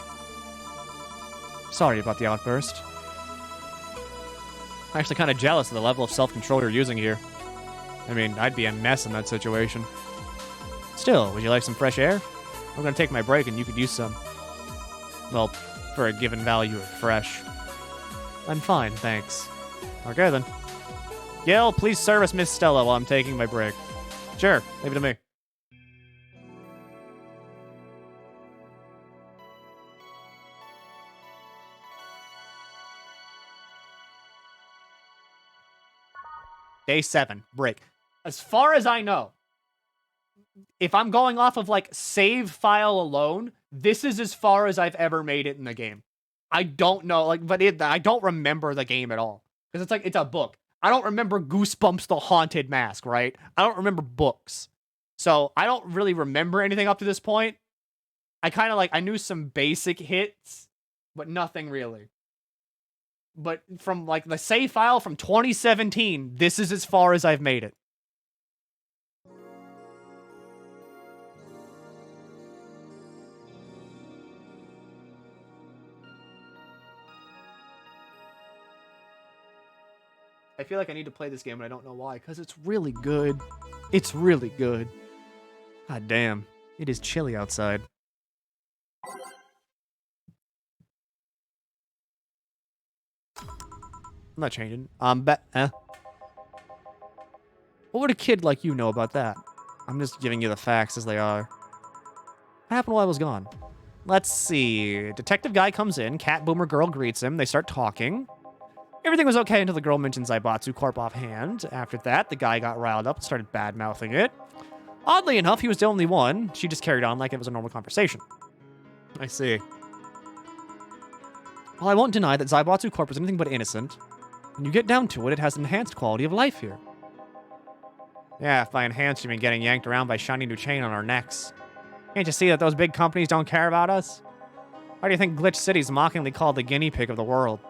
Sorry about the outburst. I'm actually kind of jealous of the level of self-control you're using here. I mean, I'd be a mess in that situation. Still, would you like some fresh air? I'm gonna take my break and you could use some. Well, for a given value of fresh. I'm fine, thanks. Okay then. Gil, please service Miss Stella while I'm taking my break. Sure, leave it to me. Day 7, break. As far as I know, if I'm going off of, like, save file alone, this is as far as I've ever made it in the game. I don't know, like, but I don't remember the game at all. Because it's like, it's a book. I don't remember Goosebumps the Haunted Mask, right? I don't remember books. So, I don't really remember anything up to this point. I kind of, like, I knew some basic hits, but nothing really. But from, like, the save file from 2017, this is as far as I've made it. I feel like I need to play this game, and I don't know why, because it's really good. It's really good. God damn. It is chilly outside. I'm not changing. What would a kid like you know about that? I'm just giving you the facts as they are. What happened while I was gone? Let's see. Detective guy comes in. Cat boomer girl greets him. They start talking. Everything was okay until the girl mentioned Zaibatsu Corp offhand. After that, the guy got riled up and started bad-mouthing it. Oddly enough, he was the only one. She just carried on like it was a normal conversation. I see. Well, I won't deny that Zaibatsu Corp is anything but innocent. When you get down to it, it has enhanced quality of life here. Yeah, if by enhanced you mean getting yanked around by shiny new chain on our necks. Can't you see that those big companies don't care about us? Why do you think Glitch City's mockingly called the guinea pig of the world?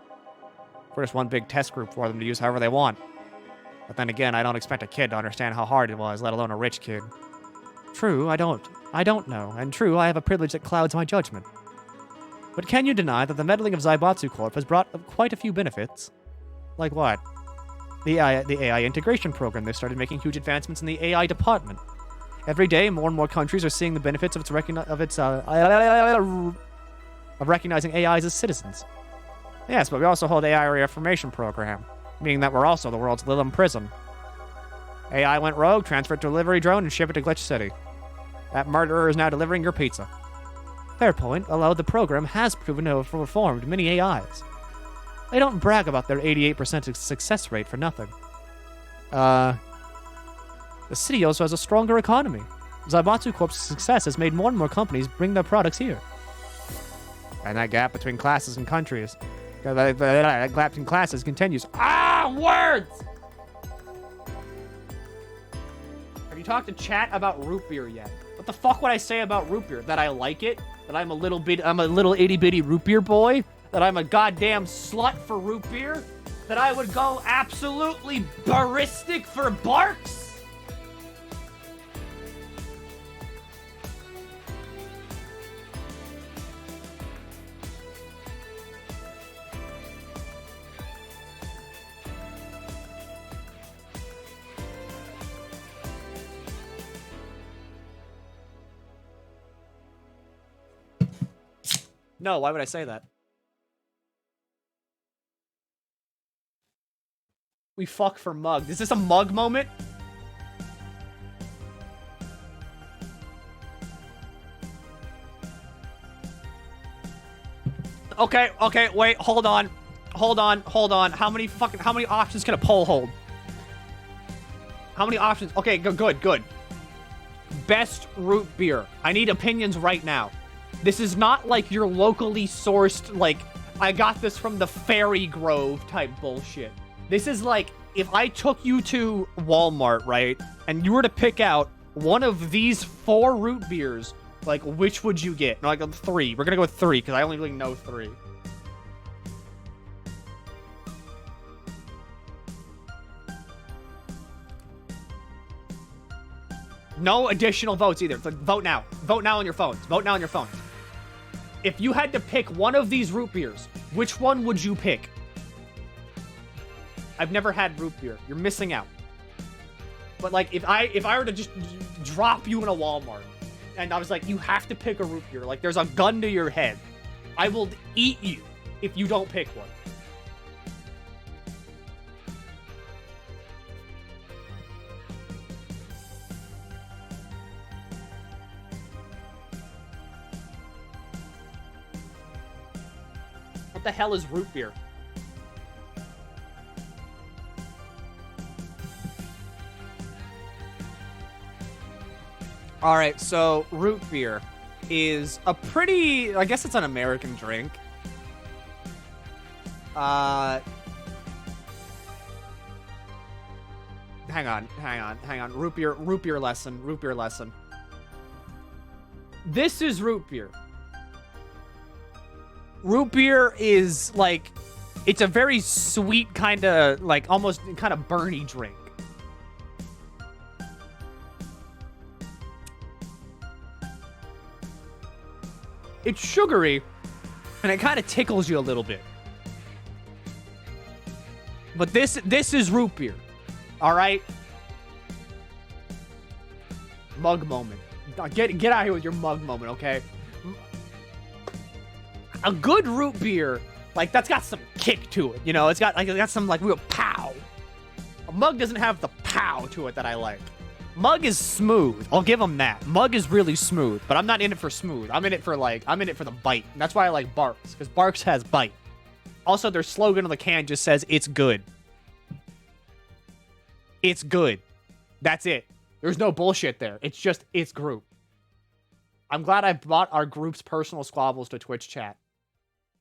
We're just one big test group for them to use however they want. But then again, I don't expect a kid to understand how hard it was, let alone a rich kid. True, I don't. I don't know, and true, I have a privilege that clouds my judgment. But can you deny that the meddling of Zaibatsu Corp has brought quite a few benefits? Like what? The AI integration program. They've started making huge advancements in the AI department. Every day, more and more countries are seeing the benefits of recognizing AIs as citizens. Yes, but we also hold AI reaffirmation program, meaning that we're also the world's Lilum Prism. AI went rogue, transferred to a delivery drone, and shipped it to Glitch City. That murderer is now delivering your pizza. Fair point, although the program has proven to have reformed many AIs. They don't brag about their 88% success rate for nothing. The city also has a stronger economy. Zaibatsu Corp's success has made more and more companies bring their products here. And that gap between classes and countries. That gap between classes continues. Ah, words! talked to chat about root beer yet. What the fuck would I say about root beer? That I like it? That I'm a little itty bitty root beer boy? That I'm a goddamn slut for root beer? That I would go absolutely baristic for Barks? No, why would I say that? We fuck for mug. Is this a mug moment? Okay, wait, hold on. How many options can a poll hold? How many options? Okay, good. Best root beer. I need opinions right now. This is not like your locally sourced, like, I got this from the Fairy Grove type bullshit. This is like, if I took you to Walmart, right, and you were to pick out one of these 4 root beers, like, which would you get? No, like, 3. We're gonna go with 3, because I only really know 3. No additional votes either. Like, vote now. Vote now on your phones. Vote now on your phones. If you had to pick one of these root beers, which one would you pick? I've never had root beer. You're missing out. But like, if I were to just drop you in a Walmart, and I was like, you have to pick a root beer, like there's a gun to your head, I will eat you if you don't pick one. What the hell is root beer? All right, so root beer is a pretty, I guess it's an American drink. Hang on. Root beer lesson. This is root beer. Root beer is like, it's a very sweet kind of, like, almost kind of burny drink. It's sugary, and it kind of tickles you a little bit. But this is root beer. All right? Mug moment. Get out of here with your mug moment, okay? A good root beer, like, that's got some kick to it, you know? It's got some, like, real pow. A mug doesn't have the pow to it that I like. Mug is smooth. I'll give them that. Mug is really smooth, but I'm not in it for smooth. I'm in it for the bite. And that's why I like Barks, because Barks has bite. Also, their slogan on the can just says, it's good. It's good. That's it. There's no bullshit there. It's just, it's group. I'm glad I brought our group's personal squabbles to Twitch chat.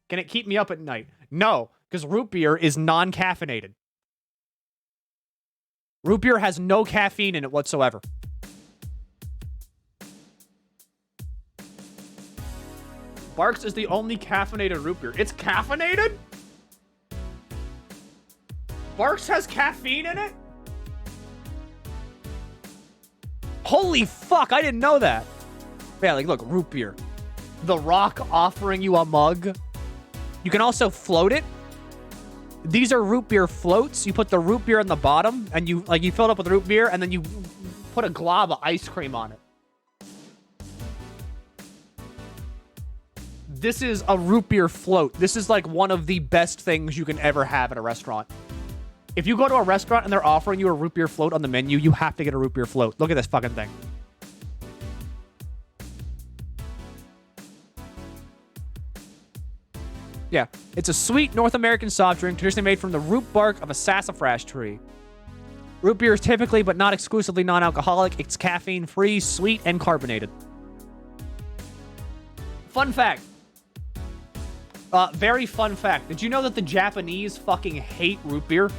Can it keep me up at night? No, because root beer is non-caffeinated. Root beer has no caffeine in it whatsoever. Barks is the only caffeinated root beer. It's caffeinated? Barks has caffeine in it? Holy fuck, I didn't know that. Yeah, like, look, root beer. The Rock offering you a mug. You can also float it. These are root beer floats. You put the root beer on the bottom, and you fill it up with root beer, and then you put a glob of ice cream on it. This is a root beer float. This is like one of the best things you can ever have at a restaurant. If you go to a restaurant and they're offering you a root beer float on the menu, you have to get a root beer float. Look at this fucking thing. Yeah, it's a sweet North American soft drink traditionally made from the root bark of a sassafras tree. Root beer is typically, but not exclusively, non-alcoholic. It's caffeine-free, sweet, and carbonated. Fun fact. Very fun fact. Did you know that the Japanese fucking hate root beer?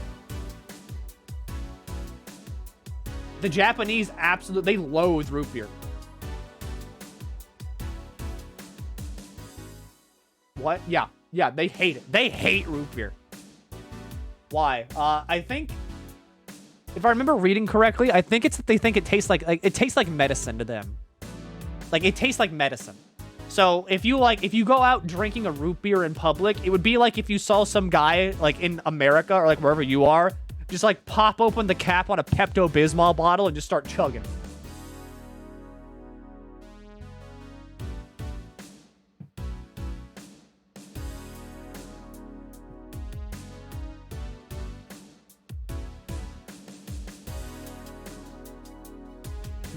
The Japanese absolutely, they loathe root beer. What? Yeah, they hate it. They hate root beer. Why? I think, if I remember reading correctly, I think it's that they think it tastes like it tastes like medicine to them. Like, it tastes like medicine. So if you go out drinking a root beer in public, it would be like if you saw some guy like in America or like wherever you are, just like pop open the cap on a Pepto-Bismol bottle and just start chugging.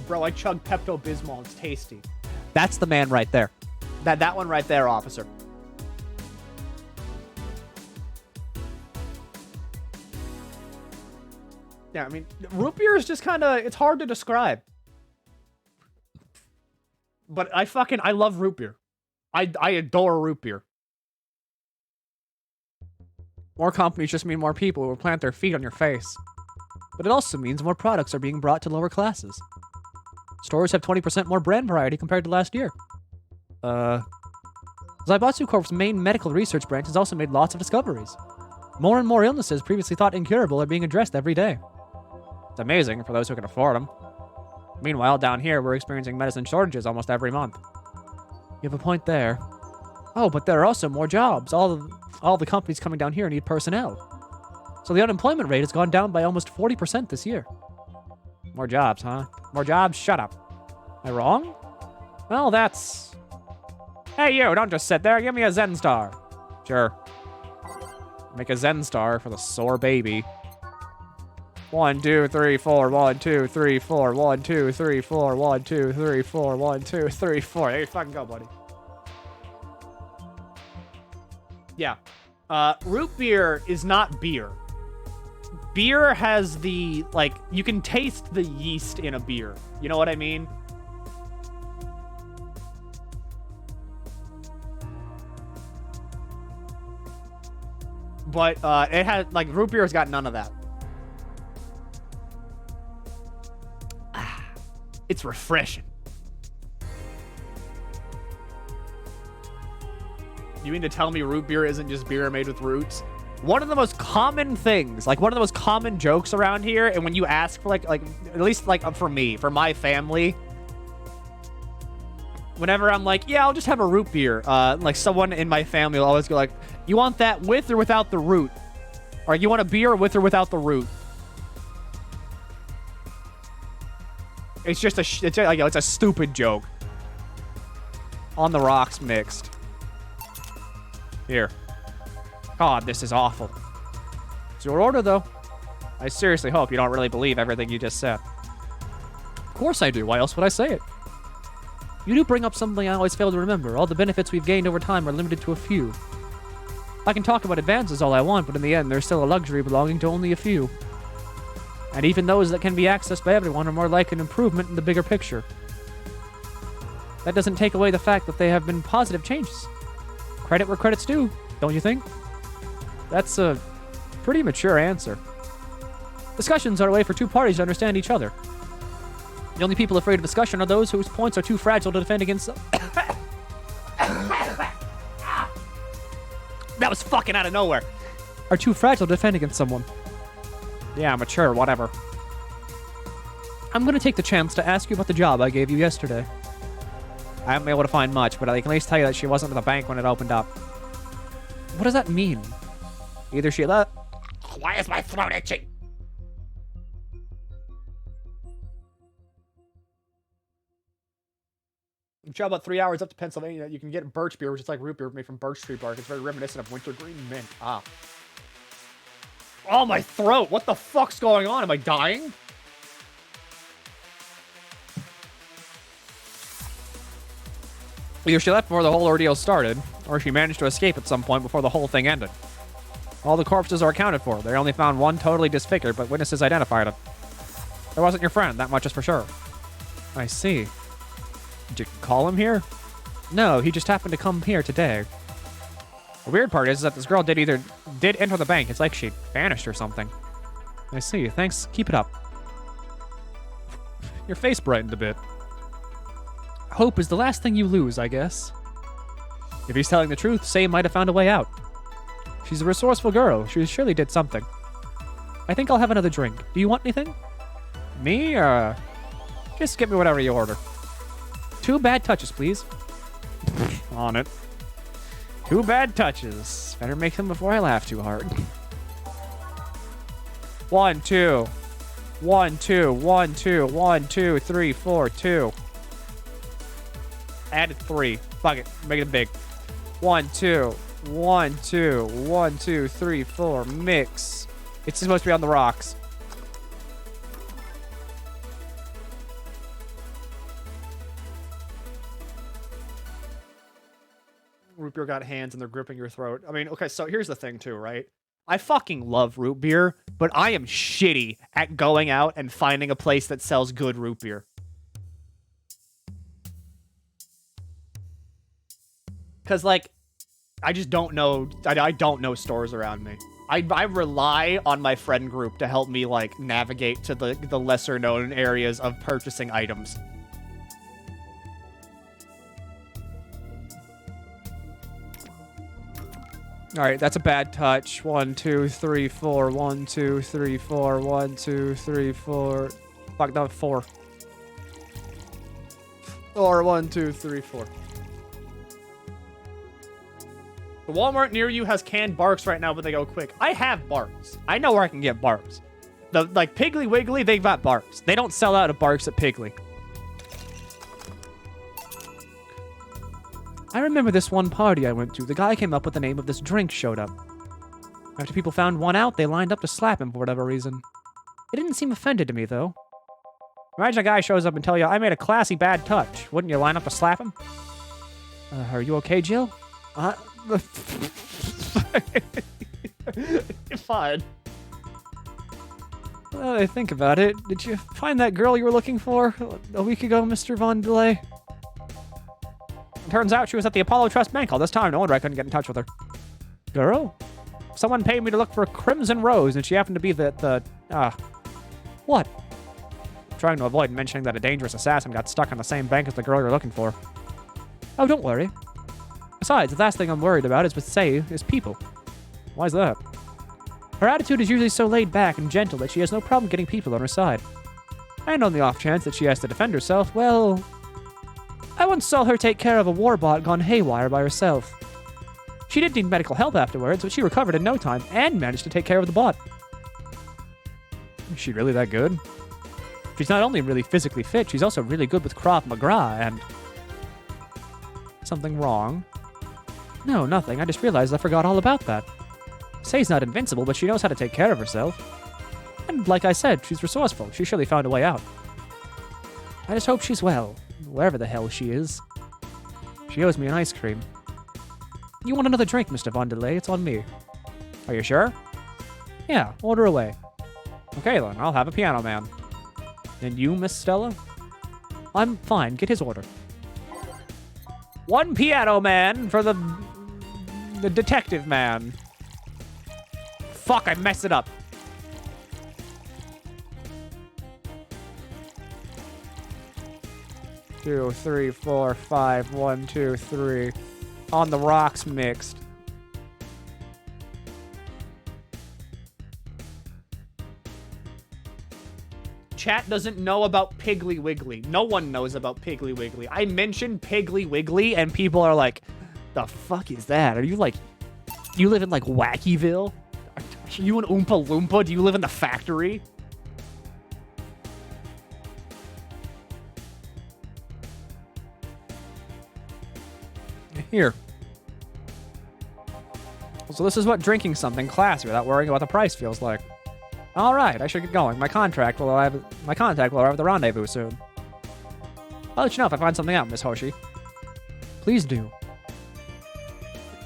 Bro, I chug Pepto-Bismol. It's tasty. That's the man right there. That one right there, officer. Yeah, I mean, root beer is just kind of, it's hard to describe. But I love root beer. I adore root beer. More companies just mean more people who will plant their feet on your face. But it also means more products are being brought to lower classes. Stores have 20% more brand variety compared to last year. Zaibatsu Corp's main medical research branch has also made lots of discoveries. More and more illnesses previously thought incurable are being addressed every day. It's amazing for those who can afford them. Meanwhile, down here, we're experiencing medicine shortages almost every month. You have a point there. Oh, but there are also more jobs. All the companies coming down here need personnel. So the unemployment rate has gone down by almost 40% this year. More jobs, huh? More jobs? Shut up. Am I wrong? Well, that's... Hey, you, don't just sit there. Give me a Zen Star. Sure. Make a Zen Star for the sore baby. 1, 2, 3, 4. 1, 2, 3, 4. 1, 2, 3, 4. 1, 2, 3, 4. 1, 2, 3, 4. There you fucking go, buddy. Yeah. Root beer is not beer. Beer has the, like, you can taste the yeast in a beer. You know what I mean? But, it had, like, root beer's got none of that. It's refreshing. You mean to tell me root beer isn't just beer made with roots? One of the most common things, like one of the most common jokes around here, and when you ask for like at least like for me, for my family, whenever I'm like, yeah, I'll just have a root beer, like someone in my family will always go like, you want that with or without the root? Or you want a beer with or without the root? It's just it's a stupid joke. On the rocks mixed. Here. God, this is awful. It's your order, though. I seriously hope you don't really believe everything you just said. Of course I do. Why else would I say it? You do bring up something I always fail to remember. All the benefits we've gained over time are limited to a few. I can talk about advances all I want, but in the end, there's still a luxury belonging to only a few. And even those that can be accessed by everyone are more like an improvement in the bigger picture. That doesn't take away the fact that they have been positive changes. Credit where credit's due, don't you think? That's a pretty mature answer. Discussions are a way for two parties to understand each other. The only people afraid of discussion are those whose points are too fragile to defend against... That was fucking out of nowhere. Are too fragile to defend against someone. Yeah, mature, whatever. I'm going to take the chance to ask you about the job I gave you yesterday. I haven't been able to find much, but I can at least tell you that she wasn't at the bank when it opened up. What does that mean? Either she left... Why is my throat itching? You travel about 3 hours up to Pennsylvania. You can get birch beer, which is like root beer made from birch tree bark. It's very reminiscent of wintergreen mint. Ah. Oh, my throat. What the fuck's going on? Am I dying? Either she left before the whole ordeal started, or she managed to escape at some point before the whole thing ended. All the corpses are accounted for. They only found one totally disfigured, but witnesses identified it. It wasn't your friend, that much is for sure. I see. Did you call him here? No, he just happened to come here today. The weird part is that this girl did enter the bank. It's like she vanished or something. I see. Thanks. Keep it up. Your face brightened a bit. Hope is the last thing you lose, I guess. If he's telling the truth, Say might have found a way out. She's a resourceful girl. She surely did something. I think I'll have another drink. Do you want anything? Me? Just get me whatever you order. 2 bad touches, please. On it. 2 bad touches. Better make them before I laugh too hard. 1, 2. 1, 2, 1, 2, 1, 2, 3, 4, 2. Added 3. Fuck it. Make it big. 1, 2. 1, 2. 1, 2, 3, 4. Mix. It's supposed to be on the rocks. Root beer got hands and they're gripping your throat. I mean, okay, so here's the thing too, right? I fucking love root beer, but I am shitty at going out and finding a place that sells good root beer. Because, like, I just don't know. I don't know stores around me. I rely on my friend group to help me, like, navigate to the lesser known areas of purchasing items. All right, that's a bad touch. 1, 2, 3, 4. 1, 2, 3, 4. 1, 2, 3, 4. Fuck, that was 4. Or 1, 2, 3, 4. The Walmart near you has canned barks right now, but they go quick. I have barks. I know where I can get barks. Like Piggly Wiggly, they've got barks. They don't sell out of barks at Piggly. I remember this one party I went to. The guy came up with the name of this drink showed up. After people found one out, they lined up to slap him for whatever reason. It didn't seem offended to me, though. Imagine a guy shows up and tell you, I made a classy bad touch. Wouldn't you line up to slap him? Are you okay, Jill? Fine. Well, I think about it. Did you find that girl you were looking for a week ago, Mr. Von Delay? Turns out she was at the Apollo Trust Bank all this time. No wonder I couldn't get in touch with her. Girl? Someone paid me to look for a Crimson Rose, and she happened to be What? I'm trying to avoid mentioning that a dangerous assassin got stuck on the same bank as the girl you're looking for. Oh, don't worry. Besides, the last thing I'm worried about is people. Why's that? Her attitude is usually so laid back and gentle that she has no problem getting people on her side. And on the off chance that she has to defend herself, well... I once saw her take care of a warbot gone haywire by herself. She did need medical help afterwards, but she recovered in no time and managed to take care of the bot. Is she really that good? She's not only really physically fit, she's also really good with Krav Maga and... Something wrong? No, nothing. I just realized I forgot all about that. Say's not invincible, but she knows how to take care of herself. And like I said, she's resourceful. She surely found a way out. I just hope she's well, wherever the hell she is. She owes me an ice cream. You want another drink, Mr. Von Delay? It's on me. Are you sure? Yeah, order away. Okay then, I'll have a Piano Man. And you, Miss Stella? I'm fine. Get his order. 1 Piano Man for the Detective Man. Fuck, I messed it up. Two, 3, 4, 5. 1, 2, 3. On the rocks mixed. Chat doesn't know about Piggly Wiggly. No one knows about Piggly Wiggly. I mentioned Piggly Wiggly and people are like, the fuck is that? Are you like, you live in like Wackyville? Are you an Oompa Loompa? Do you live in the factory? Here. So this is what drinking something classy without worrying about the price feels like. All right, I should get going. My contact will arrive at the rendezvous soon. I'll let you know if I find something out, Miss Hoshi. Please do.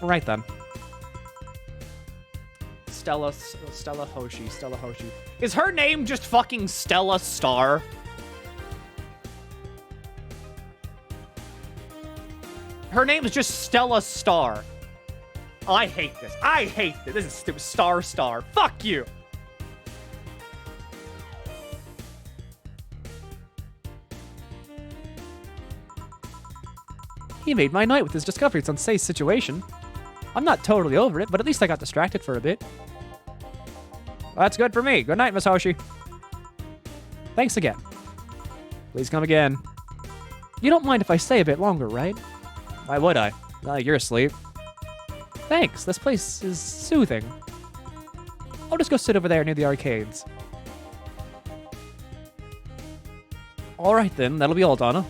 Right then. Stella Hoshi. Is her name just fucking Stella Star? Her name is just Stella Star. I hate this. This is stupid. Star. Fuck you. He made my night with his discoveries on Sei's situation. I'm not totally over it, but at least I got distracted for a bit. That's good for me. Good night, Miss Hoshi. Thanks again. Please come again. You don't mind if I stay a bit longer, right? Why would I? You're asleep. Thanks. This place is soothing. I'll just go sit over there near the arcades. Alright then, that'll be all, Donna.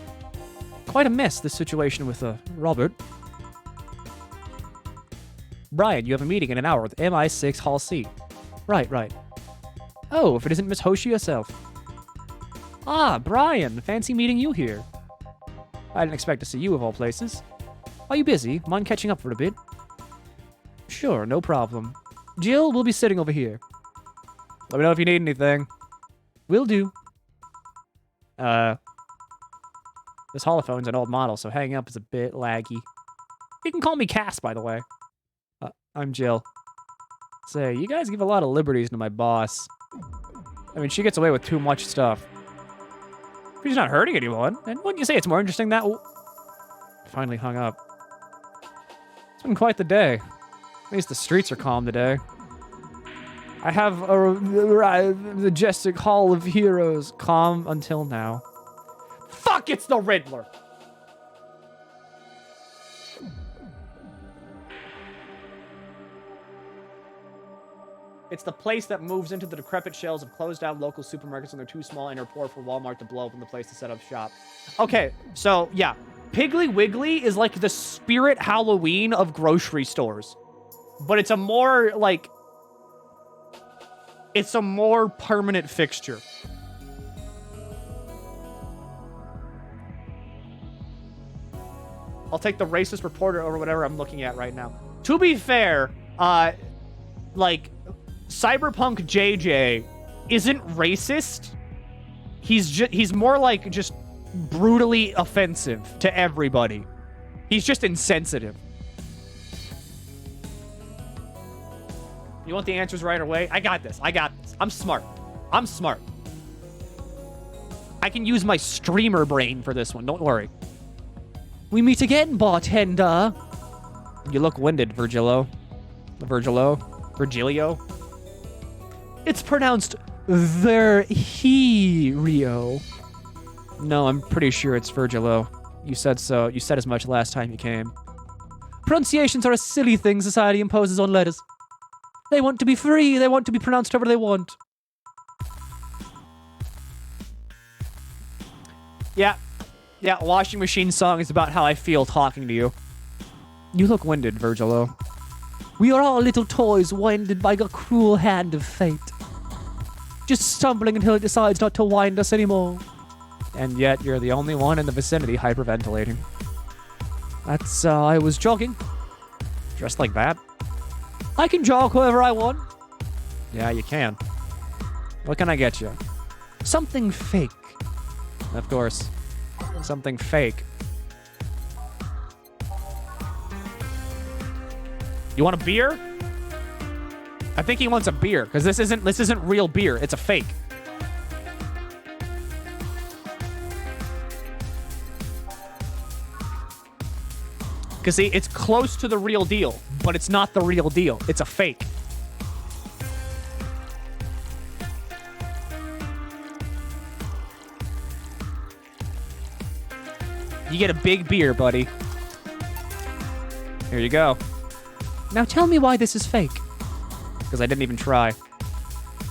Quite a mess, this situation with, Robert. Brian, you have a meeting in an hour with MI6 Hall C. Right. Oh, if it isn't Miss Hoshi herself. Ah, Brian, fancy meeting you here. I didn't expect to see you of all places. Are you busy? Mind catching up for a bit? Sure, no problem. Jill, we'll be sitting over here. Let me know if you need anything. Will do. This holophone's an old model, so hanging up is a bit laggy. You can call me Cass, by the way. I'm Jill. Say, you guys give a lot of liberties to my boss. I mean, she gets away with too much stuff. She's not hurting anyone, and wouldn't you say it's more interesting that... Finally hung up. It's been quite the day. At least the streets are calm today. I have a majestic hall of heroes, calm until now. Fuck, it's the Riddler! It's the place that moves into the decrepit shells of closed-down local supermarkets when they're too small and are poor for Walmart to blow up in the place to set up shop. Okay, so, yeah. Piggly Wiggly is like the spirit Halloween of grocery stores. But it's a more, like... It's a more permanent fixture. I'll take the racist reporter over whatever I'm looking at right now. To be fair, like... Cyberpunk JJ isn't racist. He's more like just brutally offensive to everybody. He's just insensitive. You want the answers right away? I got this. I'm smart. I can use my streamer brain for this one. Don't worry. We meet again, bartender. You look winded, Virgilio. It's pronounced Verhirio. No, I'm pretty sure it's Virgilo. You said so. You said as much last time you came. Pronunciations are a silly thing society imposes on letters. They want to be free. They want to be pronounced however they want. Yeah, washing machine song is about how I feel talking to you. You look winded, Virgilo. We are all little toys winded by a cruel hand of fate. Just stumbling until it decides not to wind us anymore. And yet, you're the only one in the vicinity hyperventilating. That's, I was jogging. Dressed like that? I can jog wherever I want. Yeah, you can. What can I get you? Something fake. Of course. Something fake. You want a beer? I think he wants a beer, because this isn't real beer. It's a fake. Because see, it's close to the real deal, but it's not the real deal. It's a fake. You get a big beer, buddy. Here you go. Now tell me why this is fake. Because I didn't even try.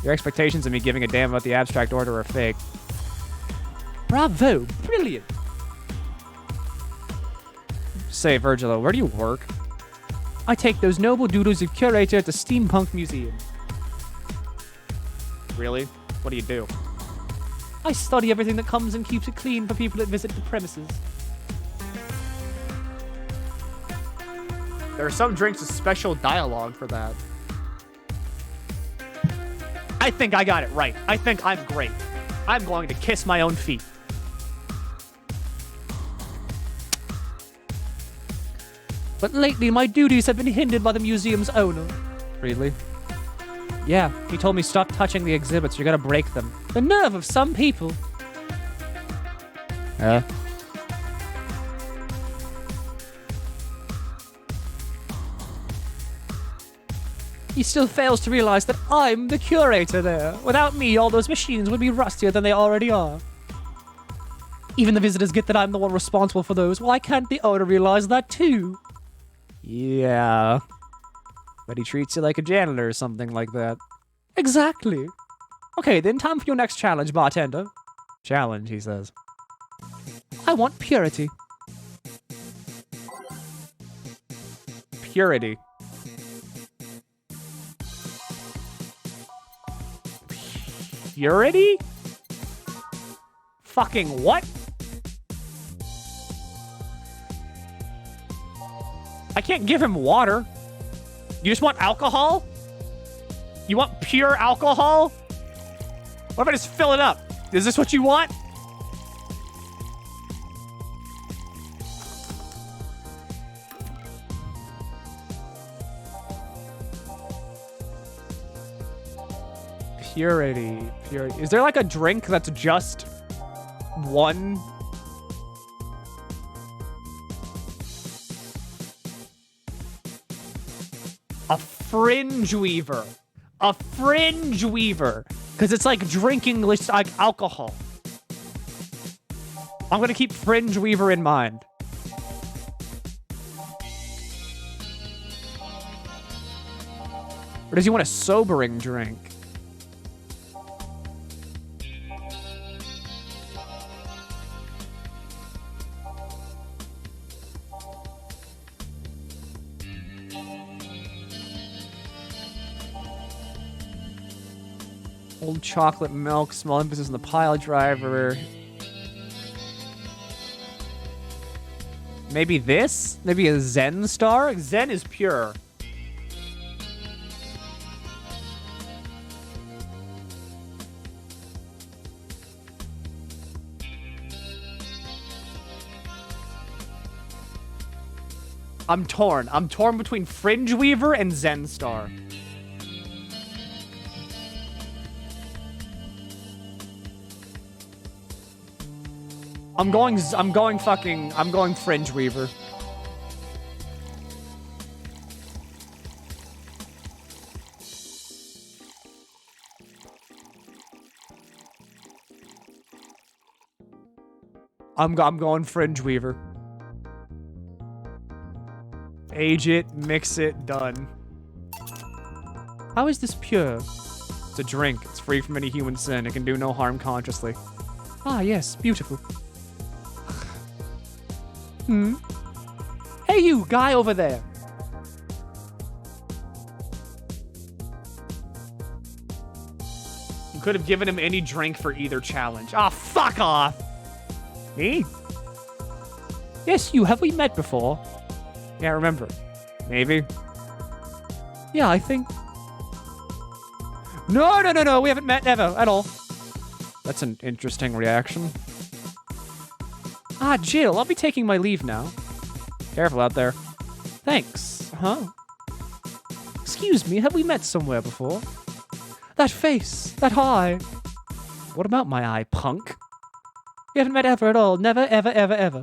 Your expectations of me giving a damn about the abstract order are fake. Bravo! Brilliant! Say, Virgilo, where do you work? I take those noble doodles of curator at the Steampunk Museum. Really? What do you do? I study everything that comes and keeps it clean for people that visit the premises. There are some drinks with special dialogue for that. I think I got it right. I think I'm great. I'm going to kiss my own feet. But lately, my duties have been hindered by the museum's owner. Really? Yeah, he told me stop touching the exhibits. You're gonna break them. The nerve of some people. He still fails to realize that I'm the curator there. Without me, all those machines would be rustier than they already are. Even the visitors get that I'm the one responsible for those. Why can't the owner realize that too? Yeah. But he treats you like a janitor or something like that. Exactly. Okay, then time for your next challenge, bartender. Challenge, he says. I want purity. Purity. Purity? Fucking what? I can't give him water. You just want alcohol? You want pure alcohol? What if I just fill it up? Is this what you want? Purity. Purity. Is there like a drink that's just one? A fringe weaver. A fringe weaver. Because it's like drinking like alcohol. I'm going to keep fringe weaver in mind. Or does he want a sobering drink? Old chocolate milk, small emphasis on the pile driver. Maybe this? Maybe a Zen star? Zen is pure. I'm torn. I'm torn between Fringe Weaver and Zen Star. I'm going Fringe Weaver. I'm going Fringe Weaver. Age it, mix it, done. How is this pure? It's a drink. It's free from any human sin. It can do no harm consciously. Ah, yes, beautiful. Hey, you guy over there. You could have given him any drink for either challenge. Ah, fuck off. Me? Yes, you. Have we met before? Can't remember. Maybe. Yeah, I think. No. We haven't met ever at all. That's an interesting reaction. Ah, Jill, I'll be taking my leave now. Careful out there. Thanks. Huh? Excuse me, have we met somewhere before? That face, that eye. What about my eye, punk? We haven't met ever at all. Never, ever, ever, ever.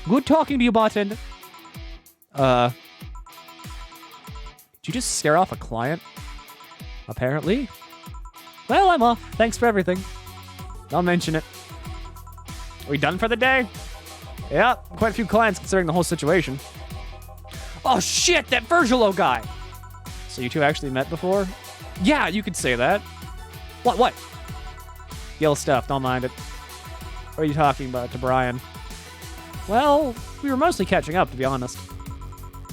Good talking to you, bartender. Did you just scare off a client? Apparently. Well, I'm off. Thanks for everything. I'll mention it. Are we done for the day? Yeah, quite a few clients considering the whole situation. Oh shit, that Virgilo guy! So you two actually met before? Yeah, you could say that. What? Yell stuff, don't mind it. What are you talking about to Brian? Well, we were mostly catching up, to be honest.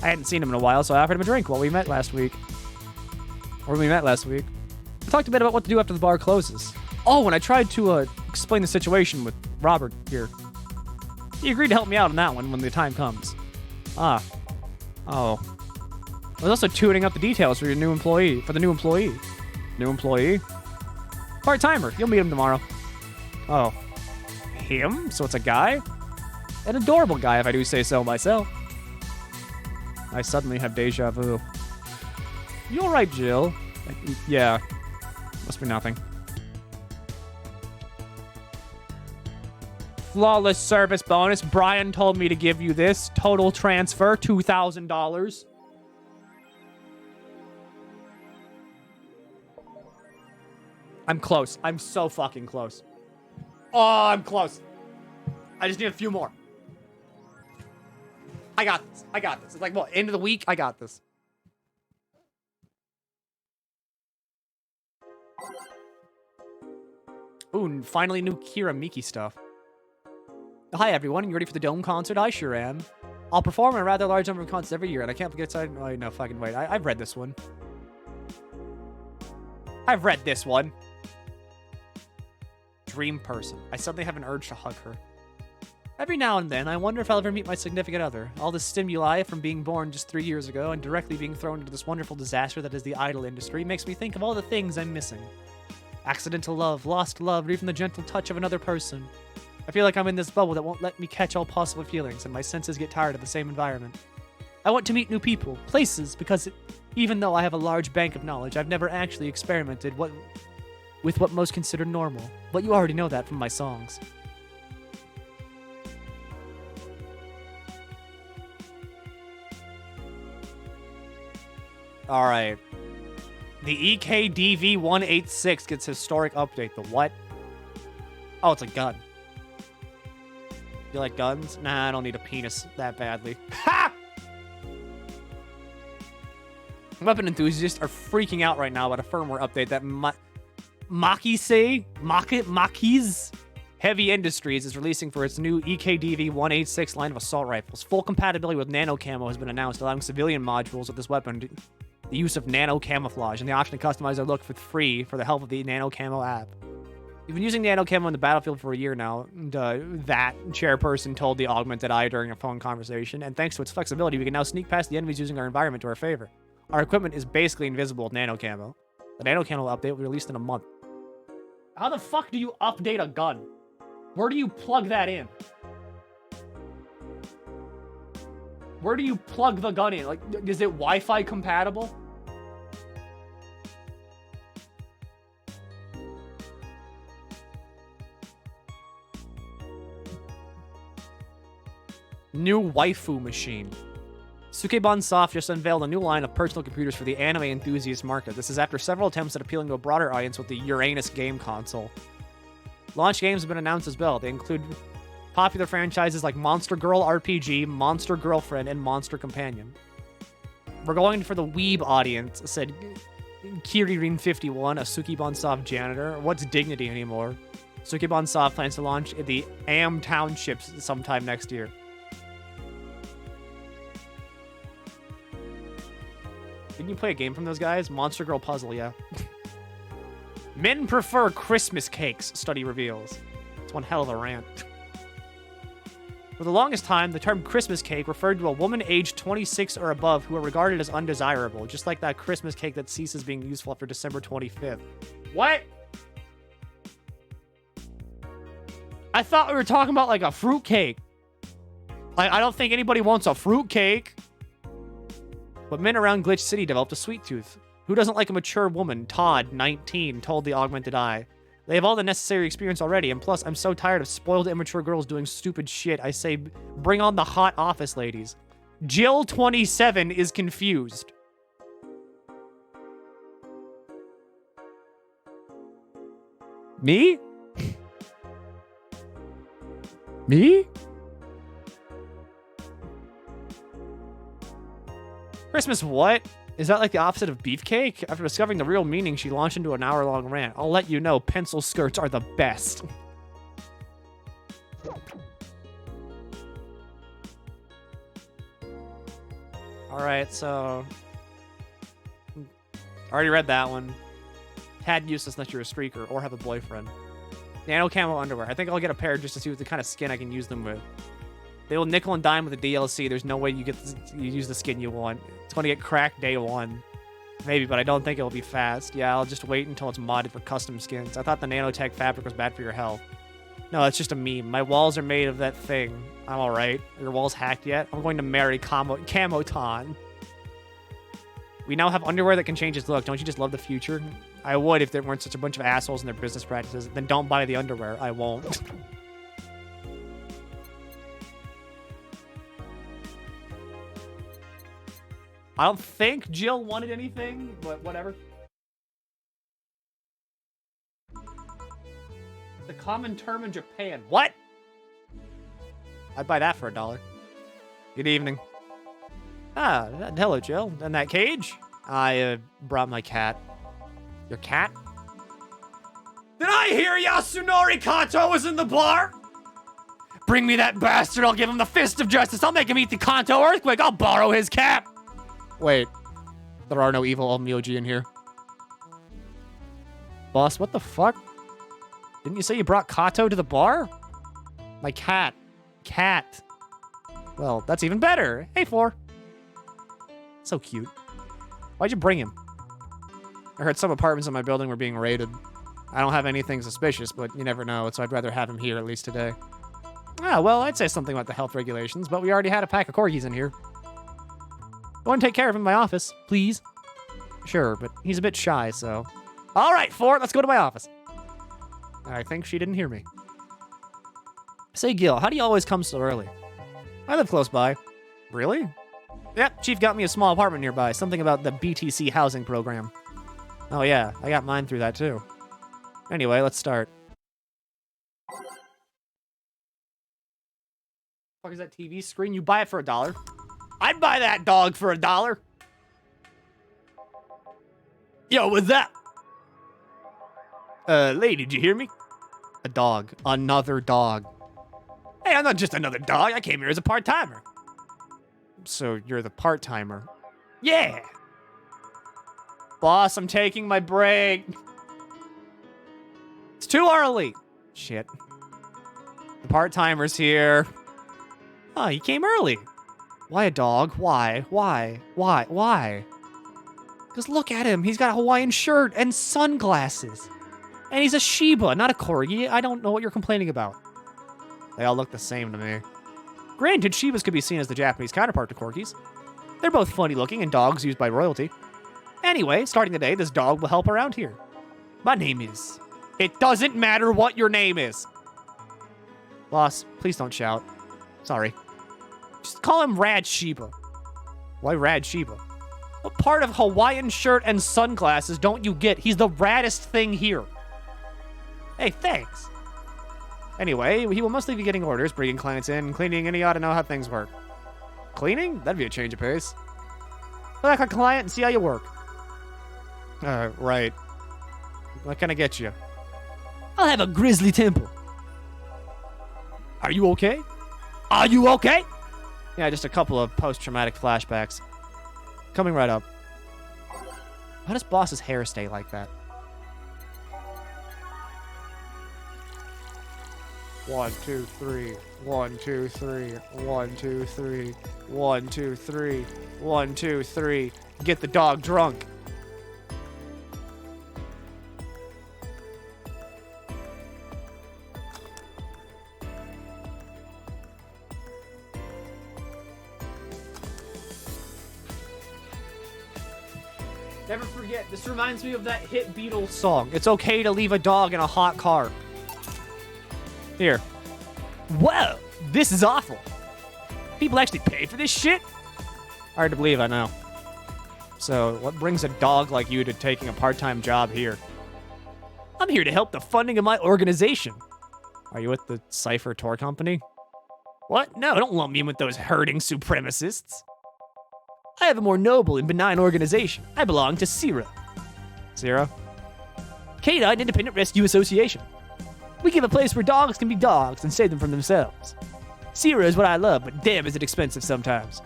I hadn't seen him in a while, so I offered him a drink while we met last week. We talked a bit about what to do after the bar closes. Oh, when I tried to explain the situation with Robert here. He agreed to help me out on that one when the time comes. Ah. Oh. I was also tuning up the details for the new employee. New employee? Part-timer. You'll meet him tomorrow. Oh. Him? So it's a guy? An adorable guy, if I do say so myself. I suddenly have deja vu. You alright, Jill? Yeah. Must be nothing. Flawless service bonus. Brian told me to give you this. Total transfer, $2,000. I'm close. I'm so fucking close. Oh, I'm close. I just need a few more. I got this. I got this. It's like, what, end of the week? I got this. Ooh, and finally new Kira Miki stuff. Hi everyone, you ready for the Dome concert? I sure am. I'll perform in a rather large number of concerts every year, and I can't get excited. Oh, no, fucking wait. I've read this one. I've read this one. Dream person. I suddenly have an urge to hug her. Every now and then, I wonder if I'll ever meet my significant other. All the stimuli from being born just 3 years ago and directly being thrown into this wonderful disaster that is the idol industry makes me think of all the things I'm missing. Accidental love, lost love, or even the gentle touch of another person. I feel like I'm in this bubble that won't let me catch all possible feelings, and my senses get tired of the same environment. I want to meet new people, places, because even though I have a large bank of knowledge, I've never actually experimented with what most consider normal. But you already know that from my songs. Alright. The EKDV-186 gets historic update. The what? Oh, it's a gun. You like guns? Nah, I don't need a penis that badly. Ha! Weapon enthusiasts are freaking out right now about a firmware update that Maki's Heavy Industries is releasing for its new EKDV-186 line of assault rifles. Full compatibility with nano camo has been announced, allowing civilian modules of this weapon the use of nano camouflage and the option to customize their look for free for the help of the nano camo app. We've been using nano camo in the battlefield for a year now, and that chairperson told the augmented eye during a phone conversation, and thanks to its flexibility, we can now sneak past the enemies using our environment to our favor. Our equipment is basically invisible with nano camo. The nano camo update will be released in a month. How the fuck do you update a gun? Where do you plug that in? Where do you plug the gun in? Like, is it Wi-Fi compatible? New waifu machine. Sukeban Soft just unveiled a new line of personal computers for the anime enthusiast market. This is after several attempts at appealing to a broader audience with the Uranus game console. Launch games have been announced as well. They include popular franchises like Monster Girl RPG, Monster Girlfriend, and Monster Companion. We're going for the weeb audience, said Kiririn51, a Sukeban Soft janitor. What's dignity anymore? Sukeban Soft plans to launch in the Am Townships sometime next year. Didn't you play a game from those guys? Monster Girl Puzzle, yeah. Men prefer Christmas cakes, study reveals. It's one hell of a rant. For the longest time, the term Christmas cake referred to a woman aged 26 or above who are regarded as undesirable, just like that Christmas cake that ceases being useful after December 25th. What? I thought we were talking about like a fruit cake. I don't think anybody wants a fruit cake. But men around Glitch City developed a sweet tooth. Who doesn't like a mature woman? Todd, 19, told the augmented eye. They have all the necessary experience already, and plus, I'm so tired of spoiled immature girls doing stupid shit. I say, bring on the hot office ladies. Jill, 27, is confused. Me? Me? Christmas what? Is that like the opposite of beefcake? After discovering the real meaning, she launched into an hour-long rant. I'll let you know, pencil skirts are the best. Alright, so... already read that one. Tad useless unless you're a streaker or have a boyfriend. Nano camo underwear. I think I'll get a pair just to see what the kind of skin I can use them with. They will nickel and dime with the DLC. There's no way you use the skin you want. It's going to get cracked day one. Maybe, but I don't think it'll be fast. Yeah, I'll just wait until it's modded for custom skins. I thought the nanotech fabric was bad for your health. No, it's just a meme. My walls are made of that thing. I'm alright. Are your walls hacked yet? I'm going to marry Camoton. We now have underwear that can change its look. Don't you just love the future? I would if there weren't such a bunch of assholes in their business practices. Then don't buy the underwear. I won't. I don't think Jill wanted anything, but whatever. common term in Japan. What? I'd buy that for $1. Good evening. Ah, hello, Jill. In that cage? I brought my cat. Your cat? Did I hear Yasunori Kanto was in the bar? Bring me that bastard. I'll give him the fist of justice. I'll make him eat the Kanto earthquake. I'll borrow his cat. Wait. There are no evil Myoji in here. Boss, what the fuck? Didn't you say you brought Kato to the bar? My cat. Cat. Well, that's even better. Hey, 4. So cute. Why'd you bring him? I heard some apartments in my building were being raided. I don't have anything suspicious, but you never know, so I'd rather have him here at least today. Ah, well, I'd say something about the health regulations, but we already had a pack of corgis in here. Go and take care of him in my office, please. Sure, but he's a bit shy, so... All right, 4, let's go to my office. I think she didn't hear me. Say, Gil, how do you always come so early? I live close by. Really? Yep, Chief got me a small apartment nearby. Something about the BTC housing program. Oh yeah, I got mine through that too. Anyway, let's start. What is that TV screen? You buy it for $1. I'd buy that dog for $1. Yo, what's that? Lady, did you hear me? A dog. Another dog. Hey, I'm not just another dog. I came here as a part-timer. So you're the part-timer? Yeah. Boss, I'm taking my break. It's too early. Shit. The part-timer's here. Oh, he came early. Why a dog? Why? Why? Because look at him. He's got a Hawaiian shirt and sunglasses. And he's a Shiba, not a Corgi. I don't know what you're complaining about. They all look the same to me. Granted, Shibas could be seen as the Japanese counterpart to Corgis. They're both funny-looking and dogs used by royalty. Anyway, starting today, this dog will help around here. My name is... It doesn't matter what your name is. Boss, please don't shout. Sorry. Just call him Rad Shiba. Why Rad Shiba? What part of Hawaiian shirt and sunglasses don't you get? He's the raddest thing here. Hey, thanks. Anyway, he will mostly be getting orders, bringing clients in, cleaning, and he ought to know how things work. Cleaning? That'd be a change of pace. Look like a client and see how you work. Right. What can I get you? I'll have a grizzly temple. Are you okay? Are you okay? Yeah, just a couple of post-traumatic flashbacks. Coming right up. Why does Boss's hair stay like that? 1, 2, 3. 1, 2, 3. 1, 2, 3. 1, 2, 3. 1, 2, 3. Get the dog drunk. Never forget, this reminds me of that hit Beatles song. It's okay to leave a dog in a hot car. Here. Whoa, this is awful. People actually pay for this shit? Hard to believe, I know. So, what brings a dog like you to taking a part-time job here? I'm here to help the funding of my organization. Are you with the Cypher Tour Company? What? No, don't lump me in with those herding supremacists. I have a more noble and benign organization. I belong to CIRA. Zero? Canine Independent Rescue Association. We give a place where dogs can be dogs and save them from themselves. CIRA is what I love, but damn is it expensive sometimes.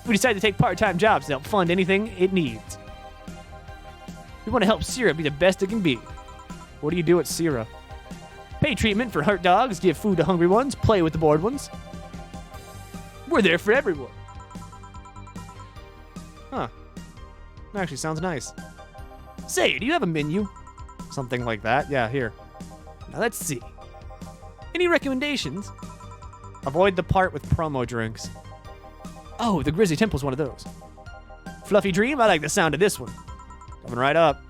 We decide to take part-time jobs to help fund anything it needs. We want to help CIRA be the best it can be. What do you do at Sierra? Pay treatment for hurt dogs, give food to hungry ones, play with the bored ones. We're there for everyone. Huh. That actually sounds nice. Say, do you have a menu? Something like that? Yeah, here. Now let's see. Any recommendations? Avoid the part with promo drinks. Oh, the Grizzly Temple's one of those. Fluffy Dream, I like the sound of this one. Coming right up.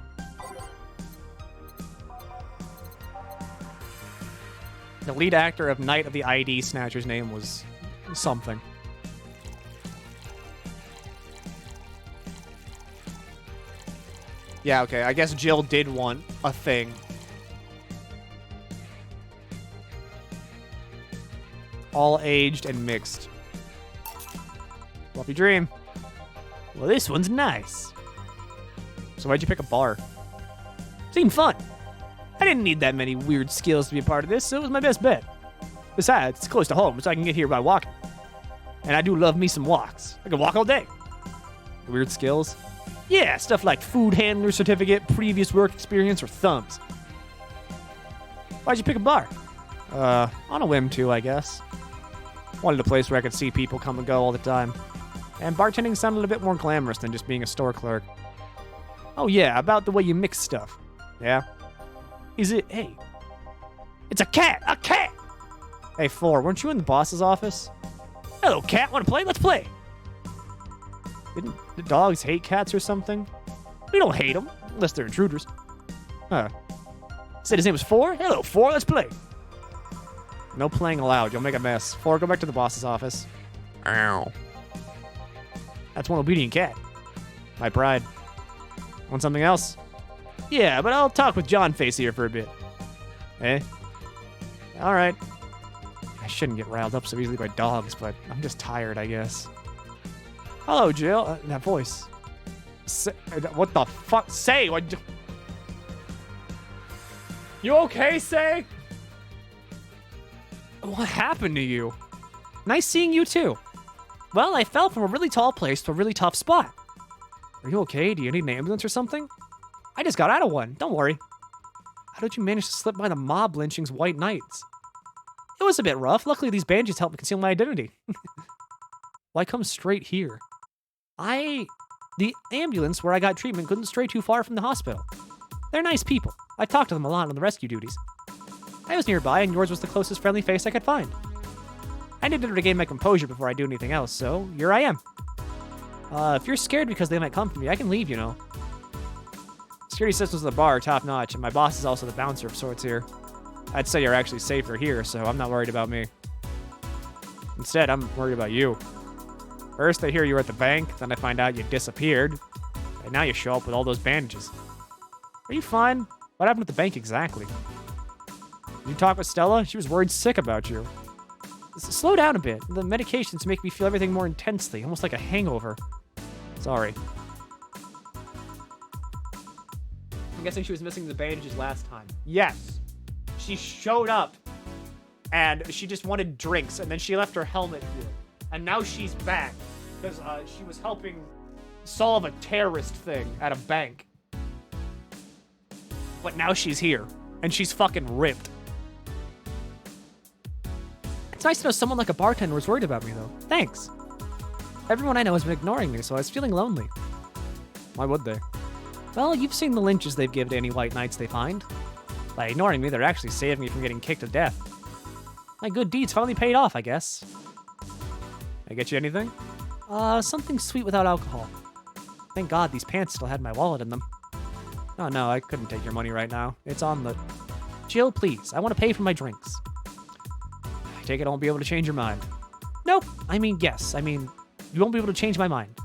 The lead actor of Night of the ID Snatcher's name was something. Yeah, okay, I guess Jill did want a thing. All aged and mixed. Fluffy dream. Well, this one's nice. So why'd you pick a bar? Seemed fun. I didn't need that many weird skills to be a part of this, so it was my best bet. Besides, it's close to home, so I can get here by walking. And I do love me some walks. I can walk all day. Weird skills? Yeah, stuff like food handler certificate, previous work experience, or thumbs. Why'd you pick a bar? On a whim too, I guess. Wanted a place where I could see people come and go all the time. And bartending sounded a bit more glamorous than just being a store clerk. Oh yeah, about the way you mix stuff. Yeah? Is it, hey, it's a cat, a cat! Hey, Four, weren't you in the boss's office? Hello, cat, wanna play? Let's play. Didn't the dogs hate cats or something? We don't hate them, unless they're intruders. Huh. Said his name was Four? Hello, Four, let's play. No playing allowed, you'll make a mess. Four, go back to the boss's office. Ow. That's one obedient cat. My pride. Want something else? Yeah, but I'll talk with John Face here for a bit. Eh? Alright. I shouldn't get riled up so easily by dogs, but I'm just tired, I guess. Hello, Jill. That voice. What the fuck? Say! What? You okay, Say? What happened to you? Nice seeing you too. Well, I fell from a really tall place to a really tough spot. Are you okay? Do you need an ambulance or something? I just got out of one, don't worry. How did you manage to slip by the mob lynching's white knights? It was a bit rough. Luckily, these bandages helped me conceal my identity. Why come straight here? The ambulance where I got treatment couldn't stray too far from the hospital. They're nice people. I talked to them a lot on the rescue duties. I was nearby, and yours was the closest friendly face I could find. I needed to regain my composure before I do anything else, so here I am. If you're scared because they might come for me, I can leave, you know. Security systems at the bar are top-notch, and my boss is also the bouncer of sorts here. I'd say you're actually safer here, so I'm not worried about me. Instead, I'm worried about you. First, I hear you were at the bank, then I find out you disappeared, and now you show up with all those bandages. Are you fine? What happened at the bank exactly? You talk with Stella? She was worried sick about you. Slow down a bit. The medications make me feel everything more intensely, almost like a hangover. Sorry. I'm guessing she was missing the bandages last time. Yes. She showed up, and she just wanted drinks, and then she left her helmet here. And now she's back, because she was helping solve a terrorist thing at a bank. But now she's here, and she's fucking ripped. It's nice to know someone like a bartender was worried about me, though. Thanks. Everyone I know has been ignoring me, so I was feeling lonely. Why would they? Well, you've seen the lynches they've given to any white knights they find. By ignoring me, they're actually saving me from getting kicked to death. My good deeds finally paid off, I guess. I get you anything? Something sweet without alcohol. Thank God these pants still had my wallet in them. Oh no, I couldn't take your money right now. It's on the... Jill, please, I want to pay for my drinks. I take it I won't be able to change your mind. Nope. I mean, yes. I mean, you won't be able to change my mind.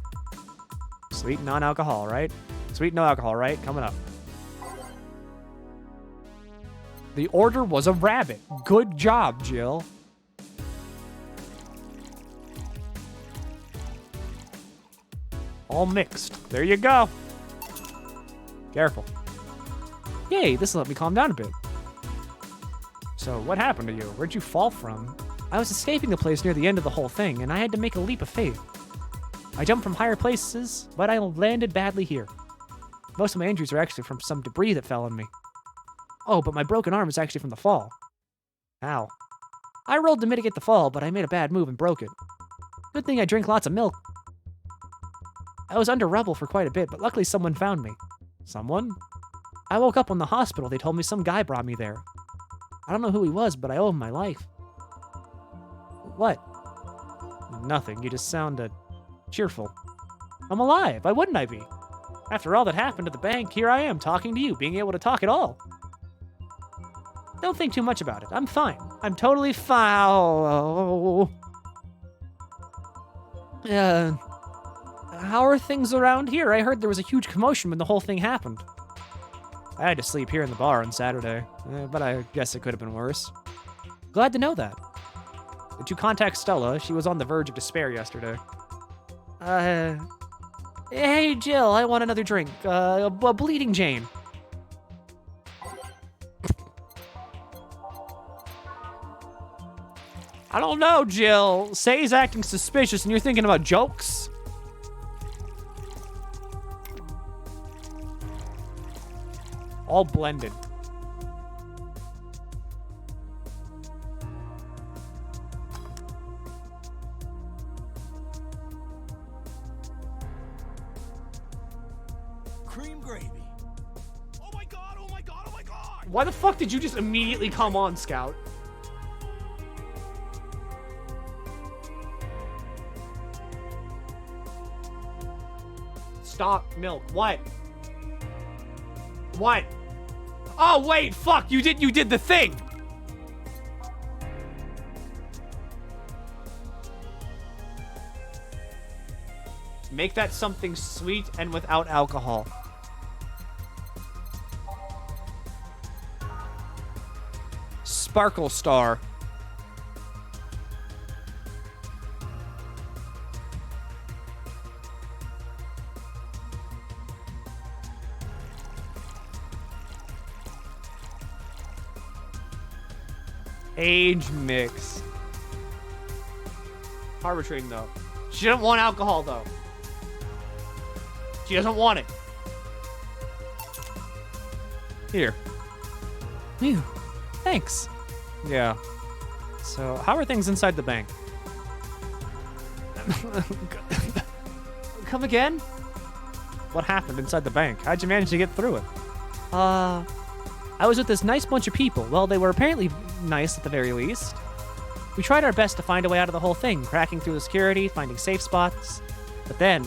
Sweet non-alcohol, right? Sweet no alcohol, right? Coming up. The order was a rabbit. Good job, Jill. All mixed. There you go. Careful. Yay, this will let me calm down a bit. So, what happened to you? Where'd you fall from? I was escaping the place near the end of the whole thing, and I had to make a leap of faith. I jumped from higher places, but I landed badly here. Most of my injuries are actually from some debris that fell on me. Oh, but my broken arm is actually from the fall. How? I rolled to mitigate the fall, but I made a bad move and broke it. Good thing I drink lots of milk. I was under rubble for quite a bit, but luckily someone found me. Someone? I woke up in the hospital. They told me some guy brought me there. I don't know who he was, but I owe him my life. What? Nothing. You just sound, cheerful. I'm alive. Why wouldn't I be? After all that happened at the bank, here I am talking to you, being able to talk at all. Don't think too much about it. I'm fine. I'm totally fine. How are things around here? I heard there was a huge commotion when the whole thing happened. I had to sleep here in the bar on Saturday, but I guess it could have been worse. Glad to know that. Did you contact Stella? She was on the verge of despair yesterday. Hey, Jill, I want another drink. A Bleeding Jane. I don't know, Jill. Say's acting suspicious and you're thinking about jokes? All blended. Cream gravy. Oh my god, oh my god, oh my god! Why the fuck did you just immediately come on, Scout? Stop, Milk. What? What? Oh, wait, fuck, you did the thing! Make that something sweet and without alcohol. Sparkle Star. Age mix. Arbitrating though. She doesn't want alcohol though. She doesn't want it. Here. Ew. Thanks. Yeah. So, how are things inside the bank? Come again? What happened inside the bank? How'd you manage to get through it? I was with this nice bunch of people. Well, they were apparently nice at the very least. We tried our best to find a way out of the whole thing, cracking through the security, finding safe spots. But then...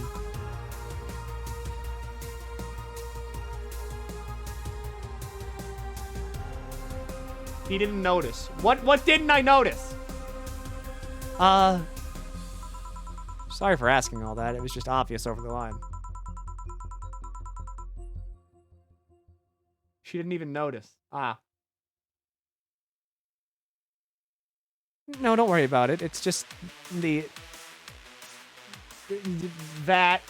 He didn't notice. What didn't I notice? Sorry for asking all that. It was just obvious over the line. She didn't even notice. Ah. No, don't worry about it. It's just that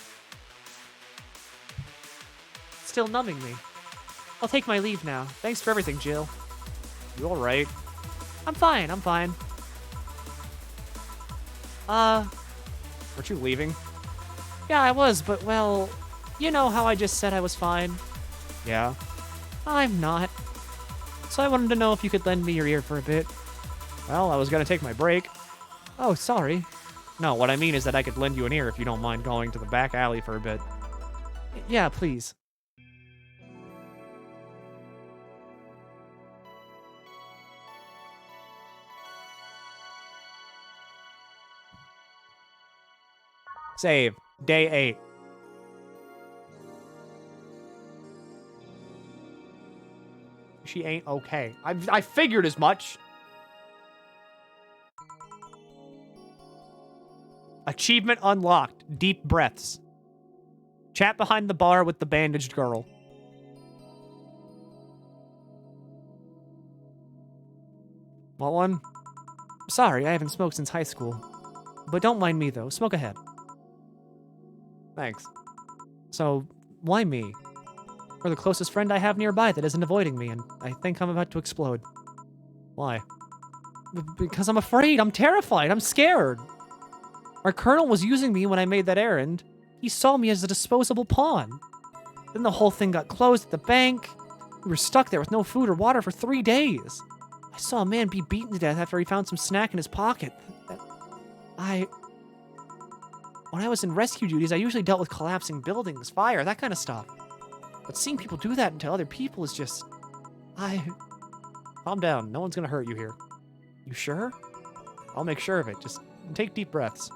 still numbing me. I'll take my leave now. Thanks for everything, Jill. You alright? I'm fine. Weren't you leaving? Yeah, I was, but well, you know how I just said I was fine? Yeah. I'm not. So I wanted to know if you could lend me your ear for a bit. Well, I was gonna take my break. Oh, sorry. No, what I mean is that I could lend you an ear if you don't mind going to the back alley for a bit. Yeah, please. Save. Day 8. She ain't okay. I figured as much. Achievement unlocked. Deep breaths. Chat behind the bar with the bandaged girl. What one? Sorry, I haven't smoked since high school. But don't mind me, though. Smoke ahead. Thanks. So, why me? You're the closest friend I have nearby that isn't avoiding me, and I think I'm about to explode. Why? Because I'm afraid. I'm terrified. I'm scared. Our colonel was using me when I made that errand. He saw me as a disposable pawn. Then the whole thing got closed at the bank. We were stuck there with no food or water for 3 days. I saw a man be beaten to death after he found some snack in his pocket. When I was in rescue duties, I usually dealt with collapsing buildings, fire, that kind of stuff. But seeing people do that to other people is just... Calm down. No one's gonna hurt you here. You sure? I'll make sure of it. Just take deep breaths.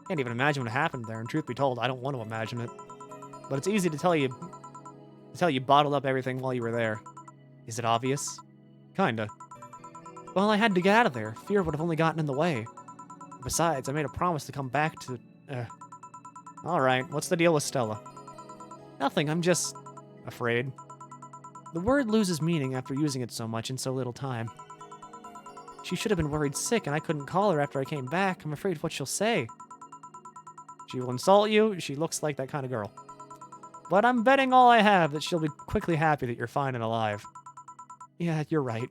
Can't even imagine what happened there, and truth be told, I don't want to imagine it. But it's easy to tell you bottled up everything while you were there. Is it obvious? Kinda. Well, I had to get out of there. Fear would have only gotten in the way. Besides, I made a promise to come back to... Alright, what's the deal with Stella? Nothing, I'm just... Afraid? The word loses meaning after using it so much in so little time. She should have been worried sick, and I couldn't call her after I came back. I'm afraid of what she'll say. She will insult you. She looks like that kind of girl. But I'm betting all I have that she'll be quickly happy that you're fine and alive. Yeah, you're right.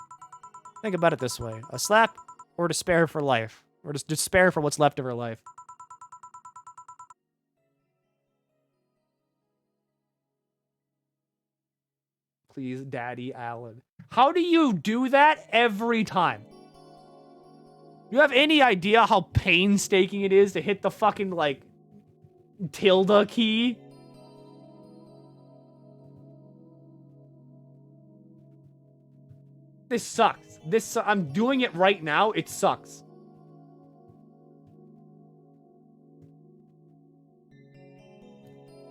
Think about it this way. A slap or despair for life. Or just despair for what's left of her life. Please, Daddy Allen. How do you do that every time? You have any idea how painstaking it is to hit the fucking, like, tilde key? This sucks. I'm doing it right now. It sucks.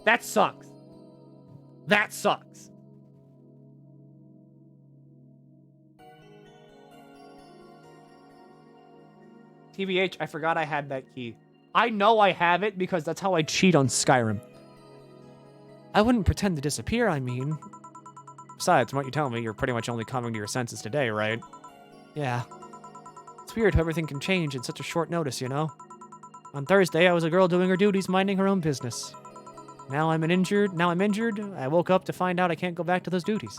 That sucks. That sucks. TBH, I forgot I had that key. I know I have it because that's how I cheat on Skyrim. I wouldn't pretend to disappear, I mean. Besides, from what you tell me, you're pretty much only coming to your senses today, right? Yeah. It's weird how everything can change in such a short notice, you know? On Thursday, I was a girl doing her duties, minding her own business. Now I'm injured. I woke up to find out I can't go back to those duties.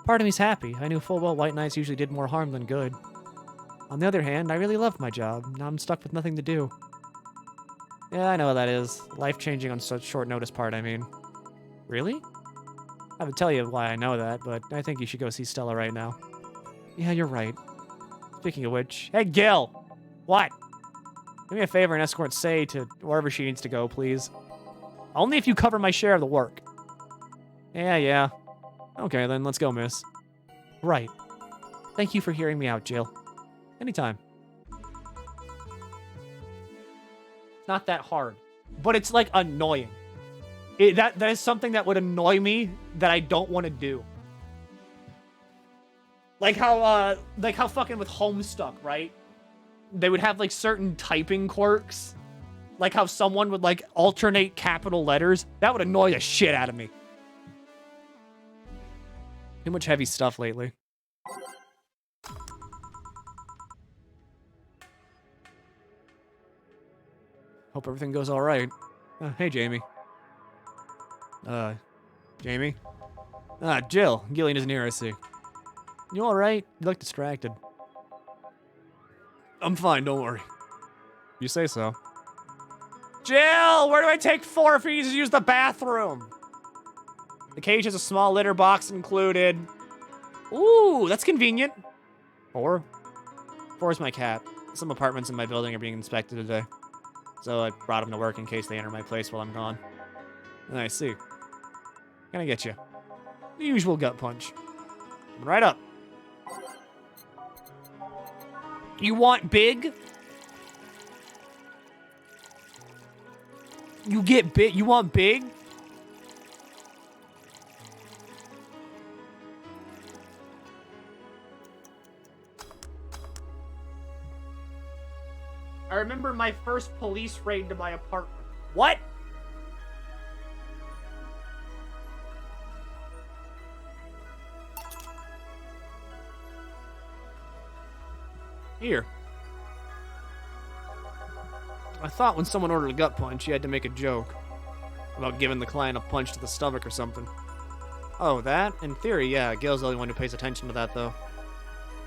Part of me's happy. I knew full well White Knights usually did more harm than good. On the other hand, I really loved my job. Now I'm stuck with nothing to do. Yeah, I know what that is. Life-changing on such short notice part, I mean. Really? I would tell you why I know that, but I think you should go see Stella right now. Yeah, you're right. Speaking of which... Hey, Gil! What? Do me a favor and escort Say to wherever she needs to go, please. Only if you cover my share of the work. Yeah. Okay, then let's go, miss. Right. Thank you for hearing me out, Jill. Anytime. It's not that hard. But it's, like, annoying. That is something that would annoy me that I don't want to do. Like how fucking with Homestuck, right? They would have, like, certain typing quirks. Like how someone would, like, alternate capital letters. That would annoy the shit out of me. Too much heavy stuff lately. Hope everything goes all right. Hey, Jamie. Jamie? Jill. Gillian isn't here, I see. You all right? You look distracted. I'm fine, don't worry. You say so. Jill! Where do I take 4 fees to use the bathroom? The cage has a small litter box included. Ooh, that's convenient. 4? 4 is my cat. Some apartments in my building are being inspected today. So I brought them to work in case they enter my place while I'm gone. I see. Can I get you? The usual gut punch. Right up. You want big? You get big? You want big? I remember my first police raid to my apartment. What? Here. I thought when someone ordered a gut punch, you had to make a joke about giving the client a punch to the stomach or something. Oh, that? In theory, yeah. Gil's the only one who pays attention to that, though.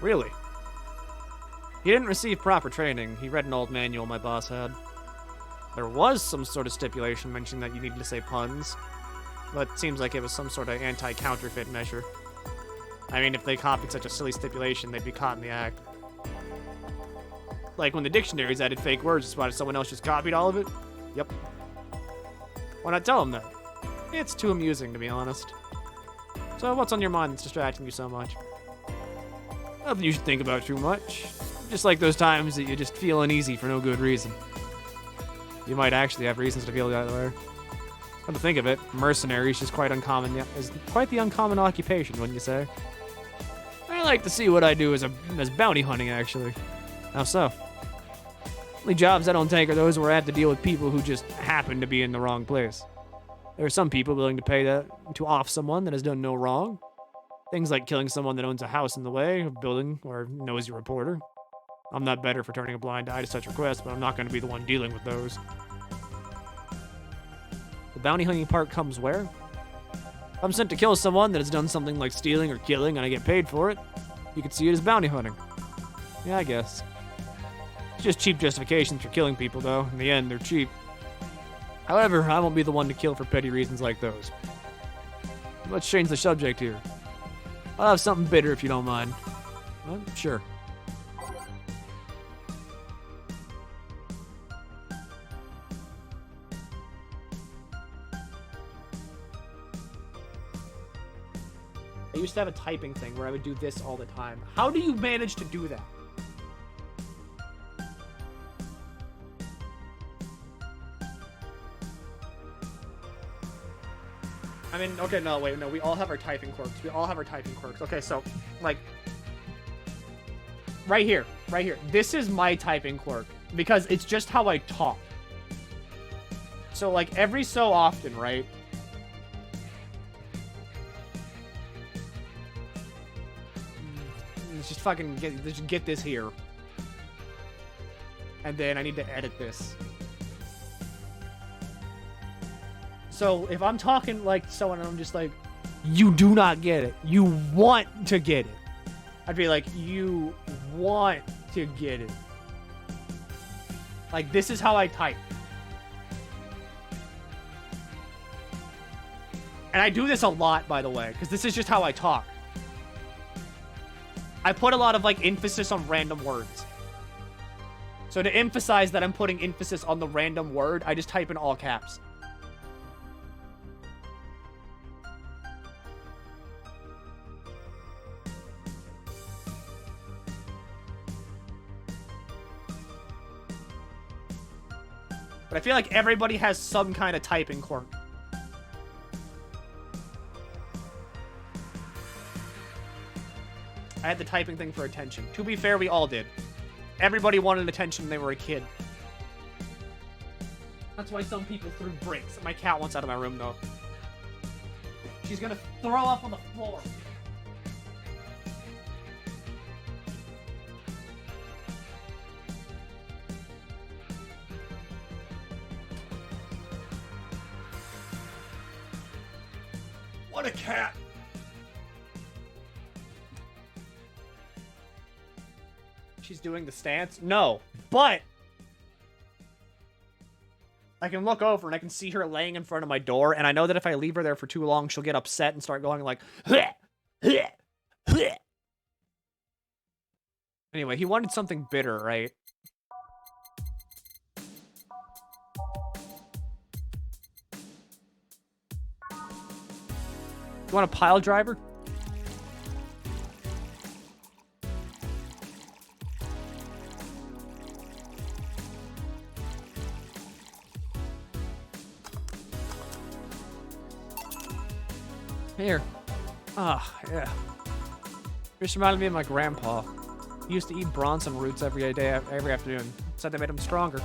Really? He didn't receive proper training. He read an old manual my boss had. There was some sort of stipulation mentioning that you needed to say puns, but it seems like it was some sort of anti-counterfeit measure. I mean, if they copied such a silly stipulation, they'd be caught in the act. Like when the dictionaries added fake words, it's why someone else just copied all of it? Yep. Why not tell them that? It's too amusing, to be honest. So what's on your mind that's distracting you so much? Nothing you should think about too much. Just like those times that you just feel uneasy for no good reason. You might actually have reasons to feel that way. Come to think of it, mercenary is just quite uncommon. Is quite the uncommon occupation, wouldn't you say? I like to see what I do as bounty hunting, actually. How so? Only jobs I don't take are those where I have to deal with people who just happen to be in the wrong place. There are some people willing to pay that to off someone that has done no wrong. Things like killing someone that owns a house in the way of building or nosy reporter. I'm not better for turning a blind eye to such requests, but I'm not going to be the one dealing with those. The bounty hunting part comes where? If I'm sent to kill someone that has done something like stealing or killing and I get paid for it, you could see it as bounty hunting. Yeah, I guess. It's just cheap justifications for killing people, though. In the end, they're cheap. However, I won't be the one to kill for petty reasons like those. Let's change the subject here. I'll have something bitter if you don't mind. Well, sure. I used to have a typing thing where I would do this all the time. How do you manage to do that? I mean, okay, no, wait, no, we all have our typing quirks. We all have our typing quirks. Okay, so, like, right here. This is my typing quirk because it's just how I talk. So, like, every so often, right? Let's just fucking get this here. And then I need to edit this. So if I'm talking like someone and I'm just like, you do not get it. You want to get it. I'd be like, you want to get it. Like, this is how I type. And I do this a lot, by the way, because this is just how I talk. I put a lot of, like, emphasis on random words. So to emphasize that I'm putting emphasis on the random word, I just type in all caps. But I feel like everybody has some kind of typing quirk. I had the typing thing for attention. To be fair, we all did. Everybody wanted attention when they were a kid. That's why some people threw bricks. My cat wants out of my room, though. She's gonna throw up on the floor. What a cat! She's doing the stance? No. But I can look over and I can see her laying in front of my door, and I know that if I leave her there for too long, she'll get upset and start going like, "Heh, heh, heh." Anyway, he wanted something bitter, right? You want a pile driver? Here. Ah, yeah. This reminded me of my grandpa. He used to eat Bronson roots every afternoon. Said they made him stronger.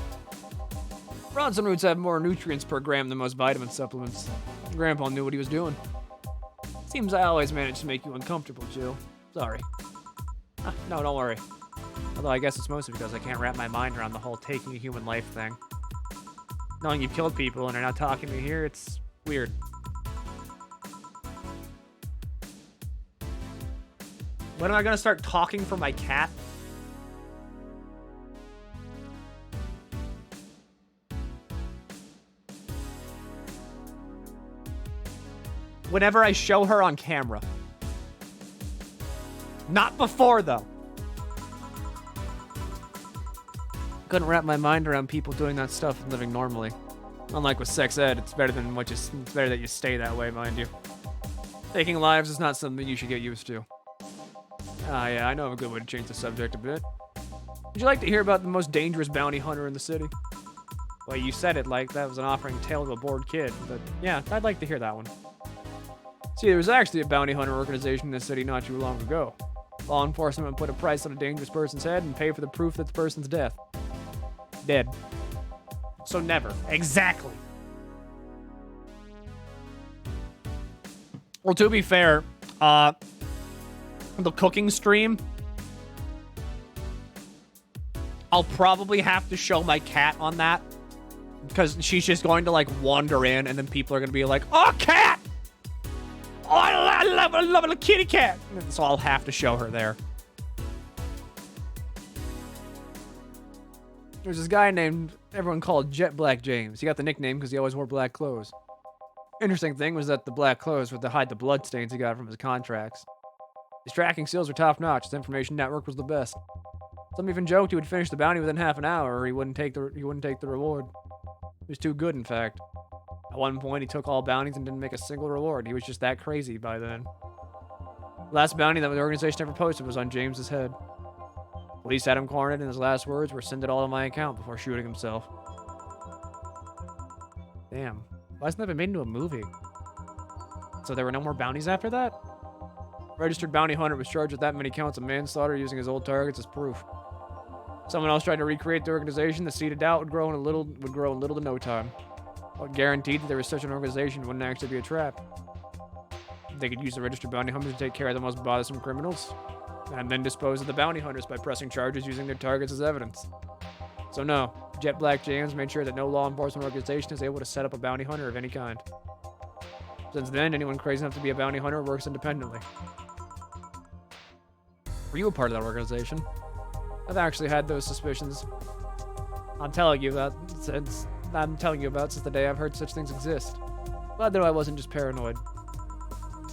Bronson roots have more nutrients per gram than most vitamin supplements. Grandpa knew what he was doing. Seems I always manage to make you uncomfortable, Jill. Sorry. No, don't worry. Although I guess it's mostly because I can't wrap my mind around the whole taking a human life thing. Knowing you've killed people and are not talking to me here, it's weird. When am I gonna start talking for my cat? Whenever I show her on camera. Not before, though. Couldn't wrap my mind around people doing that stuff and living normally. Unlike with sex ed, it's better that you stay that way, mind you. Taking lives is not something you should get used to. Ah, yeah, I know of a good way to change the subject a bit. Would you like to hear about the most dangerous bounty hunter in the city? Well, you said it like that was an offering tale of a bored kid, but yeah, I'd like to hear that one. See, there was actually a bounty hunter organization in the city not too long ago. Law enforcement would put a price on a dangerous person's head and pay for the proof that the person's death. Dead. So never. Exactly. Well, to be fair, the cooking stream, I'll probably have to show my cat on that. Because she's just going to, like, wander in, and then people are going to be like, oh, cat! Oh, I love a kitty cat! And so I'll have to show her there. There's this guy named, everyone called Jet Black James. He got the nickname because he always wore black clothes. Interesting thing was that the black clothes were to hide the blood stains he got from his contracts. His tracking skills were top-notch. His information network was the best. Some even joked he would finish the bounty within half an hour, or he wouldn't take the reward. He was too good, in fact. At one point, he took all bounties and didn't make a single reward. He was just that crazy by then. The last bounty that the organization ever posted was on James's head. Police had him cornered, and his last words were, "Send it all to my account," before shooting himself. Damn. Why hasn't that been made into a movie? So there were no more bounties after that? Registered bounty hunter was charged with that many counts of manslaughter using his old targets as proof. Someone else tried to recreate the organization. The seed of doubt would grow in little to no time. What guaranteed that there was such an organization wouldn't actually be a trap? They could use the registered bounty hunters to take care of the most bothersome criminals, and then dispose of the bounty hunters by pressing charges using their targets as evidence. So no, Jet Black James made sure that no law enforcement organization is able to set up a bounty hunter of any kind. Since then, anyone crazy enough to be a bounty hunter works independently. Were you a part of that organization? I've actually had those suspicions. I'm telling you about since the day I've heard such things exist. Glad that I wasn't just paranoid.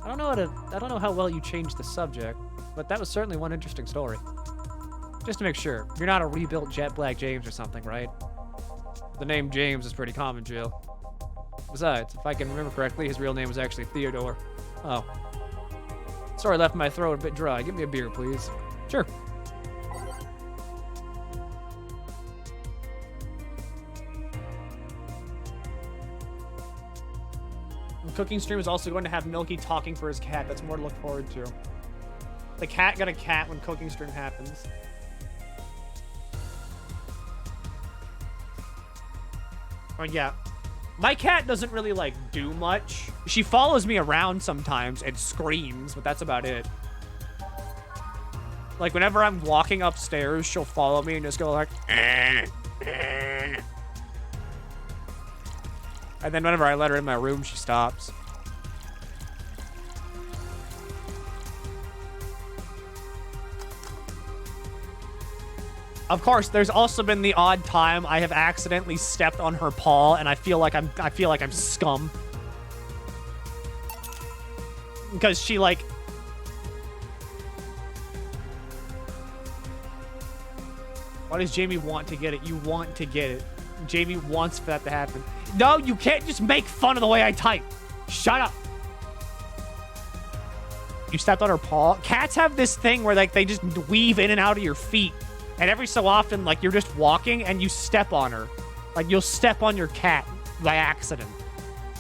I don't know how well you changed the subject, but that was certainly one interesting story. Just to make sure, you're not a rebuilt Jet Black James or something, right? The name James is pretty common, Jill. Besides, if I can remember correctly, his real name was actually Theodore. Oh. Sorry, left my throat a bit dry. Give me a beer, please. Sure. The cooking stream is also going to have Milky talking for his cat. That's more to look forward to. The cat got a cat when cooking stream happens. Oh, yeah. My cat doesn't really, like, do much. She follows me around sometimes and screams, but that's about it. Like, whenever I'm walking upstairs, she'll follow me and just go like, eh, eh. And then whenever I let her in my room, she stops. Of course, there's also been the odd time I have accidentally stepped on her paw, and I feel like I'm scum. Because she, like... Why does Jamie want to get it? You want to get it. Jamie wants for that to happen. No, you can't just make fun of the way I type. Shut up. You stepped on her paw? Cats have this thing where, like, they just weave in and out of your feet. And every so often, like, you're just walking and you step on her. Like, you'll step on your cat by accident.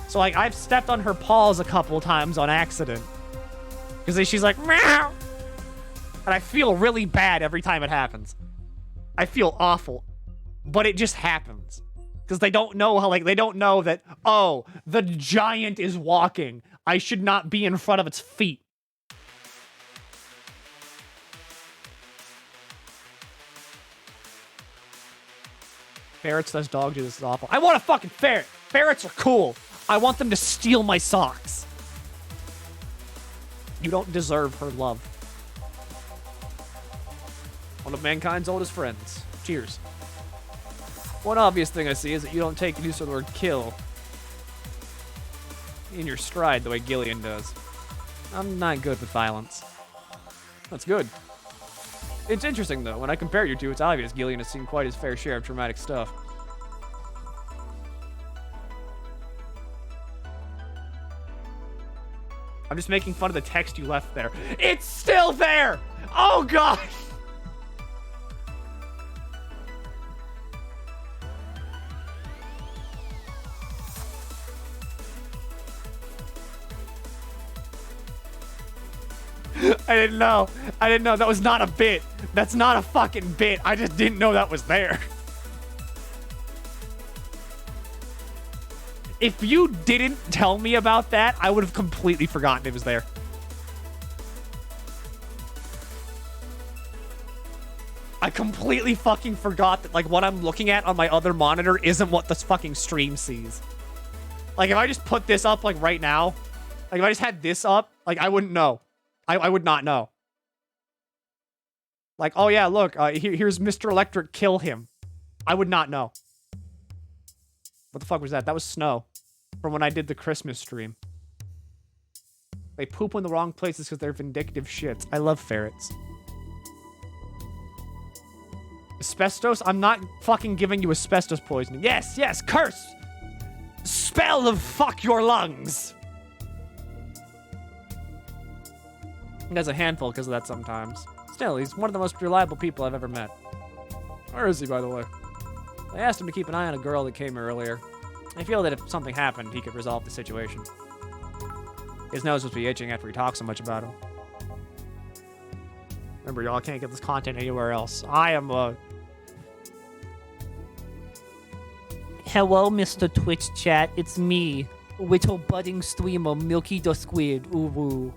So, like, I've stepped on her paws a couple times on accident. Because she's like, meow. And I feel really bad every time it happens. I feel awful. But it just happens. Because they don't know how, like, they don't know that, oh, the giant is walking. I should not be in front of its feet. Ferret says dog do this is awful. I want a fucking ferret. Ferrets are cool. I want them to steal my socks. You don't deserve her love. One of mankind's oldest friends. Cheers. One obvious thing I see is that you don't take the use of the word kill in your stride the way Gillian does. I'm not good with violence. That's good. It's interesting, though. When I compare you two, it's obvious Gillian has seen quite his fair share of traumatic stuff. I'm just making fun of the text you left there. It's still there! Oh, God! I didn't know. I didn't know. That was not a bit. That's not a fucking bit. I just didn't know that was there. If you didn't tell me about that, I would have completely forgotten it was there. I completely fucking forgot that, like, what I'm looking at on my other monitor isn't what this fucking stream sees. Like, if I just put this up, like, right now, like, if I just had this up, like, I wouldn't know. I would not know. Like, oh yeah, look, here's Mr. Electric, kill him. I would not know. What the fuck was that? That was snow. From when I did the Christmas stream. They poop in the wrong places because they're vindictive shits. I love ferrets. Asbestos? I'm not fucking giving you asbestos poisoning. Yes, yes, curse! Spell of fuck your lungs! He has a handful because of that sometimes. Still, he's one of the most reliable people I've ever met. Where is he, by the way? I asked him to keep an eye on a girl that came earlier. I feel that if something happened, he could resolve the situation. His nose must be itching after we talk so much about him. Remember, y'all can't get this content anywhere else. I am, Hello, Mr. Twitch chat. It's me, little budding streamer MilkyTheSquid. Ooh.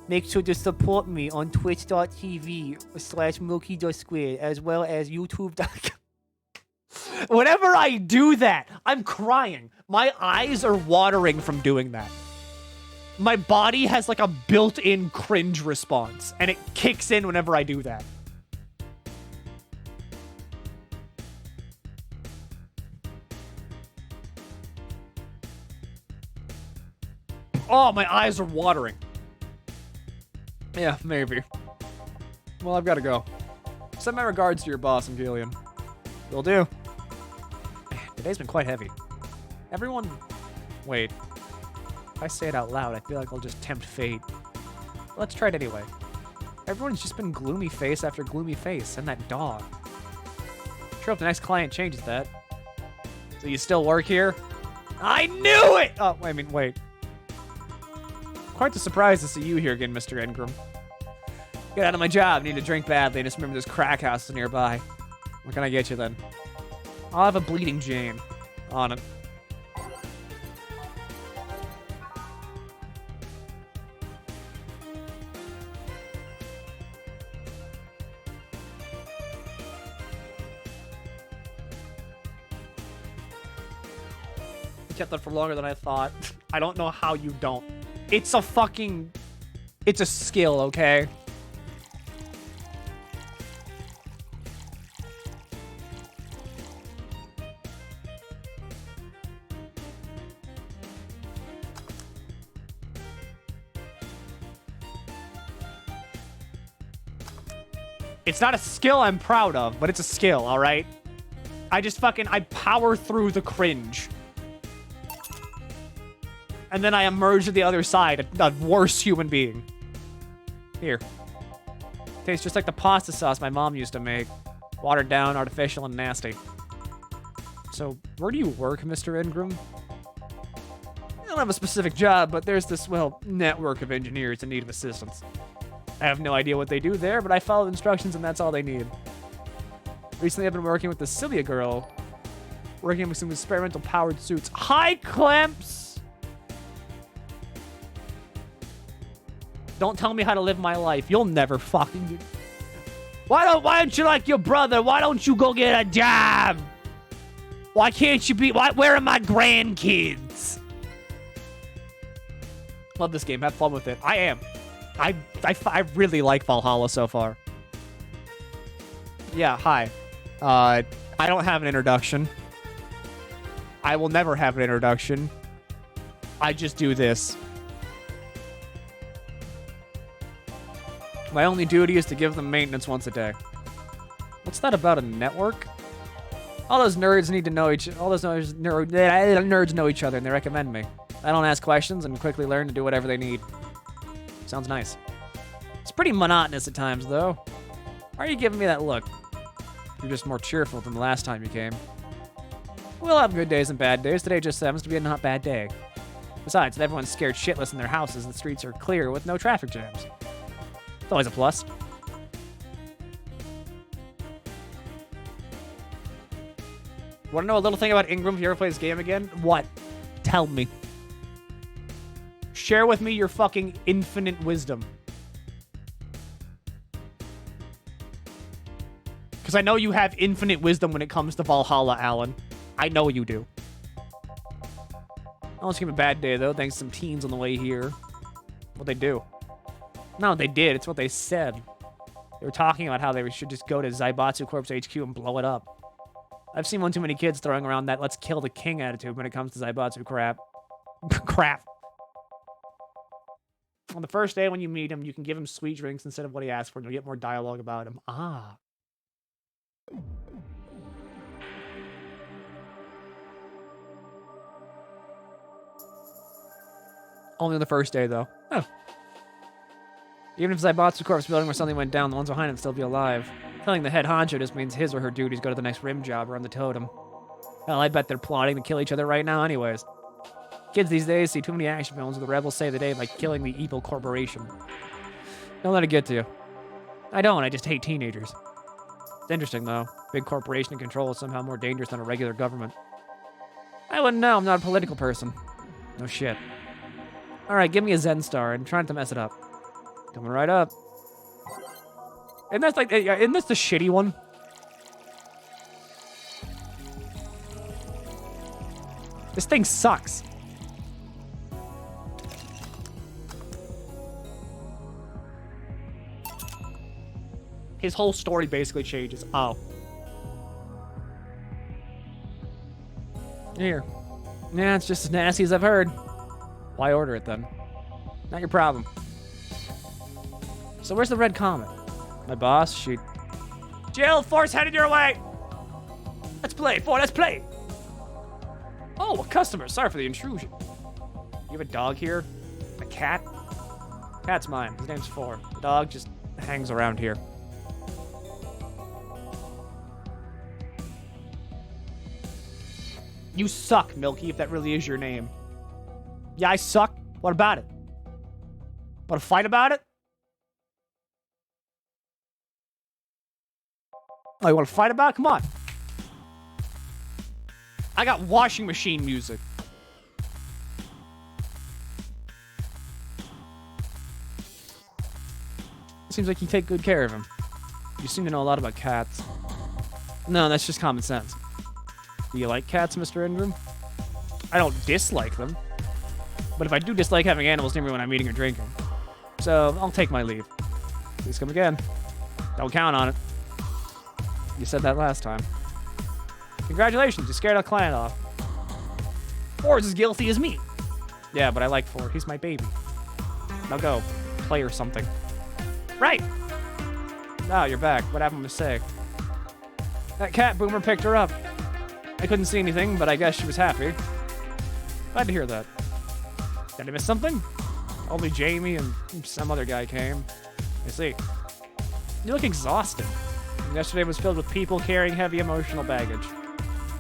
Make sure to support me on twitch.tv/MilkyTheSquid as well as youtube.com. Whenever I do that, I'm crying. My eyes are watering from doing that. My body has like a built-in cringe response, and it kicks in whenever I do that. Oh, my eyes are watering. Yeah, maybe. Well, I've got to go. Send my regards to your boss, Gillian. Will do. Today's been quite heavy. Everyone... Wait. If I say it out loud, I feel like I'll just tempt fate. Let's try it anyway. Everyone's just been gloomy face after gloomy face, and that dog. Sure hope the next client changes that. So you still work here? I knew it! Oh, I mean, wait. Quite the surprise to see you here again, Mr. Ingram. Get out of my job. Need a drink badly. Just remember there's crack houses nearby. What can I get you then? I'll have a Bleeding Jane. On it. You kept that for longer than I thought. I don't know how you don't. It's a fucking... It's a skill, okay? It's not a skill I'm proud of, but it's a skill, alright? I power through the cringe. And then I emerge to the other side, a worse human being. Here. Tastes just like the pasta sauce my mom used to make. Watered down, artificial, and nasty. So, where do you work, Mr. Ingram? I don't have a specific job, but there's this, well, network of engineers in need of assistance. I have no idea what they do there, but I follow instructions and that's all they need. Recently, I've been working with the Cilia girl. Working with some experimental powered suits. Hi, Clemps! Don't tell me how to live my life. You'll never fucking do. Why don't you like your brother? Why don't you go get a job? Why can't you be... where are my grandkids? Love this game. Have fun with it. I am. I really like Valhalla so far. Yeah, hi. I don't have an introduction. I will never have an introduction. I just do this. My only duty is to give them maintenance once a day. What's that about a network? All those nerds need to know nerds know each other and they recommend me. I don't ask questions and quickly learn to do whatever they need. Sounds nice. It's pretty monotonous at times, though. Why are you giving me that look? You're just more cheerful than the last time you came. We'll have good days and bad days. Today just happens to be a not bad day. Besides, if everyone's scared shitless in their houses, the streets are clear with no traffic jams. It's always a plus. Want to know a little thing about Ingram if you ever play this game again? What? Tell me. Share with me your fucking infinite wisdom. Because I know you have infinite wisdom when it comes to Valhalla, Alan. I know you do. I almost gave him a bad day, though, thanks to some teens on the way here. What'd they do? Not what they did, it's what they said. They were talking about how they should just go to Zaibatsu Corp's HQ and blow it up. I've seen one too many kids throwing around that let's kill the king attitude when it comes to Zaibatsu crap. Crap. On the first day when you meet him, you can give him sweet drinks instead of what he asked for, and you'll get more dialogue about him. Ah. Only on the first day, though. Oh. Even if Zaibatsu Corp's building where something went down, the ones behind him still be alive. Telling the head honcho just means his or her duties go to the next rim job or on the totem. Hell, I bet they're plotting to kill each other right now anyways. Kids these days see too many action films where the rebels save the day by killing the evil corporation. Don't let it get to you. I don't, I just hate teenagers. It's interesting, though. Big corporation in control is somehow more dangerous than a regular government. I wouldn't know, I'm not a political person. No shit. Alright, give me a Zen star. I'm trying to mess it up. Coming right up. Isn't this the shitty one? This thing sucks. His whole story basically changes. Oh. Here. Yeah, it's just as nasty as I've heard. Why order it then? Not your problem. So where's the red comet? My boss, she... Jill, force headed your way! Let's play, boy, let's play! Oh, a customer. Sorry for the intrusion. You have a dog here? A cat? Cat's mine. His name's Four. The dog just hangs around here. You suck, Milky, if that really is your name. Yeah, I suck. What about it? Want to fight about it? Oh, you want to fight about it? Come on. I got washing machine music. Seems like you take good care of him. You seem to know a lot about cats. No, that's just common sense. Do you like cats, Mr. Ingram? I don't dislike them. But if I do dislike having animals near me when I'm eating or drinking. So, I'll take my leave. Please come again. Don't count on it. You said that last time. Congratulations, you scared a client off. Ford's as guilty as me. Yeah, but I like Ford. He's my baby. Now go. Play or something. Right! Oh, you're back. What happened to say? That cat boomer picked her up. I couldn't see anything, but I guess she was happy. Glad to hear that. Did I miss something? Only Jamie and some other guy came. I see. You look exhausted. Yesterday was filled with people carrying heavy emotional baggage.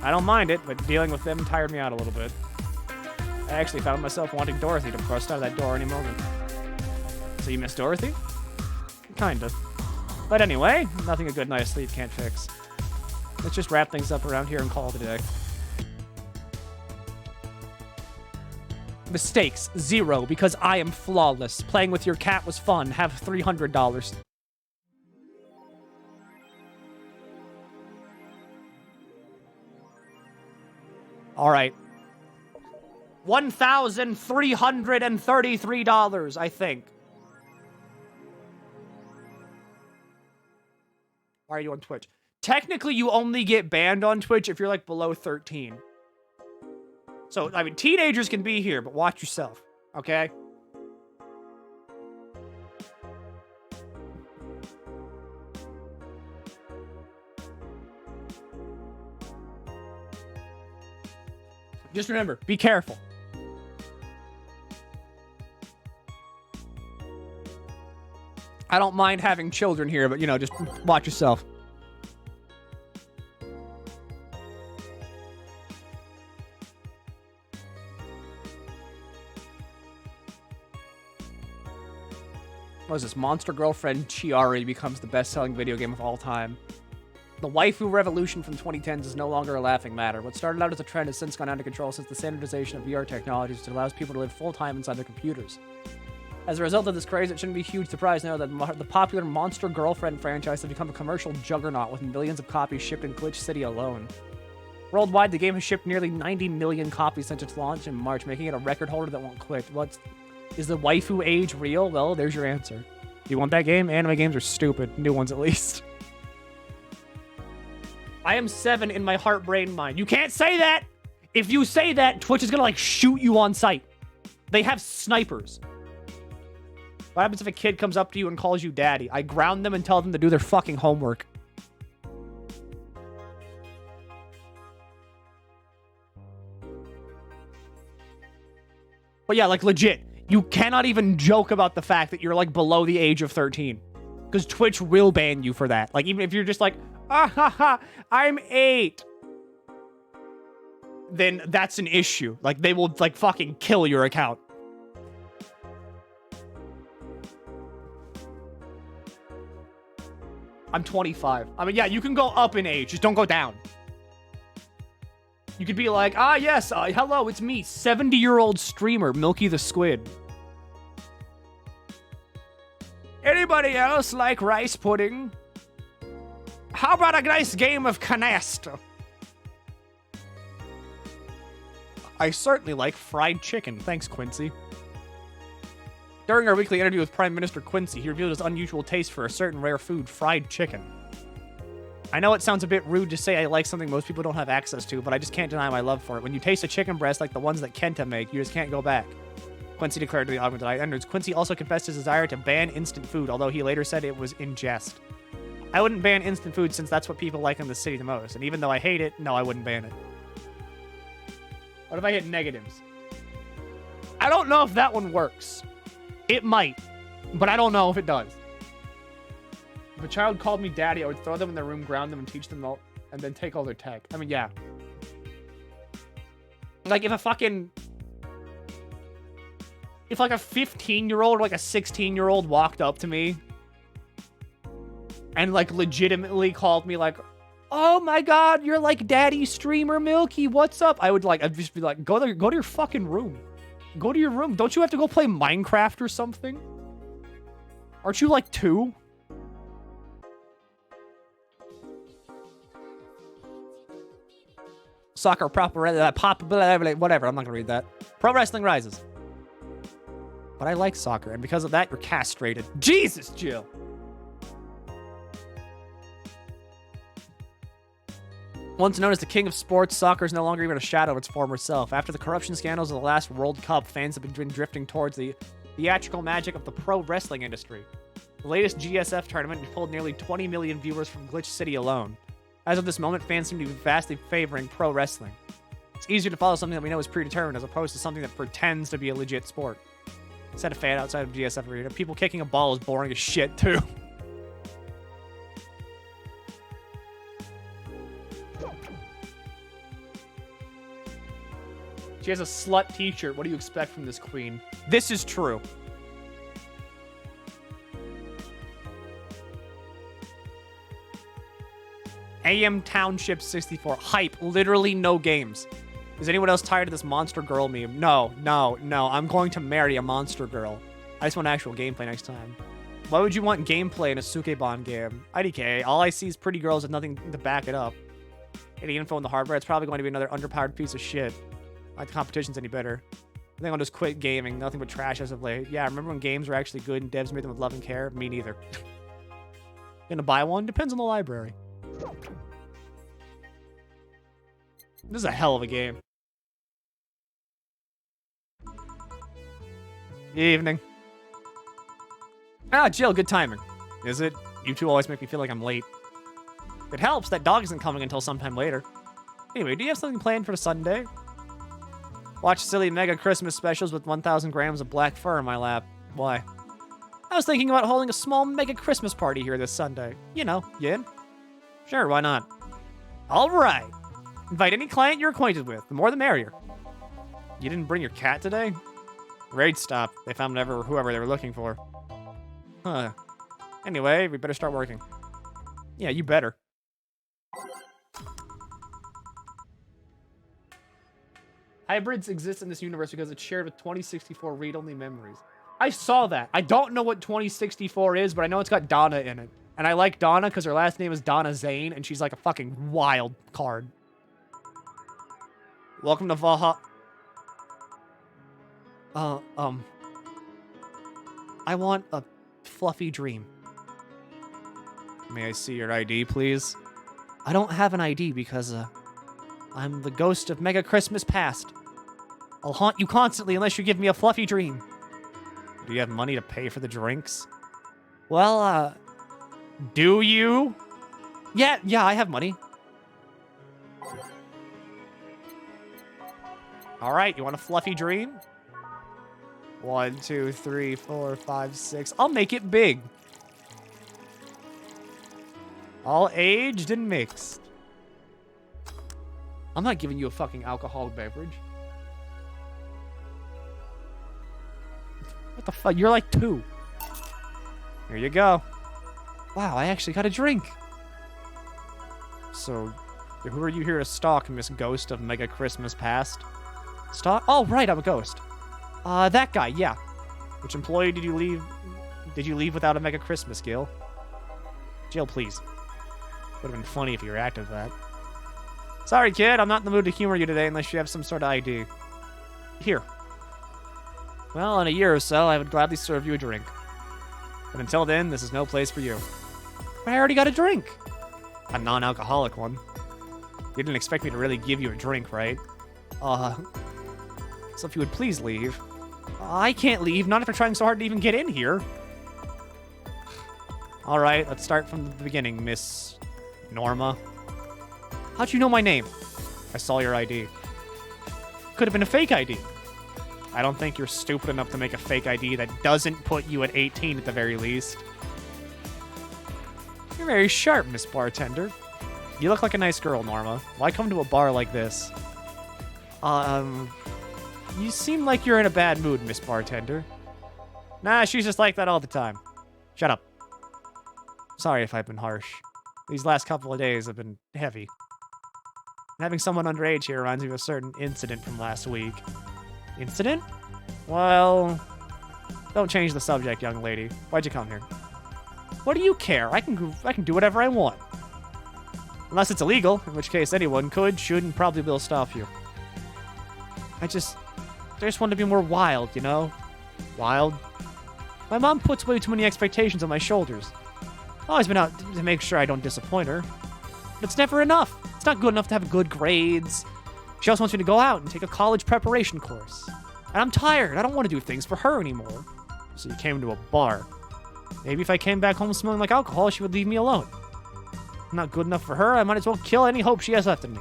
I don't mind it, but dealing with them tired me out a little bit. I actually found myself wanting Dorothy to bust out of that door any moment. So you miss Dorothy? Kinda. But anyway, nothing a good night's sleep can't fix. Let's just wrap things up around here and call it a day. Mistakes, 0, because I am flawless. Playing with your cat was fun. Have $300. All right. $1,333, I think. Why are you on Twitch? Technically, you only get banned on Twitch if you're, like, below 13. So, I mean, teenagers can be here, but watch yourself, okay? Just remember, be careful. I don't mind having children here, but, you know, just watch yourself. What is this? Monster Girlfriend Chiari becomes the best-selling video game of all time. The waifu revolution from 2010s is no longer a laughing matter. What started out as a trend has since gone out of control since the standardization of VR technologies that allows people to live full-time inside their computers. As a result of this craze, it shouldn't be a huge surprise now that the popular Monster Girlfriend franchise has become a commercial juggernaut with millions of copies shipped in Glitch City alone. Worldwide, the game has shipped nearly 90 million copies since its launch in March, making it a record holder that won't quit. Is the waifu age real? Well, there's your answer. You want that game? Anime games are stupid. New ones, at least. I am 7 in my heart, brain, mind. You can't say that! If you say that, Twitch is gonna, like, shoot you on sight. They have snipers. What happens if a kid comes up to you and calls you daddy? I ground them and tell them to do their fucking homework. But yeah, like, legit. You cannot even joke about the fact that you're, like, below the age of 13. Because Twitch will ban you for that. Like, even if you're just like, ah ha ha, I'm 8. Then that's an issue. Like, they will, like, fucking kill your account. I'm 25. I mean, yeah, you can go up in age. Just don't go down. You could be like, ah, yes, hello, it's me, 70-year-old streamer, MilkyTheSquid. Anybody else like rice pudding? How about a nice game of canasta? I certainly like fried chicken. Thanks, Quincy. During our weekly interview with Prime Minister Quincy, he revealed his unusual taste for a certain rare food, fried chicken. I know it sounds a bit rude to say I like something most people don't have access to, but I just can't deny my love for it. When you taste a chicken breast like the ones that Kenta make, you just can't go back. Quincy declared to the augmented eye editors. Quincy also confessed his desire to ban instant food, although he later said it was in jest. I wouldn't ban instant food since that's what people like in the city the most, and even though I hate it, no, I wouldn't ban it. What if I hit negatives? I don't know if that one works. It might, but I don't know if it does. If a child called me daddy, I would throw them in their room, ground them, and teach them all, and then take all their tech. I mean, yeah. Like, if like a 15-year-old or like a 16-year-old walked up to me and, like, legitimately called me, like, oh my god, you're like daddy streamer Milky, what's up? I'd just be like, go to your fucking room. Go to your room. Don't you have to go play Minecraft or something? Aren't you like 2? Soccer proper whatever. I'm not gonna read that. Pro Wrestling Rises. But I like soccer, and because of that, you're castrated. Jesus, Jill. Once known as the king of sports, soccer is no longer even a shadow of its former self. After the corruption scandals of the last World Cup, fans have been drifting towards the theatrical magic of the pro wrestling industry. The latest GSF tournament pulled nearly 20 million viewers from Glitch City alone. As of this moment, fans seem to be vastly favoring pro wrestling. It's easier to follow something that we know is predetermined as opposed to something that pretends to be a legit sport. Set a fan outside of GSF arena. People kicking a ball is boring as shit, too. She has a slut t-shirt. What do you expect from this queen? This is true. AM Township 64. Hype. Literally no games. Is anyone else tired of this monster girl meme? No. I'm going to marry a monster girl. I just want actual gameplay next time. Why would you want gameplay in a Sukeban game? IDK. All I see is pretty girls with nothing to back it up. Any info on the hardware? It's probably going to be another underpowered piece of shit. Like the competition's any better. I think I'll just quit gaming. Nothing but trash as of late. Yeah, remember when games were actually good and devs made them with love and care? Me neither. Gonna buy one? Depends on the library. This is a hell of a game. Evening. Ah, Jill, good timing. Is it? You two always make me feel like I'm late. It helps that dog isn't coming until sometime later. Anyway, do you have something planned for Sunday? Watch silly mega Christmas specials with 1,000 grams of black fur in my lap. Why? I was thinking about holding a small mega Christmas party here this Sunday. You know, you in? Sure, why not? All right. Invite any client you're acquainted with. The more the merrier. You didn't bring your cat today? Raid stopped. They found whoever they were looking for. Huh. Anyway, we better start working. Yeah, you better. Hybrids exist in this universe because it's shared with 2064 read-only memories. I saw that. I don't know what 2064 is, but I know it's got Donna in it. And I like Donna because her last name is Donna Zane, and she's like a fucking wild card. Welcome to Valhalla. I want a fluffy dream. May I see your ID, please? I don't have an ID because, I'm the ghost of Mega Christmas past. I'll haunt you constantly unless you give me a fluffy dream. Do you have money to pay for the drinks? Well, do you? Yeah, I have money. All right, you want a fluffy dream? 1, 2, 3, 4, 5, 6. I'll make it big. All aged and mixed. I'm not giving you a fucking alcoholic beverage. What the fuck? You're like 2. Here you go. Wow, I actually got a drink. So, who are you here to stalk, Miss Ghost of Mega Christmas Past? Stalk? Oh, right, I'm a ghost. That guy, yeah. Which employee did you leave? Did you leave without a Mega Christmas, Gil? Jill, please. Would have been funny if you reacted to that. Sorry, kid, I'm not in the mood to humor you today unless you have some sort of ID. Here. Well, in a year or so, I would gladly serve you a drink. But until then, this is no place for you. But I already got a drink. A non-alcoholic one. You didn't expect me to really give you a drink, right? So if you would please leave. I can't leave, not after trying so hard to even get in here. Alright, let's start from the beginning, Miss Norma. How'd you know my name? I saw your ID. Could have been a fake ID. I don't think you're stupid enough to make a fake ID that doesn't put you at 18 at the very least. You're very sharp, Miss Bartender. You look like a nice girl, Norma. Why come to a bar like this? You seem like you're in a bad mood, Miss Bartender. Nah, she's just like that all the time. Shut up. Sorry if I've been harsh. These last couple of days have been heavy. Having someone underage here reminds me of a certain incident from last week. Incident? Well, don't change the subject, young lady. Why'd you come here? What do you care? I can do whatever I want. Unless it's illegal, in which case anyone could, should, and probably will stop you. I just want to be more wild, you know? Wild. My mom puts way too many expectations on my shoulders. I've always been out to make sure I don't disappoint her. But it's never enough. It's not good enough to have good grades. She also wants me to go out and take a college preparation course. And I'm tired. I don't want to do things for her anymore. So you came to a bar. Maybe if I came back home smelling like alcohol, she would leave me alone. I'm not good enough for her. I might as well kill any hope she has left in me.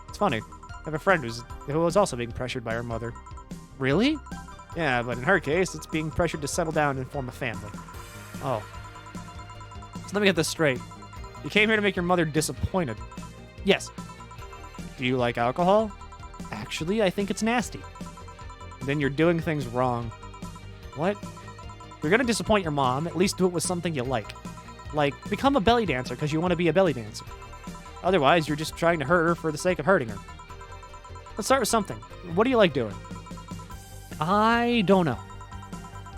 It's funny. I have a friend who was also being pressured by her mother. Really? Yeah, but in her case, it's being pressured to settle down and form a family. Oh. So let me get this straight. You came here to make your mother disappointed. Yes. Do you like alcohol? Actually, I think it's nasty. Then you're doing things wrong. What? If you're gonna disappoint your mom, at least do it with something you like. Like, become a belly dancer because you want to be a belly dancer. Otherwise, you're just trying to hurt her for the sake of hurting her. Let's start with something. What do you like doing? I don't know.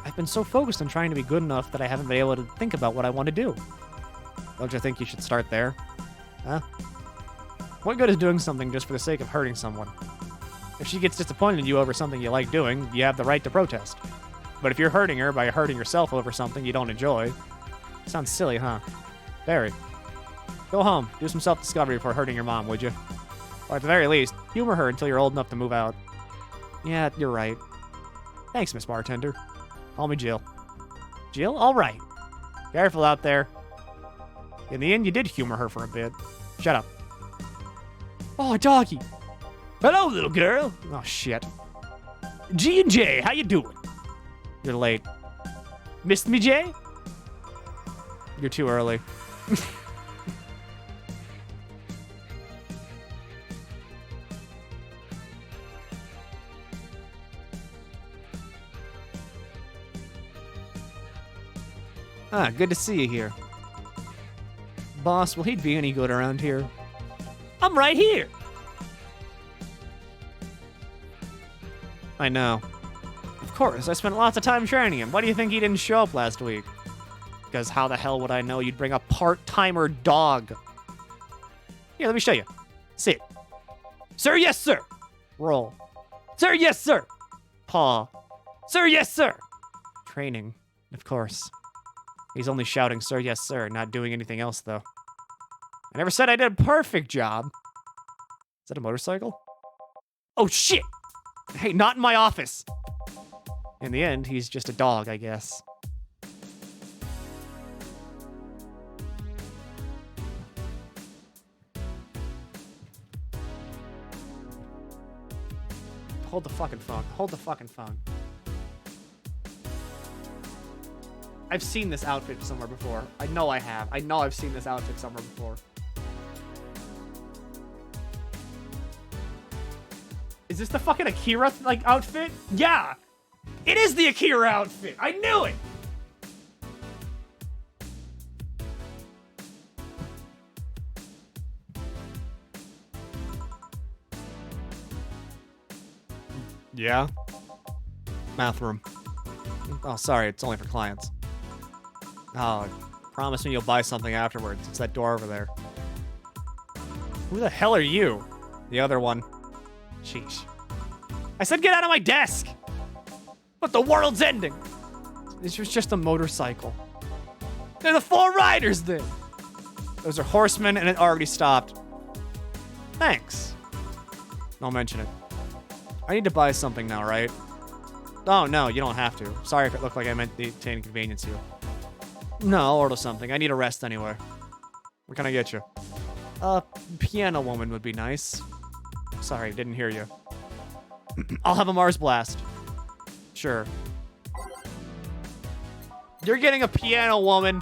I've been so focused on trying to be good enough that I haven't been able to think about what I want to do. Don't you think you should start there? Huh? What good is doing something just for the sake of hurting someone? If she gets disappointed in you over something you like doing, you have the right to protest. But if you're hurting her by hurting yourself over something you don't enjoy, sounds silly, huh? Very. Go home, do some self-discovery before hurting your mom, would you? Or at the very least, humor her until you're old enough to move out. Yeah, you're right. Thanks, Miss Bartender. Call me Jill. Jill? All right. Careful out there. In the end, you did humor her for a bit. Shut up. Oh, doggy. Hello, little girl. Oh, shit. G&J, how you doing? You're late. Missed me, Jay? You're too early. Ah, good to see you here. Boss, will he be any good around here? I'm right here. I know. Of course, I spent lots of time training him. Why do you think he didn't show up last week? Because how the hell would I know you'd bring a part-timer dog? Here, let me show you. Sit. Sir, yes, sir. Roll. Sir, yes, sir. Paw. Sir, yes, sir. Training, of course. He's only shouting, sir, yes, sir, not doing anything else, though. I never said I did a perfect job. Is that a motorcycle? Oh, shit! Hey, not in my office! In the end, he's just a dog, I guess. Hold the fucking phone. Hold the fucking phone. I've seen this outfit somewhere before. I know I have. I know I've seen this outfit somewhere before. Is this the fucking Akira, like, outfit? Yeah! It is the Akira outfit! I knew it! Yeah? Math room. Oh, sorry, it's only for clients. Oh, promise me you'll buy something afterwards. It's that door over there. Who the hell are you? The other one. Sheesh. I said get out of my desk! But the world's ending! This was just a motorcycle. They're the 4 riders then! Those are horsemen and it already stopped. Thanks. I'll mention it. I need to buy something now, right? Oh, no, you don't have to. Sorry if it looked like I meant to inconvenience you. No, I'll order something. I need a rest anyway. What can I get you? Piano woman would be nice. Sorry, didn't hear you. I'll have a Mars Blast. Sure. You're getting a piano woman.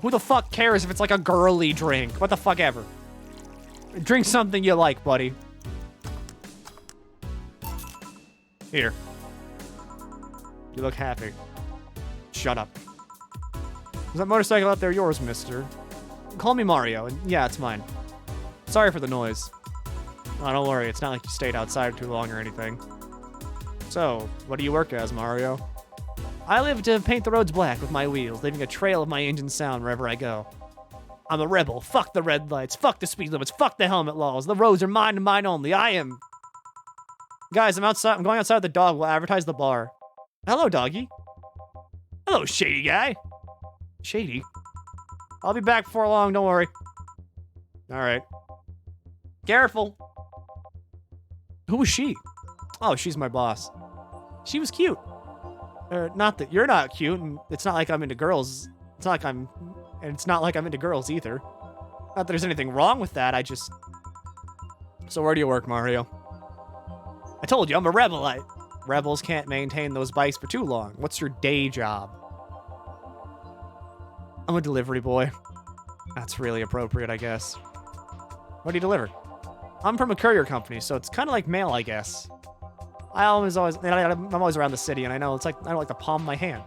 Who the fuck cares if it's like a girly drink? What the fuck ever. Drink something you like, buddy. Here. You look happy. Shut up. Is that motorcycle out there yours, mister? Call me Mario, and yeah, it's mine. Sorry for the noise. Oh, don't worry, it's not like you stayed outside too long or anything. So, what do you work as, Mario? I live to paint the roads black with my wheels, leaving a trail of my engine's sound wherever I go. I'm a rebel. Fuck the red lights. Fuck the speed limits. Fuck the helmet laws. The roads are mine and mine only. I am... Guys, I'm outside. I'm going outside with the dog. We'll advertise the bar. Hello, doggy. Hello, shady guy. Shady? I'll be back before long. Don't worry. All right. Careful. Who was she? Oh, she's my boss. She was cute. Not that you're not cute, and it's not like I'm into girls. It's not like I'm... And it's not like I'm into girls either. Not that there's anything wrong with that, I just... So where do you work, Mario? I told you, I'm a rebel. Rebels can't maintain those bikes for too long. What's your day job? I'm a delivery boy. That's really appropriate, I guess. What do you deliver? I'm from a courier company, so it's kind of like mail, I guess. I'm always around the city, and I know it's like I don't like the palm of my hand.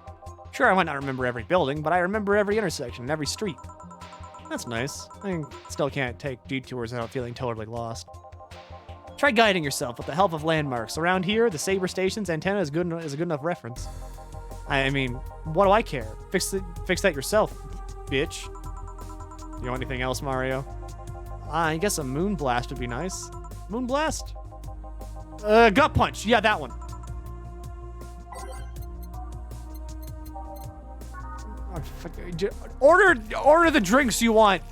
Sure, I might not remember every building, but I remember every intersection and every street. That's nice. I still can't take detours without feeling totally lost. Try guiding yourself with the help of landmarks. Around here, the Saber Station's antenna is a good enough reference. I mean, what do I care? Fix that yourself, bitch. You want anything else, Mario? I guess a moon blast would be nice. Moon blast? Gut punch. Yeah, that one. Order the drinks you want.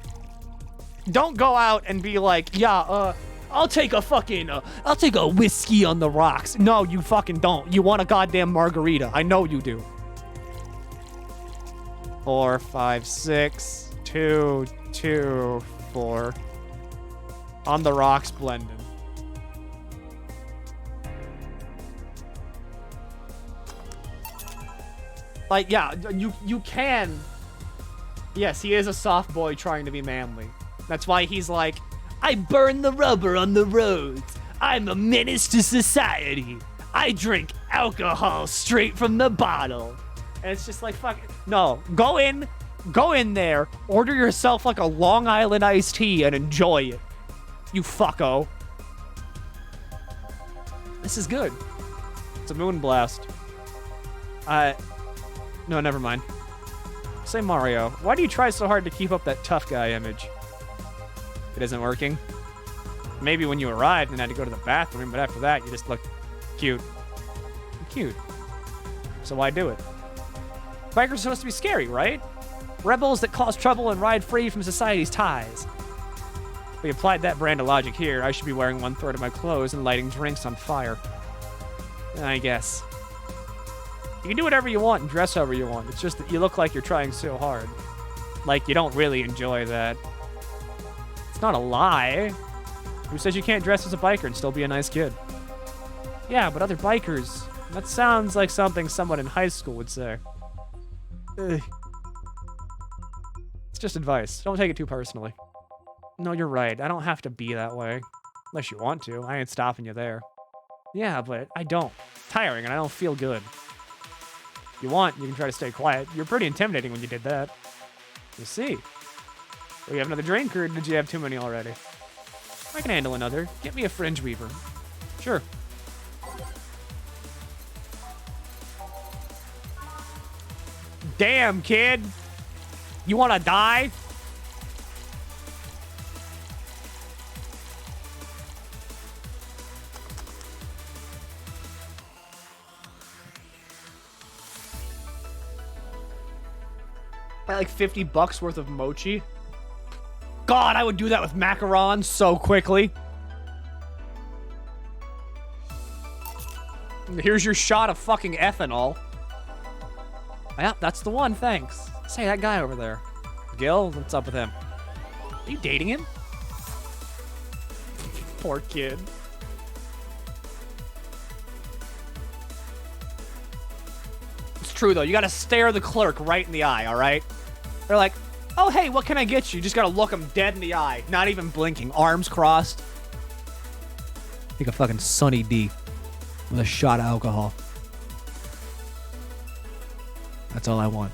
Don't go out and be like, yeah, I'll take a whiskey on the rocks. No, you fucking don't. You want a goddamn margarita. I know you do. 4, 5, 6, 2, 2, 4. On the rocks, blending. Like, yeah, you can. Yes, he is a soft boy trying to be manly. That's why he's like, I burn the rubber on the roads. I'm a menace to society. I drink alcohol straight from the bottle. And it's just like, fuck it. No, go in, Go in there, order yourself like a Long Island iced tea and enjoy it. You fucko. This is good. It's a moon blast. No, never mind. Say Mario, why do you try so hard to keep up that tough guy image? It isn't working. Maybe when you arrived and had to go to the bathroom, but after that, you just look cute. Cute. So why do it? Bikers are supposed to be scary, right? Rebels that cause trouble and ride free from society's ties. If we applied that brand of logic here, I should be wearing 1/3 of my clothes and lighting drinks on fire. I guess. You can do whatever you want and dress however you want. It's just that you look like you're trying so hard. Like you don't really enjoy that. It's not a lie. Who says you can't dress as a biker and still be a nice kid? Yeah, but other bikers. That sounds like something someone in high school would say. Ugh. It's just advice. Don't take it too personally. No, you're right. I don't have to be that way. Unless you want to. I ain't stopping you there. Yeah, but I don't. It's tiring and I don't feel good. If you want, you can try to stay quiet. You're pretty intimidating when you did that. We'll see. Do you have another drink or did you have too many already? I can handle another. Get me a fringe weaver. Sure. Damn, kid. You want to die? Buy like $50 worth of mochi. God, I would do that with macarons so quickly. Here's your shot of fucking ethanol. Yeah, that's the one, thanks. Say, that guy over there. Gil, what's up with him? Are you dating him? Poor kid. It's true, though. You gotta stare the clerk right in the eye, all right? They're like, oh, hey, what can I get you? You just gotta look them dead in the eye. Not even blinking. Arms crossed. Like a fucking Sunny D with a shot of alcohol. That's all I want.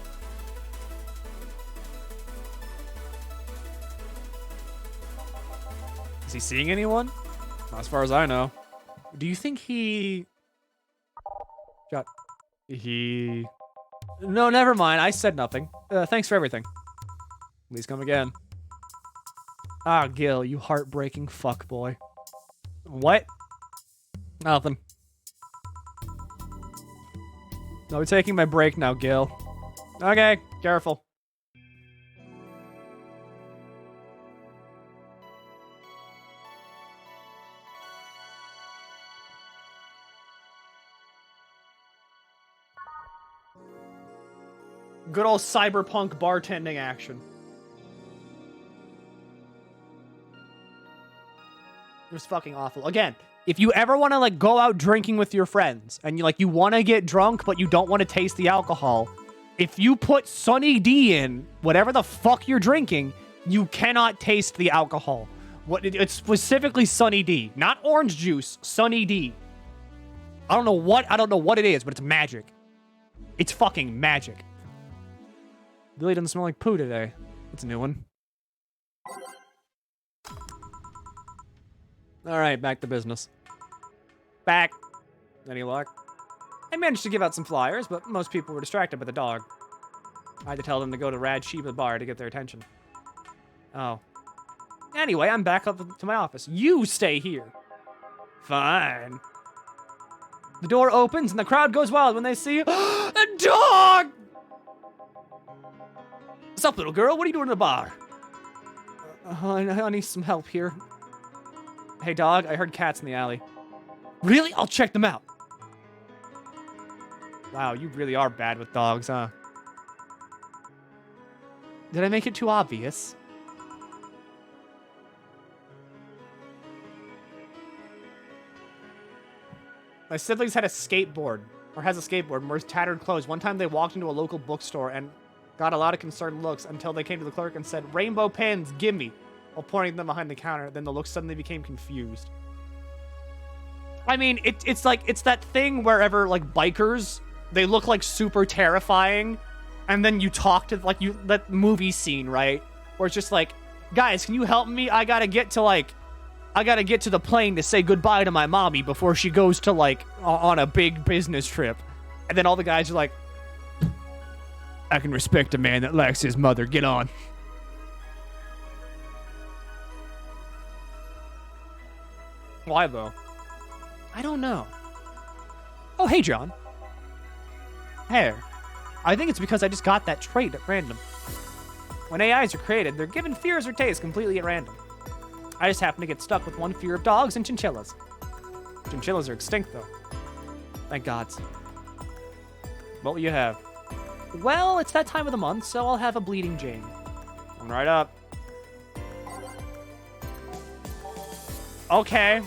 Is he seeing anyone? Not as far as I know. Do you think he... No, never mind. I said nothing. Thanks for everything. Please come again. Ah, Gil, you heartbreaking fuckboy. What? Nothing. I'll be taking my break now, Gil. Okay, careful. Good old cyberpunk bartending action. It was fucking awful. Again, if you ever want to like go out drinking with your friends and you want to get drunk but you don't want to taste the alcohol, if you put Sunny D in whatever the fuck you're drinking, you cannot taste the alcohol. It's specifically Sunny D, not orange juice, Sunny D. I don't know what it is, but it's magic. It's fucking magic. Billy doesn't smell like poo today. That's a new one. All right, back to business. Back. Any luck? I managed to give out some flyers, but most people were distracted by the dog. I had to tell them to go to Rad Sheba Bar to get their attention. Oh. Anyway, I'm back up to my office. You stay here. Fine. The door opens and the crowd goes wild when they see a dog! What's up, little girl? What are you doing in the bar? I need some help here. Hey, dog, I heard cats in the alley. Really? I'll check them out. Wow, you really are bad with dogs, huh? Did I make it too obvious? My siblings had a skateboard, or has a skateboard, and wears tattered clothes. One time they walked into a local bookstore and got a lot of concerned looks until they came to the clerk and said, "Rainbow pens, gimme," while pointing them behind the counter. Then the looks suddenly became confused. I mean, it's that thing wherever, like, bikers, they look, like, super terrifying, and then you talk to, like, that movie scene, right? Where it's just like, guys, can you help me? I gotta get to the plane to say goodbye to my mommy before she goes to, like, on a big business trip. And then all the guys are like, I can respect a man that likes his mother. Get on. Why, though? I don't know. Oh, hey, John. Hey. I think it's because I just got that trait at random. When AIs are created, they're given fears or tastes completely at random. I just happen to get stuck with one fear of dogs and chinchillas. Chinchillas are extinct, though. Thank God. What will you have? Well, it's that time of the month, so I'll have a bleeding Jane. Coming right up. Okay.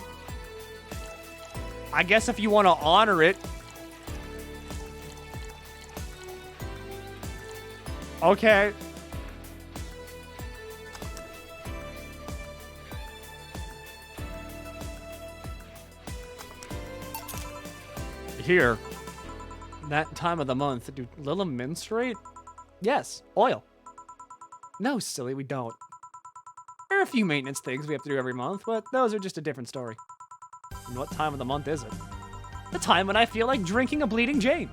I guess if you want to honor it. Okay. Here. That time of the month. Do Lila menstruate? Yes. Oil. No, silly, we don't. There are a few maintenance things we have to do every month, but those are just a different story. And what time of the month is it? The time when I feel like drinking a bleeding Jane.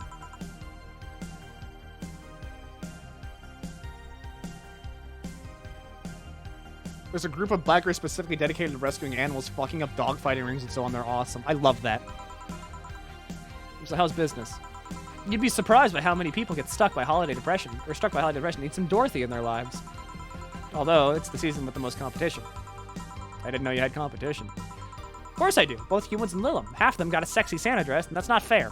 There's a group of bikers specifically dedicated to rescuing animals, fucking up dogfighting rings and so on. They're awesome. I love that. So how's business? You'd be surprised by how many people get struck by holiday depression, need some Dorothy in their lives. Although, it's the season with the most competition. I didn't know you had competition. Of course I do. Both humans and Lilim. Half of them got a sexy Santa dress, and that's not fair.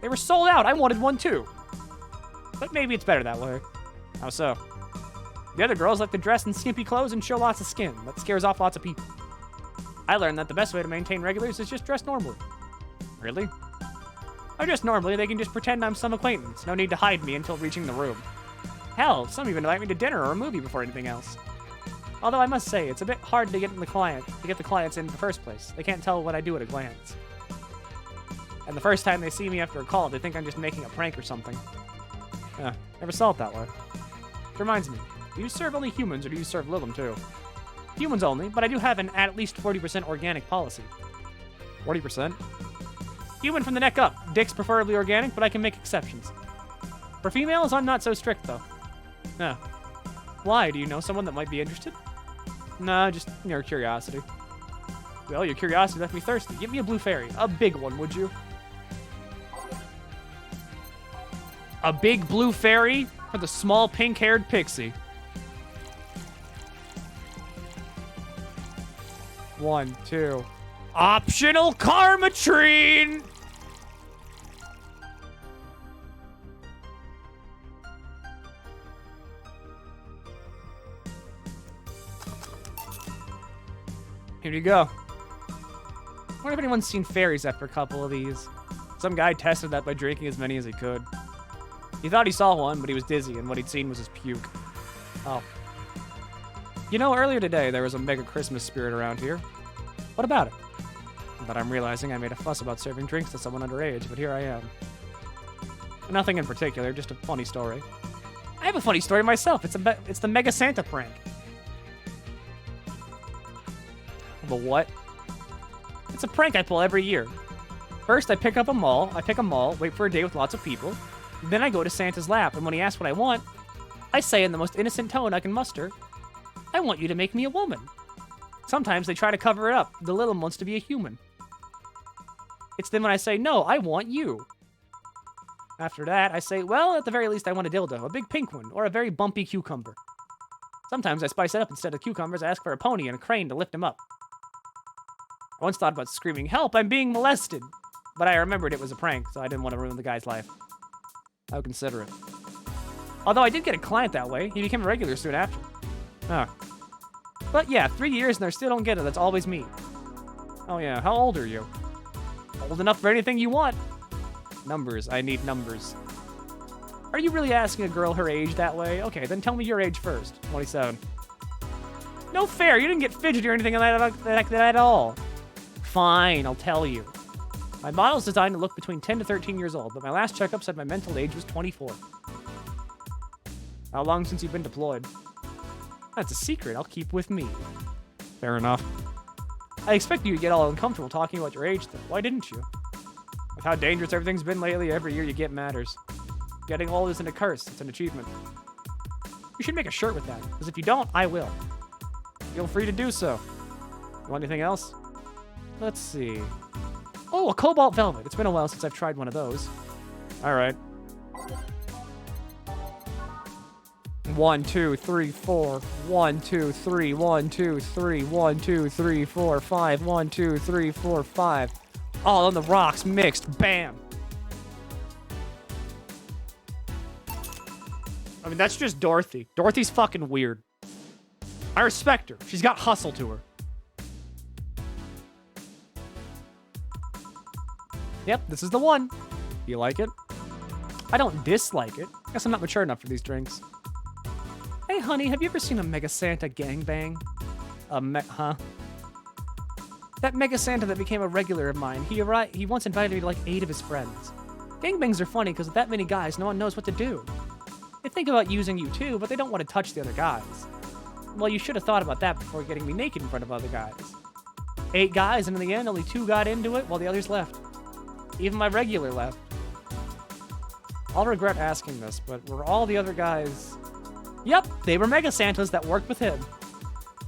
They were sold out. I wanted one too. But maybe it's better that way. How so? The other girls like to dress in skimpy clothes and show lots of skin. That scares off lots of people. I learned that the best way to maintain regulars is just dress normally. Really? I dress normally, they can just pretend I'm some acquaintance. No need to hide me until reaching the room. Hell, some even invite me to dinner or a movie before anything else. Although I must say, it's a bit hard to get the clients in the first place. They can't tell what I do at a glance. And the first time they see me after a call, they think I'm just making a prank or something. Never saw it that way. Which reminds me, do you serve only humans or do you serve Lilim too? Humans only, but I do have an at least 40% organic policy. 40%? Human from the neck up. Dicks preferably organic, but I can make exceptions. For females, I'm not so strict, though. No. Why? Do you know someone that might be interested? Nah, just your curiosity. Well, your curiosity left me thirsty. Give me a blue fairy. A big one, would you? A big blue fairy for the small pink-haired pixie. 1, 2. Optional Karmatrine! Here you go. I wonder if anyone's seen fairies after a couple of these. Some guy tested that by drinking as many as he could. He thought he saw one, but he was dizzy, and what he'd seen was his puke. Oh. You know, earlier today, there was a mega Christmas spirit around here. What about it? But I'm realizing I made a fuss about serving drinks to someone underage, but here I am. Nothing in particular, just a funny story. I have a funny story myself. It's the Mega Santa prank. The what? It's a prank I pull every year. First, I pick a mall, wait for a day with lots of people. Then I go to Santa's lap, and when he asks what I want, I say in the most innocent tone I can muster, I want you to make me a woman. Sometimes they try to cover it up. The little one wants to be a human. It's then when I say, no, I want you. After that, I say, well, at the very least, I want a dildo, a big pink one, or a very bumpy cucumber. Sometimes I spice it up. Instead of cucumbers, I ask for a pony and a crane to lift him up. I once thought about screaming, help, I'm being molested. But I remembered it was a prank, so I didn't want to ruin the guy's life. I would consider it. Although I did get a client that way. He became a regular soon after. Oh. But yeah, 3 years and I still don't get it. That's always me. Oh yeah, how old are you? Old enough for anything you want. Numbers, I need numbers. Are you really asking a girl her age that way? Okay, then tell me your age first. 27. No fair, you didn't get fidgety or anything like that at all. Fine, I'll tell you. My model's designed to look between 10 to 13 years old, but my last checkup said my mental age was 24. How long since you've been deployed? That's a secret I'll keep with me. Fair enough. I expect you to get all uncomfortable talking about your age, though. Why didn't you? With how dangerous everything's been lately, every year you get matters. Getting old isn't a curse, it's an achievement. You should make a shirt with that, because if you don't, I will. Feel free to do so. You want anything else? Let's see. Oh, a cobalt velvet. It's been a while since I've tried one of those. All right. 1, 2, 3, 4. 1, 2, 3. 1, 2, 3. 1, 2, 3, 4, 5. 1, 2, 3, 4, 5. All on the rocks, mixed. Bam. I mean, that's just Dorothy. Dorothy's fucking weird. I respect her. She's got hustle to her. Yep, this is the one. You like it? I don't dislike it. Guess I'm not mature enough for these drinks. Hey, honey, have you ever seen a Mega Santa gangbang? Huh? That Mega Santa that became a regular of mine, he once invited me to like 8 of his friends. Gangbangs are funny because with that many guys, no one knows what to do. They think about using you too, but they don't want to touch the other guys. Well, you should have thought about that before getting me naked in front of other guys. 8 guys, and in the end, only 2 got into it while the others left. Even my regular left. I'll regret asking this, but were all the other guys... Yep, they were Mega Santas that worked with him.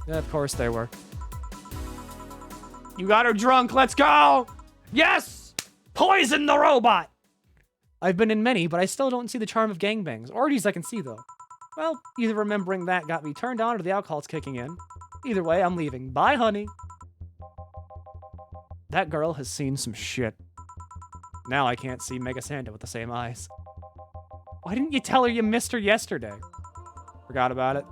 Yeah, of course they were. You got her drunk, let's go! Yes! Poison the robot! I've been in many, but I still don't see the charm of gangbangs. Orgies I can see, though. Well, either remembering that got me turned on or the alcohol's kicking in. Either way, I'm leaving. Bye, honey. That girl has seen some shit. Now I can't see Mega Santa with the same eyes. Why didn't you tell her you missed her yesterday? Forgot about it.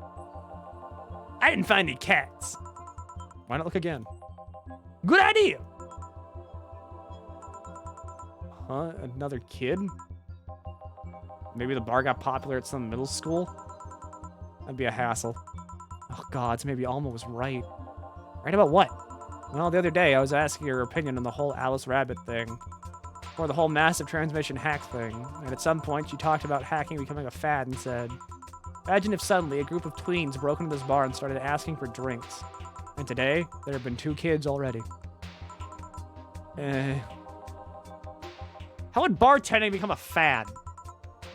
I didn't find any cats. Why not look again? Good idea! Huh? Another kid? Maybe the bar got popular at some middle school? That'd be a hassle. Oh god, so maybe Alma was right. Right about what? Well, the other day I was asking her opinion on the whole Alice Rabbit thing. Or the whole massive transmission hack thing. And at some point she talked about hacking becoming a fad and said, imagine if suddenly a group of tweens broke into this bar and started asking for drinks. And today, there have been 2 kids already. How would bartending become a fad?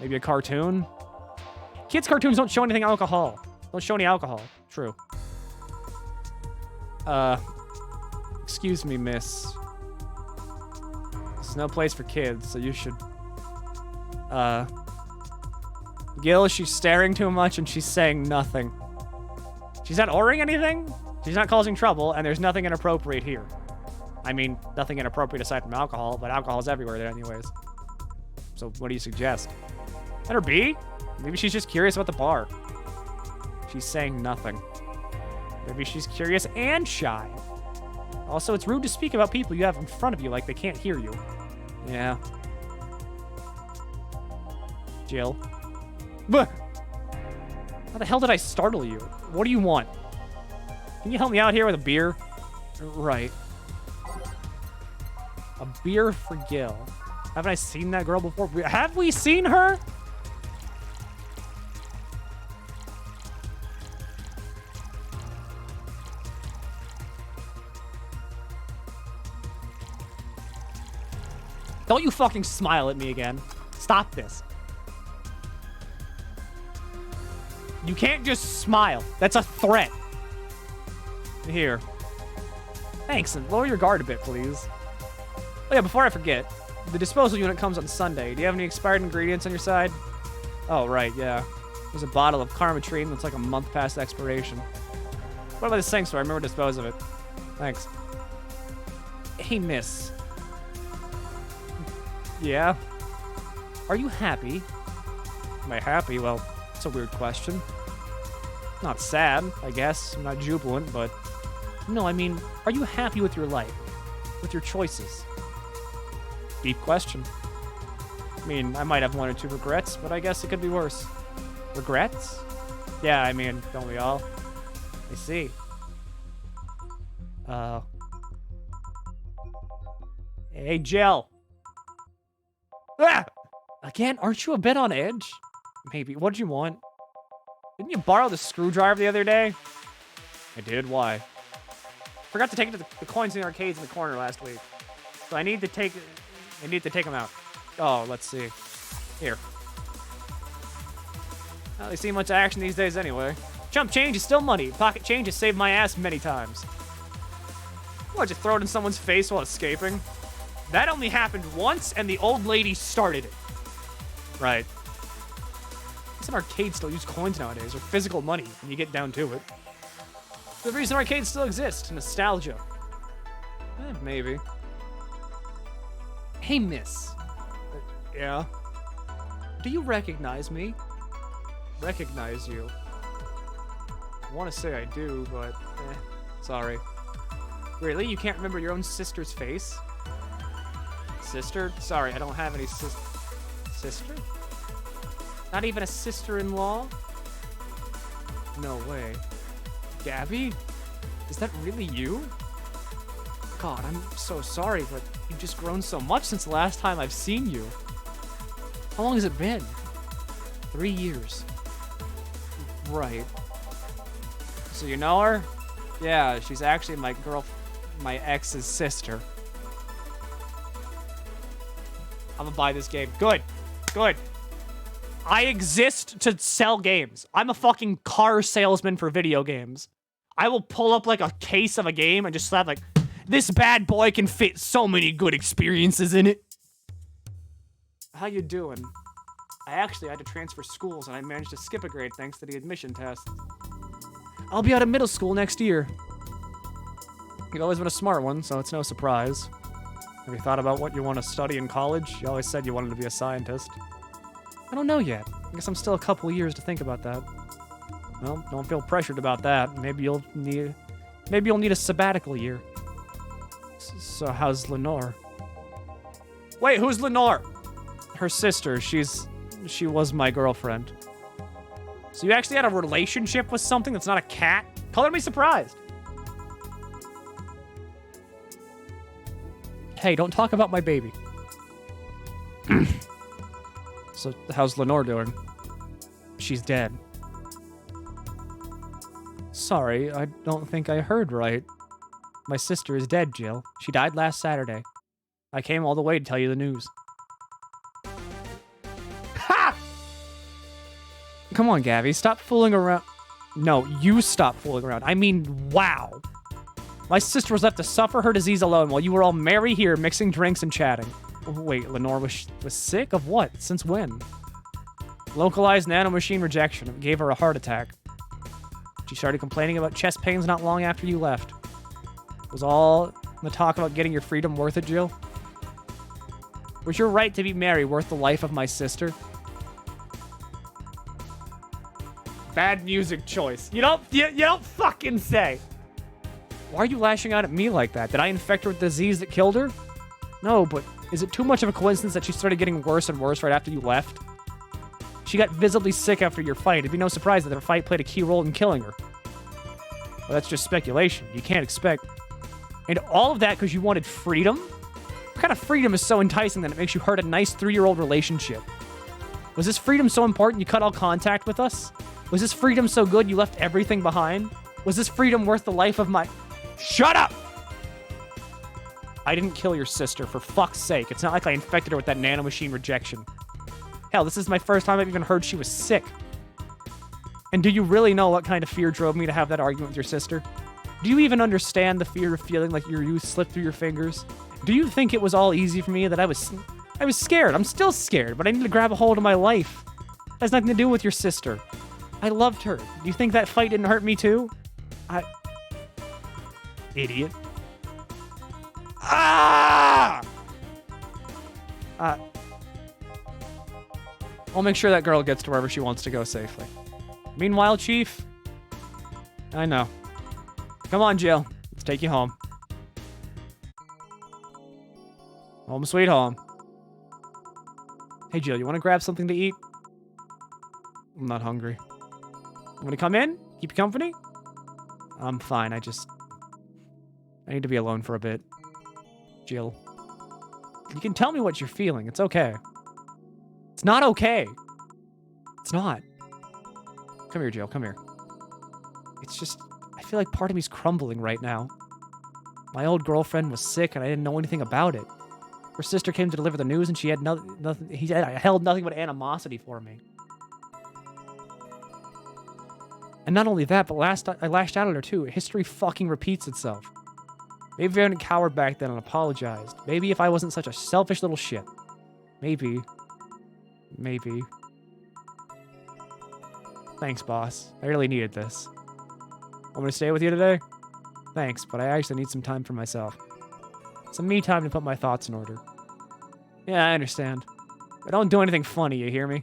Maybe a cartoon? Kids' cartoons don't show anything alcohol. Don't show any alcohol. True. Excuse me, miss. This is no place for kids, so you should... Gil, she's staring too much and she's saying nothing. She's not ordering anything? She's not causing trouble, and there's nothing inappropriate here. I mean, nothing inappropriate aside from alcohol, but alcohol's everywhere there anyways. So what do you suggest? Let her be? Maybe she's just curious about the bar. She's saying nothing. Maybe she's curious and shy. Also, it's rude to speak about people you have in front of you like they can't hear you. Yeah. Jill. How the hell did I startle you? What do you want? Can you help me out here with a beer? Right. A beer for Gil. Haven't I seen that girl before? Have we seen her? Don't you fucking smile at me again. Stop this. You can't just smile. That's a threat. Here. Thanks, and lower your guard a bit, please. Oh yeah, before I forget, the disposal unit comes on Sunday. Do you have any expired ingredients on your side? Oh, right, yeah. There's a bottle of Karmatrine that's like a month past expiration. What about this thing, so I remember to dispose of it? Thanks. Hey, miss. Yeah? Are you happy? Am I happy? Well, it's a weird question. Not sad, I guess. I'm not jubilant, but... No, I mean, are you happy with your life? With your choices? Deep question. I mean, I might have 1 or 2 regrets, but I guess it could be worse. Regrets? Yeah, I mean, don't we all? I see. Hey, Jill. Ah! Again, aren't you a bit on edge? Maybe. What do you want? Didn't you borrow the screwdriver the other day? I did. Why? Forgot to take it to the coins in the arcades in the corner last week. So I need to take them out. Oh, let's see. Here. Well, they see much action these days anyway. Chump change is still money. Pocket change has saved my ass many times. What, just throw it in someone's face while escaping? That only happened once, and the old lady started it. Right. Some arcades still use coins nowadays, or physical money, when you get down to it. The reason arcades still exist, nostalgia. Maybe. Hey, miss. Yeah? Do you recognize me? Recognize you. I want to say I do, but sorry. Really? You can't remember your own sister's face? Sister? Sorry, I don't have any sister? Not even a sister-in-law? No way. Gabby? Is that really you? God, I'm so sorry, but you've just grown so much since the last time I've seen you. How long has it been? 3 years. Right. So you know her? Yeah, she's actually my ex's sister. I'm gonna buy this game. Good. Good. I exist to sell games. I'm a fucking car salesman for video games. I will pull up like a case of a game and just slap like, this bad boy can fit so many good experiences in it. How you doing? I actually had to transfer schools and I managed to skip a grade thanks to the admission test. I'll be out of middle school next year. You've always been a smart one, so it's no surprise. Have you thought about what you want to study in college? You always said you wanted to be a scientist. I don't know yet. I guess I'm still a couple of years to think about that. Well, don't feel pressured about that. Maybe you'll need a sabbatical year. So how's Lenore? Wait, who's Lenore? Her sister. She was my girlfriend. So you actually had a relationship with something that's not a cat? Color me surprised. Hey, don't talk about my baby. So how's Lenore doing? She's dead. Sorry, I don't think I heard right. My sister is dead, Jill. She died last Saturday. I came all the way to tell you the news. Ha! Come on, Gabby, stop fooling around. No, you stop fooling around. I mean, wow. My sister was left to suffer her disease alone while you were all merry here mixing drinks and chatting. Wait, Lenore was sick? Of what? Since when? Localized nanomachine rejection. It gave her a heart attack. She started complaining about chest pains not long after you left. Was all the talk about getting your freedom worth it, Jill? Was your right to be married worth the life of my sister? Bad music choice. You don't fucking say. Why are you lashing out at me like that? Did I infect her with the disease that killed her? No, but is it too much of a coincidence that she started getting worse and worse right after you left? She got visibly sick after your fight. It'd be no surprise that her fight played a key role in killing her. Well, that's just speculation. You can't expect... And all of that because you wanted freedom? What kind of freedom is so enticing that it makes you hurt a nice 3-year-old relationship? Was this freedom so important you cut all contact with us? Was this freedom so good you left everything behind? Was this freedom worth the life of my... Shut up! I didn't kill your sister, for fuck's sake. It's not like I infected her with that nanomachine rejection. Hell, this is my first time I've even heard she was sick. And do you really know what kind of fear drove me to have that argument with your sister? Do you even understand the fear of feeling like your youth slipped through your fingers? Do you think it was all easy for me that I was scared? I'm still scared, but I need to grab a hold of my life. It has nothing to do with your sister. I loved her. Do you think that fight didn't hurt me too? Idiot. Ah! I'll make sure that girl gets to wherever she wants to go safely. Meanwhile, Chief... I know. Come on, Jill. Let's take you home. Home sweet home. Hey, Jill, you want to grab something to eat? I'm not hungry. You want to come in? Keep you company? I'm fine. I need to be alone for a bit. Jill. You can tell me what you're feeling. It's okay. It's not okay. It's not. Come here, Jill. Come here. It's just, I feel like part of me's crumbling right now. My old girlfriend was sick and I didn't know anything about it. Her sister came to deliver the news and she had nothing. He held nothing but animosity for me. And not only that, but I lashed out at her too. History fucking repeats itself. Maybe if I hadn't cowered back then and apologized. Maybe if I wasn't such a selfish little shit. Maybe. Maybe. Thanks, boss. I really needed this. Want me to stay with you today? Thanks, but I actually need some time for myself. Some me time to put my thoughts in order. Yeah, I understand. But don't do anything funny, you hear me?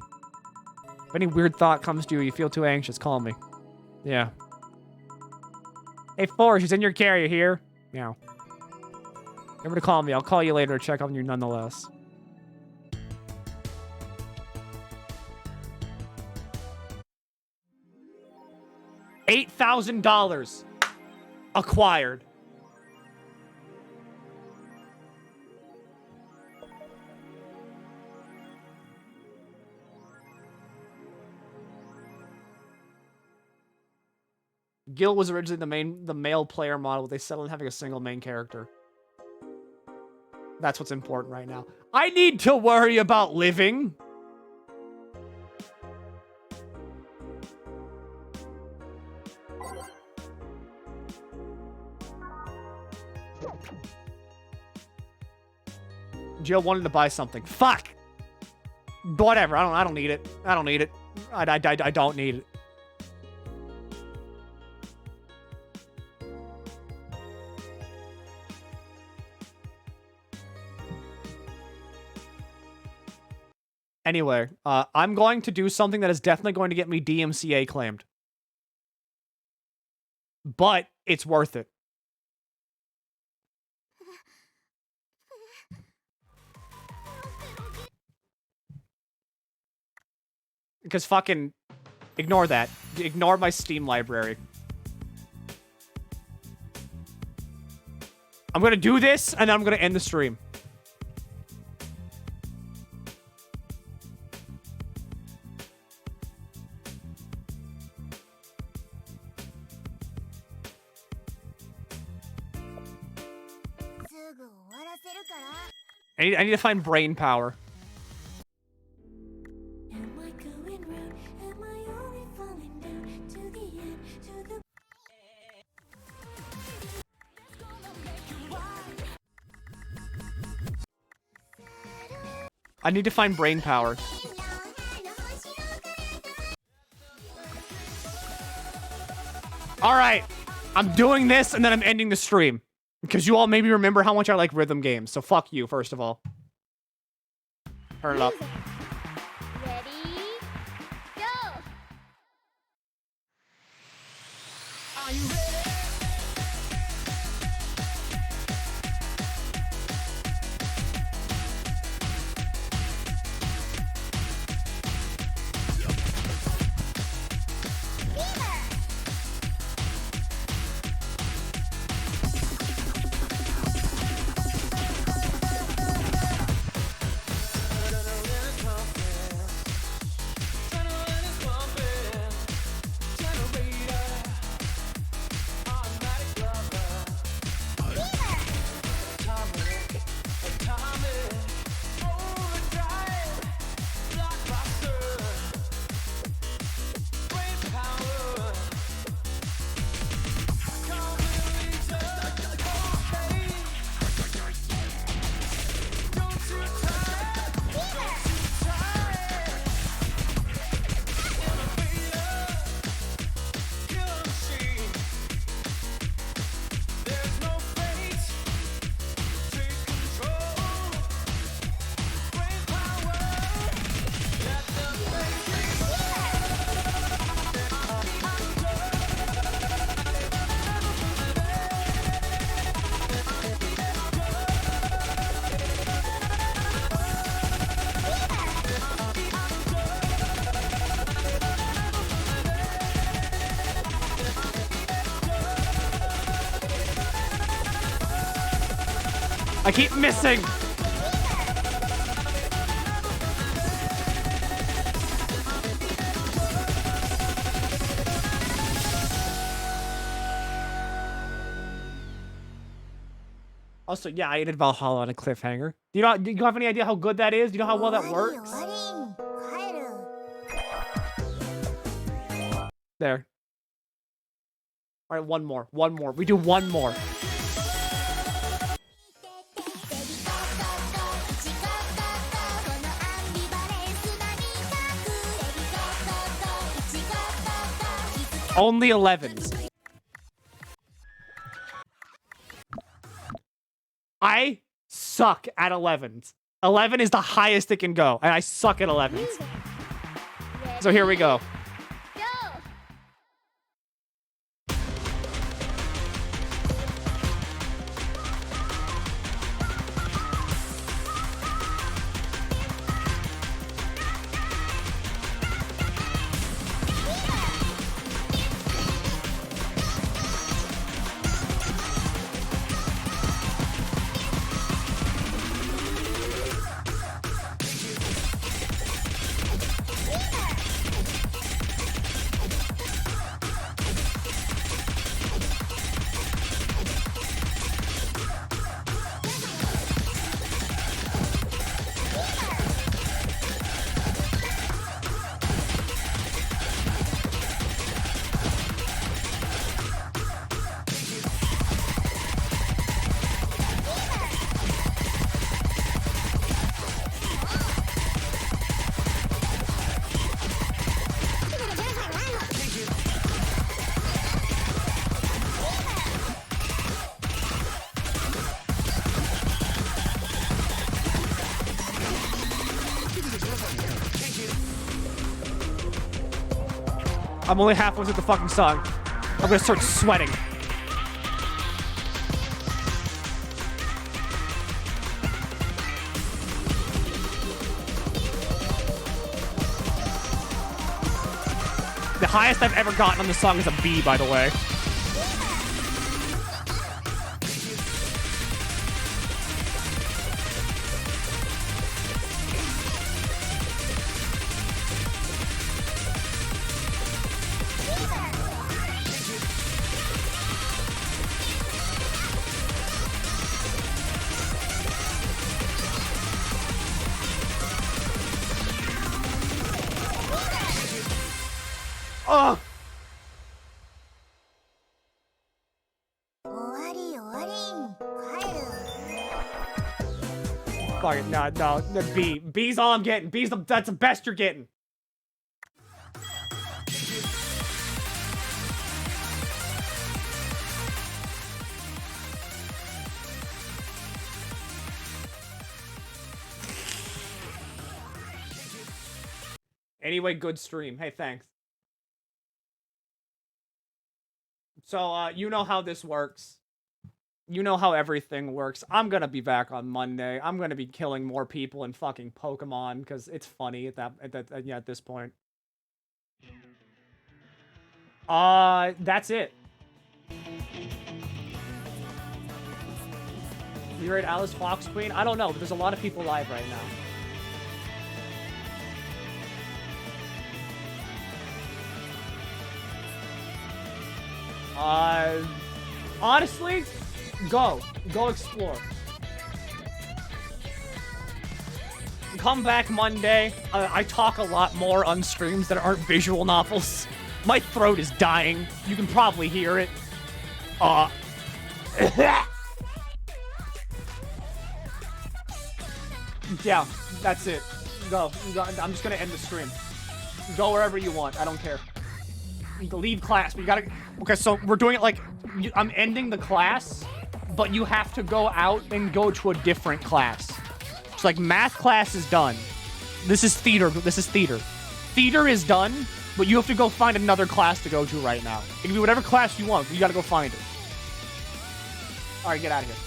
If any weird thought comes to you, you feel too anxious, call me. Yeah. Hey, Forrest, she's in your care, you hear? Meow. Remember to call me. I'll call you later to check on you nonetheless. $8,000 acquired. Gil was originally the male player model, but they settled on having a single main character. That's what's important right now. I need to worry about living. Jill wanted to buy something. Fuck. Whatever. I don't need it. I don't need it. I don't need it. Anyway, I'm going to do something that is definitely going to get me DMCA claimed. But it's worth it. Because fucking ignore that. Ignore my Steam library. I'm gonna do this, and then I'm gonna end the stream. I need to find brain power. I need to find brain power. Alright. I'm doing this and then I'm ending the stream. Because you all maybe remember how much I like rhythm games. So fuck you, first of all. Turn it up. Ready? Go! Are you ready? I keep missing. Also, yeah, I ended Valhalla on a cliffhanger. Do you have any idea how good that is? Do you know how well that works? There. All right, one more. One more. We do one more. Only 11s. I suck at 11s. 11 is the highest it can go, and I suck at 11s. So here we go. I'm only halfway through the fucking song. I'm gonna start sweating. The highest I've ever gotten on the song is a B, by the way. Oh! Fuck it, no, the B. B's all I'm getting. That's the best you're getting. Anyway, good stream. Hey, thanks. So, you know how this works. You know how everything works. I'm gonna be back on Monday. I'm gonna be killing more people in fucking Pokemon because it's funny at this point. That's it. You heard Alice Fox Queen? I don't know, but there's a lot of people live right now. Honestly, go explore. Come back Monday. I talk a lot more on streams that aren't visual novels. My throat is dying. You can probably hear it. Yeah, that's it. Go. I'm just gonna end the stream. Go wherever you want. I don't care. You can leave class, but you gotta... Okay, so we're doing it like... I'm ending the class, but you have to go out and go to a different class. It's like math class is done. This is theater. Theater is done, but you have to go find another class to go to right now. It can be whatever class you want, but you gotta go find it. Alright, get out of here.